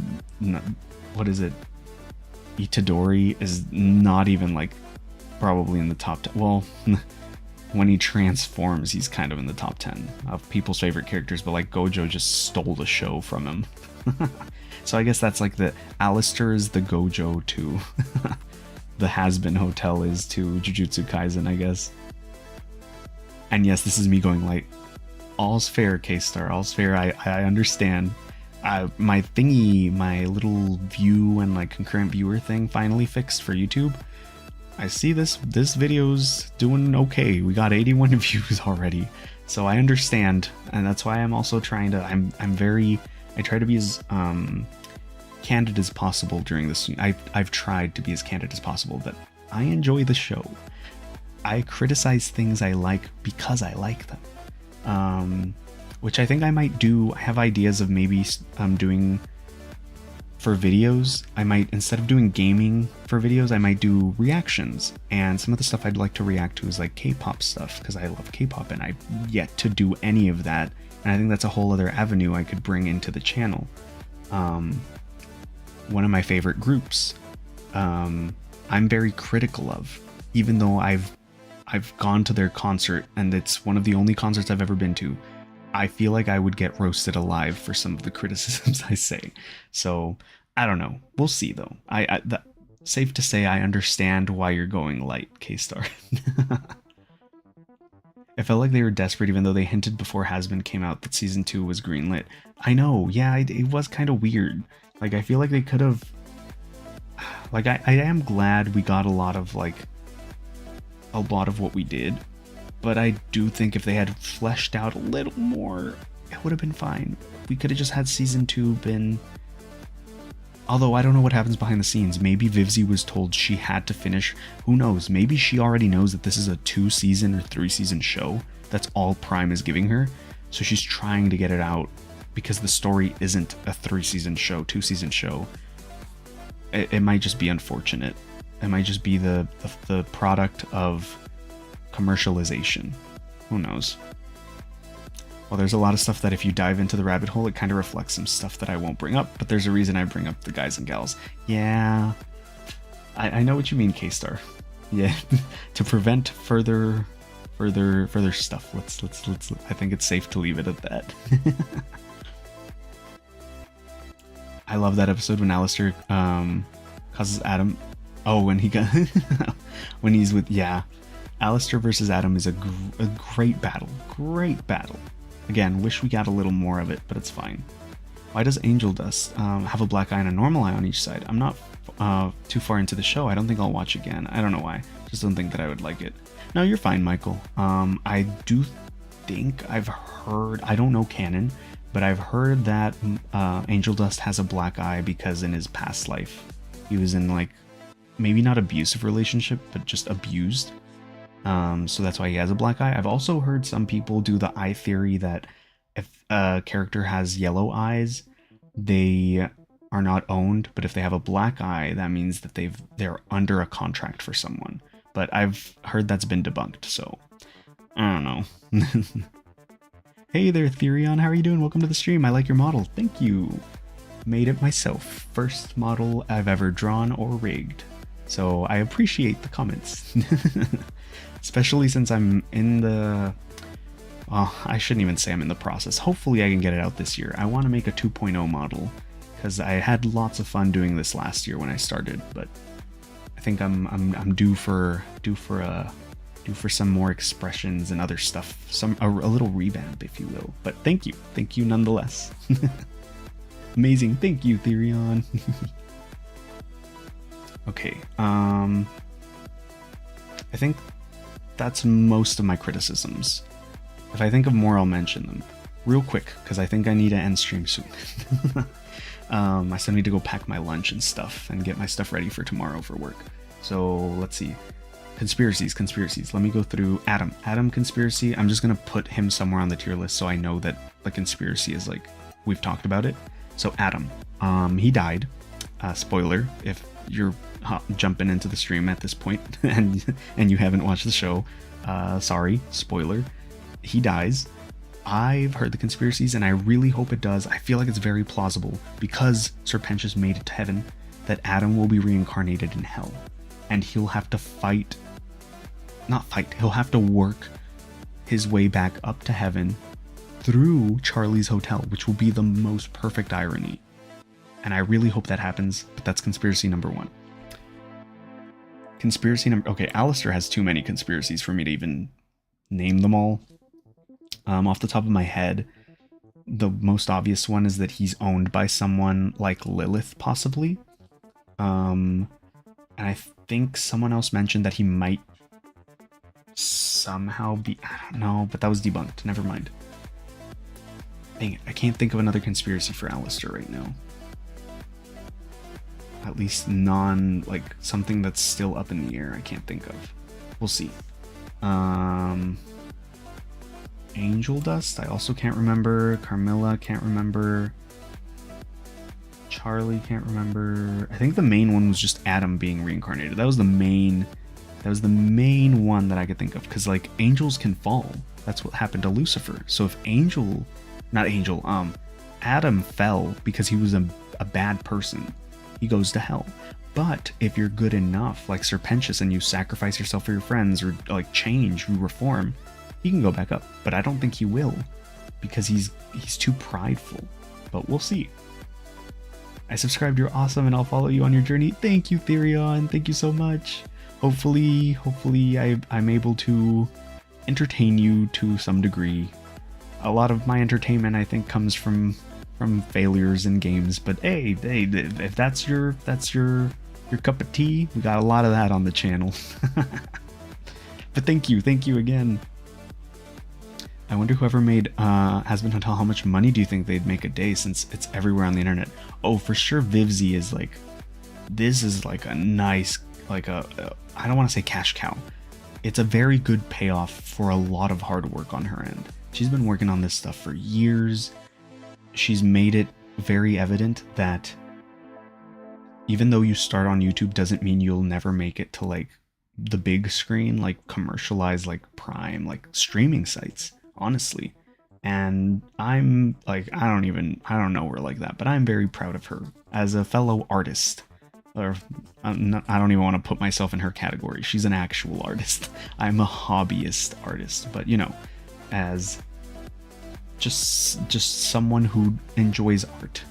Speaker 1: what is it? Itadori is not even like probably in the top 10. Well, when he transforms, he's kind of in the top 10 of people's favorite characters, but like Gojo just stole the show from him. So I guess that's like the Alistair is the Gojo to the Hazbin Hotel is to Jujutsu Kaisen, I guess. And yes, this is me going like, all's fair, K-Star, all's fair. I understand. My thingy, my little view and like concurrent viewer thing finally fixed for YouTube. I see this video's doing okay. We got 81 views already, so I understand, and that's why I'm also trying to. I try to be as candid as possible during this. I've tried to be as candid as possible that I enjoy the show. I criticize things I like because I like them, which I think I might do. I have ideas of maybe doing. For videos, I might, instead of doing gaming for videos, I might do reactions. And some of the stuff I'd like to react to is like K-pop stuff, because I love K-pop and I've yet to do any of that. And I think that's a whole other avenue I could bring into the channel. One of my favorite groups, I'm very critical of, even though I've gone to their concert and it's one of the only concerts I've ever been to. I feel like I would get roasted alive for some of the criticisms I say. So I don't know. We'll see though. Safe to say I understand why you're going light, K-Star. It felt like they were desperate even though they hinted before Hazbin came out that season 2 was greenlit. I know, yeah, it was kind of weird. Like I feel like they could have, like I am glad we got a lot of what we did. But I do think if they had fleshed out a little more, it would have been fine. We could have just had season 2 been... Although I don't know what happens behind the scenes. Maybe Vivzy was told she had to finish. Who knows? Maybe she already knows that this is a 2-season or 3-season show. That's all Prime is giving her. So she's trying to get it out because the story isn't a 3-season show, 2-season show. It might just be unfortunate. It might just be the product of commercialization. Who knows? Well, there's a lot of stuff that if you dive into the rabbit hole, it kind of reflects some stuff that I won't bring up, but there's a reason I bring up the guys and gals. Yeah, I know what you mean, K-Star. Yeah, to prevent further stuff. Let's I think it's safe to leave it at that. I love that episode when Alistair causes Adam. Oh, when he got when he's with Alistair versus Adam is a great battle. Great battle. Again, wish we got a little more of it, but it's fine. Why does Angel Dust have a black eye and a normal eye on each side? I'm not too far into the show. I don't think I'll watch again. I don't know why. Just don't think that I would like it. No, you're fine, Michael. I do think I've heard, I don't know canon, but I've heard that Angel Dust has a black eye because in his past life he was in like maybe not abusive relationship, but just abused. So that's why he has a black eye. I've also heard some people do the eye theory that if a character has yellow eyes, they are not owned, but if they have a black eye, that means that they're under a contract for someone. But I've heard that's been debunked, so I don't know. Hey there, Therion, how are you doing? Welcome to the stream. I like your model. Thank you. Made it myself. First model I've ever drawn or rigged. So I appreciate the comments. Especially since I'm in the... Well, I shouldn't even say I'm in the process. Hopefully I can get it out this year. I want to make a 2.0 model because I had lots of fun doing this last year when I started, but I think I'm due for some more expressions and other stuff, a little revamp, if you will. But thank you nonetheless. Amazing, thank you, Therion. Okay, I think that's most of my criticisms. If I think of more, I'll mention them real quick because I think I need to end stream soon. I still need to go pack my lunch and stuff and get my stuff ready for tomorrow for work. So let's see. Conspiracies. Let me go through Adam conspiracy. I'm just gonna put him somewhere on the tier list so I know that the conspiracy is like we've talked about it. So Adam, he died. Spoiler if you're jumping into the stream at this point and you haven't watched the show. Sorry, spoiler. He dies. I've heard the conspiracies and I really hope it does. I feel like it's very plausible because Serpentius made it to heaven that Adam will be reincarnated in hell and he'll have to he'll have to work his way back up to heaven through Charlie's Hotel, which will be the most perfect irony. And I really hope that happens, but that's conspiracy number one. Okay, Alistair has too many conspiracies for me to even name them all. Off the top of my head, the most obvious one is that he's owned by someone like Lilith, possibly. And I think someone else mentioned that he might somehow be... I don't know, but that was debunked. Never mind. Dang it, I can't think of another conspiracy for Alistair right now. At least like, something that's still up in the air I can't think of. We'll see. Angel Dust, I also can't remember. Carmilla, can't remember. Charlie, can't remember. I think the main one was just Adam being reincarnated. That was the main one that I could think of. Because, like, angels can fall. That's what happened to Lucifer. So if Adam fell because he was a bad person, he goes to hell. But if you're good enough, like Serpentius, and you sacrifice yourself for your friends, or like change, you reform, he can go back up. But I don't think he will, because he's too prideful. But we'll see. I subscribed, you're awesome, and I'll follow you on your journey. Thank you, Therion. Thank you so much. Hopefully I'm able to entertain you to some degree. A lot of my entertainment, I think, comes from failures in games, but hey, if that's your cup of tea, we got a lot of that on the channel. But thank you again. I wonder whoever made Hazbin Hotel, how much money do you think they'd make a day, since it's everywhere on the internet? Oh, for sure Vivzy is like, this is like a nice, like I don't want to say cash cow. It's a very good payoff for a lot of hard work on her end. She's been working on this stuff for years. She's made it very evident that even though you start on YouTube doesn't mean you'll never make it to like the big screen, like commercialized, like Prime, like streaming sites, honestly. And I'm like, I don't know her like that, but I'm very proud of her as a fellow artist. Or I don't even want to put myself in her category. She's an actual artist. I'm a hobbyist artist, but you know, as just someone who enjoys art.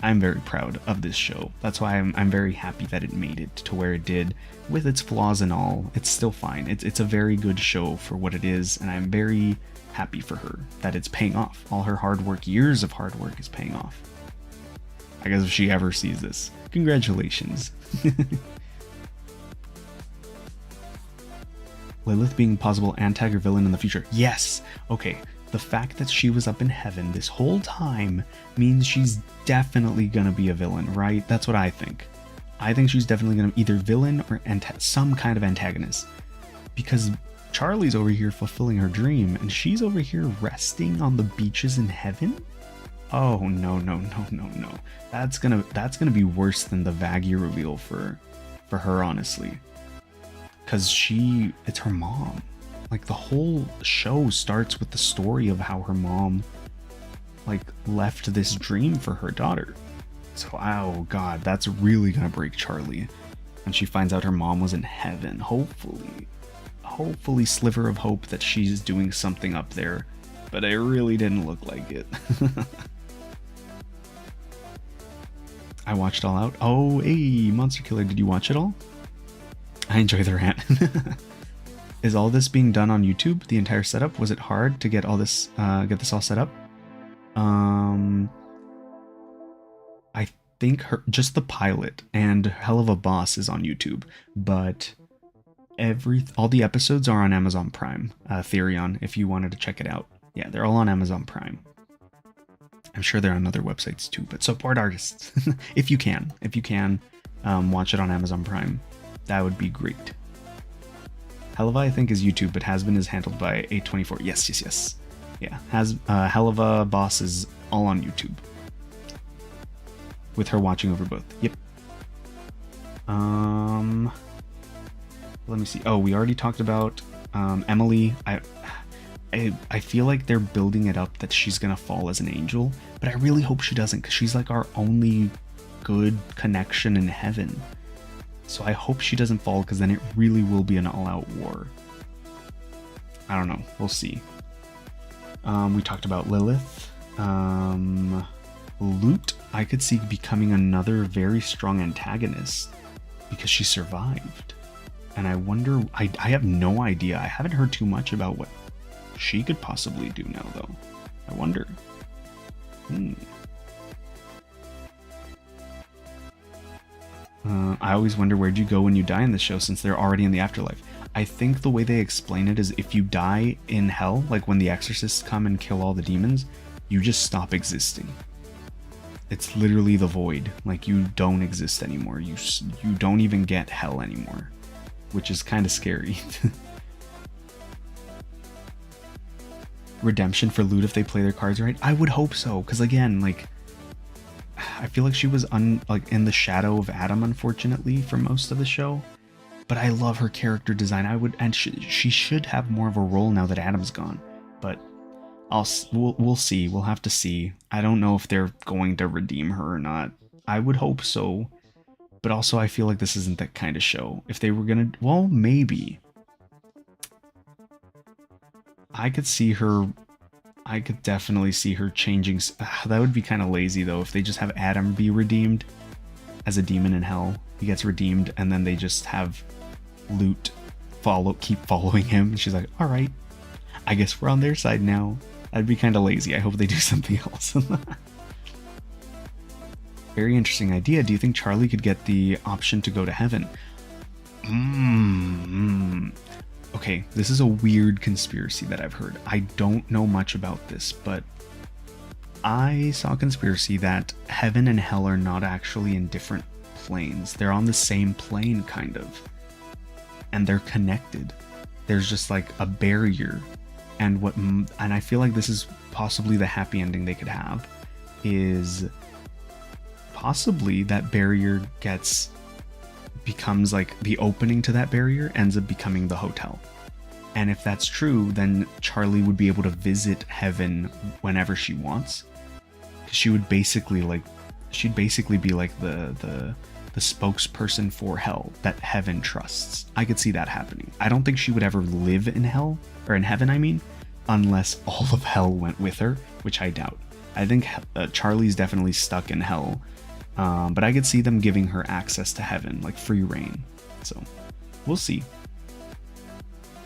Speaker 1: I'm very proud of this show. That's why I'm very happy that it made it to where it did. With its flaws and all, it's still fine. It's a very good show for what it is, and I'm very happy for her that it's paying off. All her hard work, years of hard work, is paying off. I guess if she ever sees this, congratulations. Lilith being a possible antag or villain in the future. Yes! Okay, the fact that she was up in heaven this whole time means she's definitely gonna be a villain, right? That's what I think. I think she's definitely gonna be either villain or some kind of antagonist. Because Charlie's over here fulfilling her dream, and she's over here resting on the beaches in heaven? Oh, no. That's gonna be worse than the Vaggy reveal for her, honestly. Because it's her mom. Like, the whole show starts with the story of how her mom, like, left this dream for her daughter. So, oh god, that's really gonna break Charlie. And she finds out her mom was in heaven. Hopefully sliver of hope that she's doing something up there. But it really didn't look like it. I watched All Out. Oh, hey, Monster Killer, did you watch it all? I enjoy the rant. Is all this being done on YouTube? The entire setup? Was it hard to get all this, get this all set up? I think just the pilot and Hell of a Boss is on YouTube, but all the episodes are on Amazon Prime. Therion, if you wanted to check it out. Yeah, they're all on Amazon Prime. I'm sure they're on other websites too, but support artists if you can. If you can, watch it on Amazon Prime. That would be great. Helava, I think, is YouTube, but Hazbin is handled by 824. Yes. Yeah, Helava Boss is all on YouTube. With her watching over both. Yep. Let me see. Oh, we already talked about Emily. I feel like they're building it up that she's gonna fall as an angel, but I really hope she doesn't, because she's like our only good connection in heaven. So I hope she doesn't fall, because then it really will be an all-out war. I don't know. We'll see. We talked about Lilith. Loot, I could see becoming another very strong antagonist because she survived. And I wonder, I have no idea. I haven't heard too much about what she could possibly do now, though. I wonder. I always wonder, where'd you go when you die in this show, since they're already in the afterlife. I think the way they explain it is if you die in hell, like when the exorcists come and kill all the demons, you just stop existing. It's literally the void. Like, you don't exist anymore. You don't even get hell anymore, which is kind of scary. Redemption for loot if they play their cards right? I would hope so, because again, like, I feel like she was in the shadow of Adam, unfortunately, for most of the show. But I love her character design. And she should have more of a role now that Adam's gone. But we'll see. We'll have to see. I don't know if they're going to redeem her or not. I would hope so. But also, I feel like this isn't that kind of show. If they were gonna, well, maybe. I could definitely see her changing. That would be kind of lazy, though, if they just have Adam be redeemed as a demon in hell. He gets redeemed, and then they just have Loot keep following him. And she's like, all right, I guess we're on their side now. That'd be kind of lazy. I hope they do something else. Very interesting idea. Do you think Charlie could get the option to go to heaven? Okay, this is a weird conspiracy that I've heard. I don't know much about this, but I saw a conspiracy that heaven and hell are not actually in different planes. They're on the same plane, kind of. And they're connected. There's just like a barrier. And I feel like this is possibly the happy ending they could have, is possibly that barrier becomes like the opening to that barrier ends up becoming the hotel. And if that's true, then Charlie would be able to visit heaven whenever she wants. She would basically be like the spokesperson for hell that heaven trusts. I could see that happening. I don't think she would ever live in hell, or in heaven, I mean, unless all of hell went with her, which I doubt. I think Charlie's definitely stuck in hell. But I could see them giving her access to heaven, like free reign. So we'll see.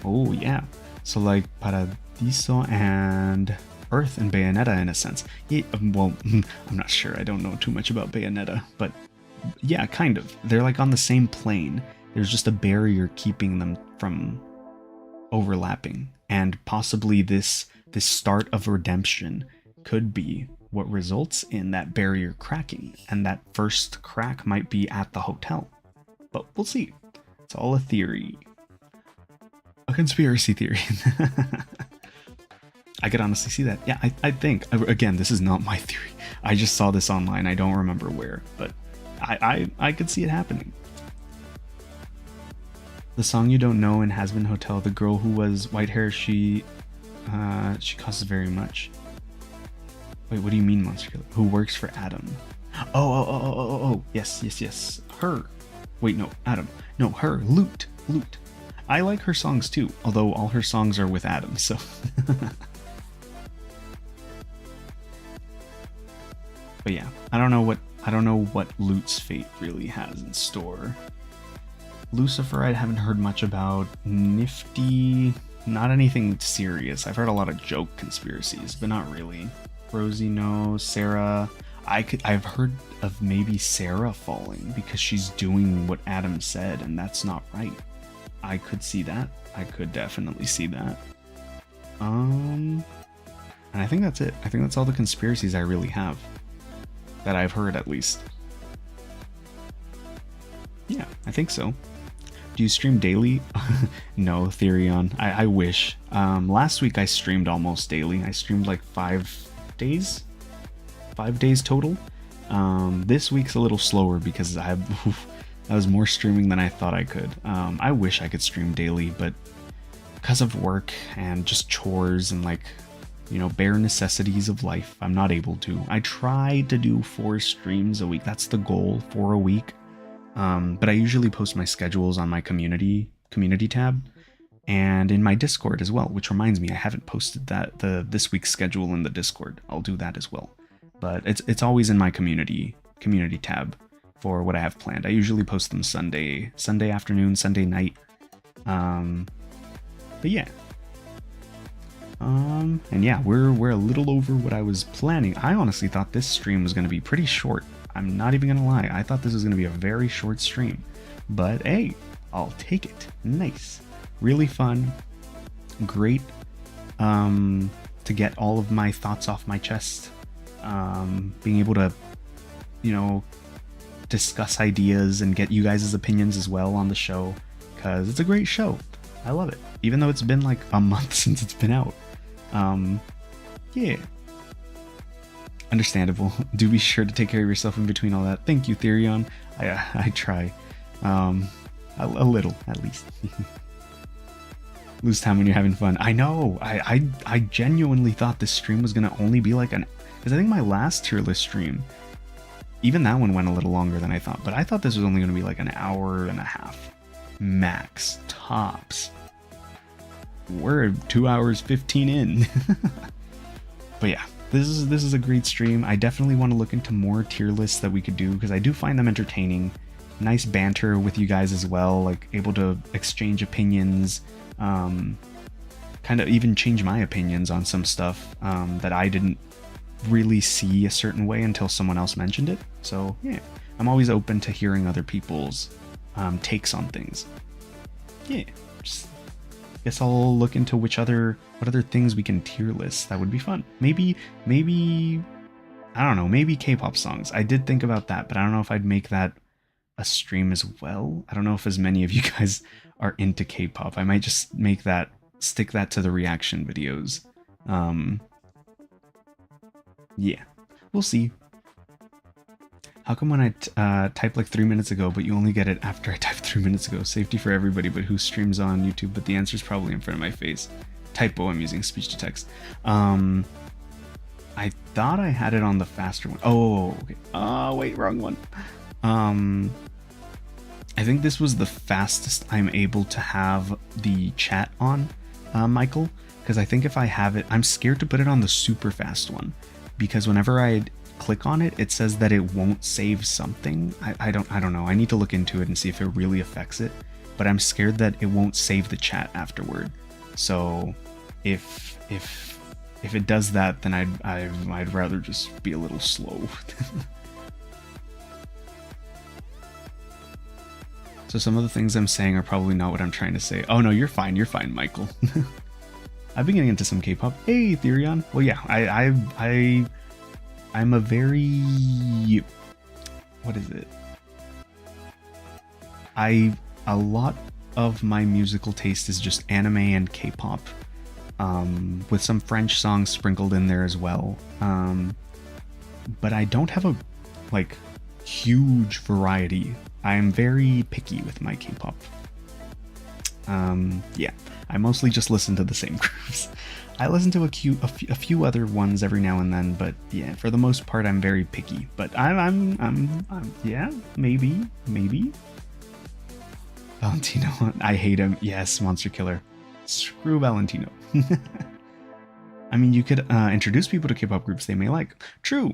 Speaker 1: Oh yeah. So like Paradiso and Earth and Bayonetta in a sense. Yeah, well, I'm not sure. I don't know too much about Bayonetta, but yeah, kind of. They're like on the same plane. There's just a barrier keeping them from overlapping, and possibly this start of redemption could be what results in that barrier cracking, and that first crack might be at the hotel. But we'll see. It's all a theory. A conspiracy theory. I could honestly see that. Yeah, I think, again, this is not my theory. I just saw this online. I don't remember where, but I could see it happening. The song you don't know in Hazbin Hotel, the girl who was white hair, she costs very much. Wait, what do you mean, Monster Killer? Who works for Adam? Oh, yes. Her. Wait, no, Adam. No, her. Loot. I like her songs too, although all her songs are with Adam, so. But yeah, I don't know what Loot's fate really has in store. Lucifer, I haven't heard much about. Nifty, not anything serious. I've heard a lot of joke conspiracies, but not really. Rosie, no. Sarah, I've heard of maybe Sarah falling because she's doing what Adam said, and that's not right. I could see that. I could definitely see that. And I think that's it. I think that's all the conspiracies I really have. That I've heard, at least. Yeah, I think so. Do you stream daily? No, Therion. I wish. Last week I streamed almost daily. I streamed like 5 days? 5 days total. This week's a little slower because I was more streaming than I thought I could. I wish I could stream daily, but because of work and just chores and like, you know, bare necessities of life, I'm not able to. I try to do 4 streams a week. That's the goal, 4 a week. But I usually post my schedules on my community tab and in my Discord as well, which reminds me I haven't posted this week's schedule in the Discord. I'll do that as well. But it's always in my community tab for what I have planned. I usually post them Sunday afternoon, Sunday night. But yeah. And yeah, we're a little over what I was planning. I honestly thought this stream was going to be pretty short. I'm not even gonna lie. I thought this was gonna be a very short stream, but hey, I'll take it. Nice, really fun, great. To get all of my thoughts off my chest. Being able to, you know, discuss ideas and get you guys' opinions as well on the show, because it's a great show. I love it, even though it's been like a month since it's been out. Yeah. Understandable. Do be sure to take care of yourself in between all that. Thank you, Therion. I try. A little, at least. Lose time when you're having fun. I know. I genuinely thought this stream was gonna only be like because I think my last tier list stream, even that one went a little longer than I thought, but I thought this was only gonna be like an hour and a half. Max. Tops. We're 2 hours 15 in. But yeah. This is a great stream. I definitely want to look into more tier lists that we could do because I do find them entertaining. Nice banter with you guys as well, like able to exchange opinions, kind of even change my opinions on some stuff that I didn't really see a certain way until someone else mentioned it. So yeah, I'm always open to hearing other people's takes on things. Yeah, just guess I'll look into what other things we can tier list. That would be fun. Maybe I don't know, maybe K-pop songs. I did think about that, but I don't know if I'd make that a stream as well. I don't know if as many of you guys are into K-pop. I might just stick that to the reaction videos. Yeah, we'll see. How come when I type like 3 minutes ago, but you only get it after I type 3 minutes ago? Safety for everybody, but who streams on YouTube? But the answer's probably in front of my face. Typo, I'm using speech to text. I thought I had it on the faster one. Oh, okay. Oh, wait, wrong one. I think this was the fastest I'm able to have the chat on, Michael. Because I think if I have it, I'm scared to put it on the super fast one. because whenever I click on it, it says that it won't save something. I don't know. I need to look into it and see if it really affects it. But I'm scared that it won't save the chat afterward. So if it does that, then I'd rather just be a little slow. So some of the things I'm saying are probably not what I'm trying to say. Oh no, you're fine, Michael. I've been getting into some K-pop. Hey, Therion. Well, yeah, I'm a very, what is it? A lot of my musical taste is just anime and K-pop, with some French songs sprinkled in there as well. But I don't have a like huge variety. I'm very picky with my K-pop. Yeah, I mostly just listen to the same groups. I listen to a few other ones every now and then, but yeah, for the most part, I'm very picky. But I'm yeah, maybe. Valentino, I hate him. Yes, Monster Killer. Screw Valentino. I mean, you could introduce people to K-pop groups they may like. True.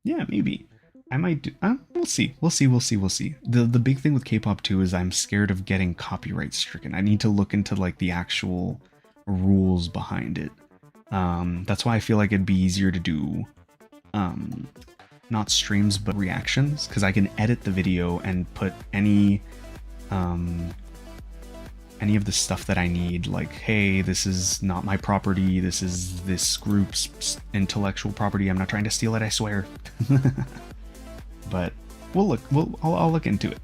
Speaker 1: Yeah, maybe. I might do. We'll see. The big thing with K-pop too is I'm scared of getting copyright stricken. I need to look into like the actual rules behind it. That's why I feel like it'd be easier to do, not streams but reactions, because I can edit the video and put any of the stuff that I need, like, hey, this is not my property, this is this group's intellectual property, I'm not trying to steal it, I swear. But I'll look into it.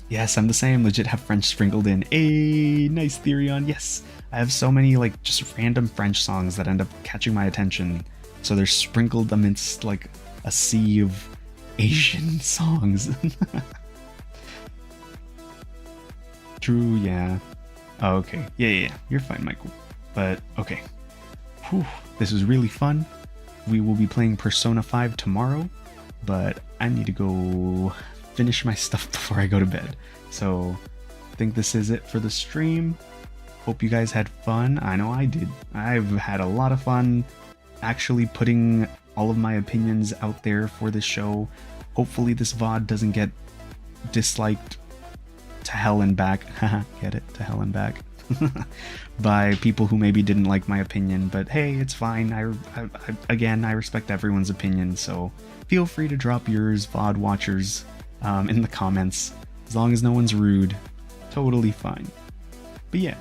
Speaker 1: Yes, I'm the same, legit have French sprinkled in. Hey, nice Therion, yes. I have so many like just random French songs that end up catching my attention, so they're sprinkled amidst like a sea of Asian songs. True, yeah. Oh, okay. Yeah. You're fine, Michael. But, okay. Whew. This was really fun. We will be playing Persona 5 tomorrow, but I need to go finish my stuff before I go to bed. So, I think this is it for the stream. Hope you guys had fun. I know I did. I've had a lot of fun actually putting all of my opinions out there for this show. Hopefully this VOD doesn't get disliked to hell and back. Get it? To hell and back. By people who maybe didn't like my opinion, but hey, it's fine. I respect everyone's opinion, so feel free to drop yours, VOD watchers, in the comments. As long as no one's rude, totally fine. But yeah,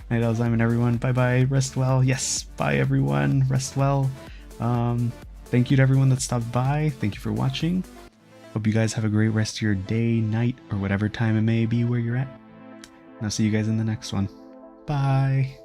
Speaker 1: night Alozyme and everyone. Bye bye. Rest well. Yes, bye everyone. Rest well. Thank you to everyone that stopped by. Thank you for watching. Hope you guys have a great rest of your day, night, or whatever time it may be where you're at. And I'll see you guys in the next one. Bye.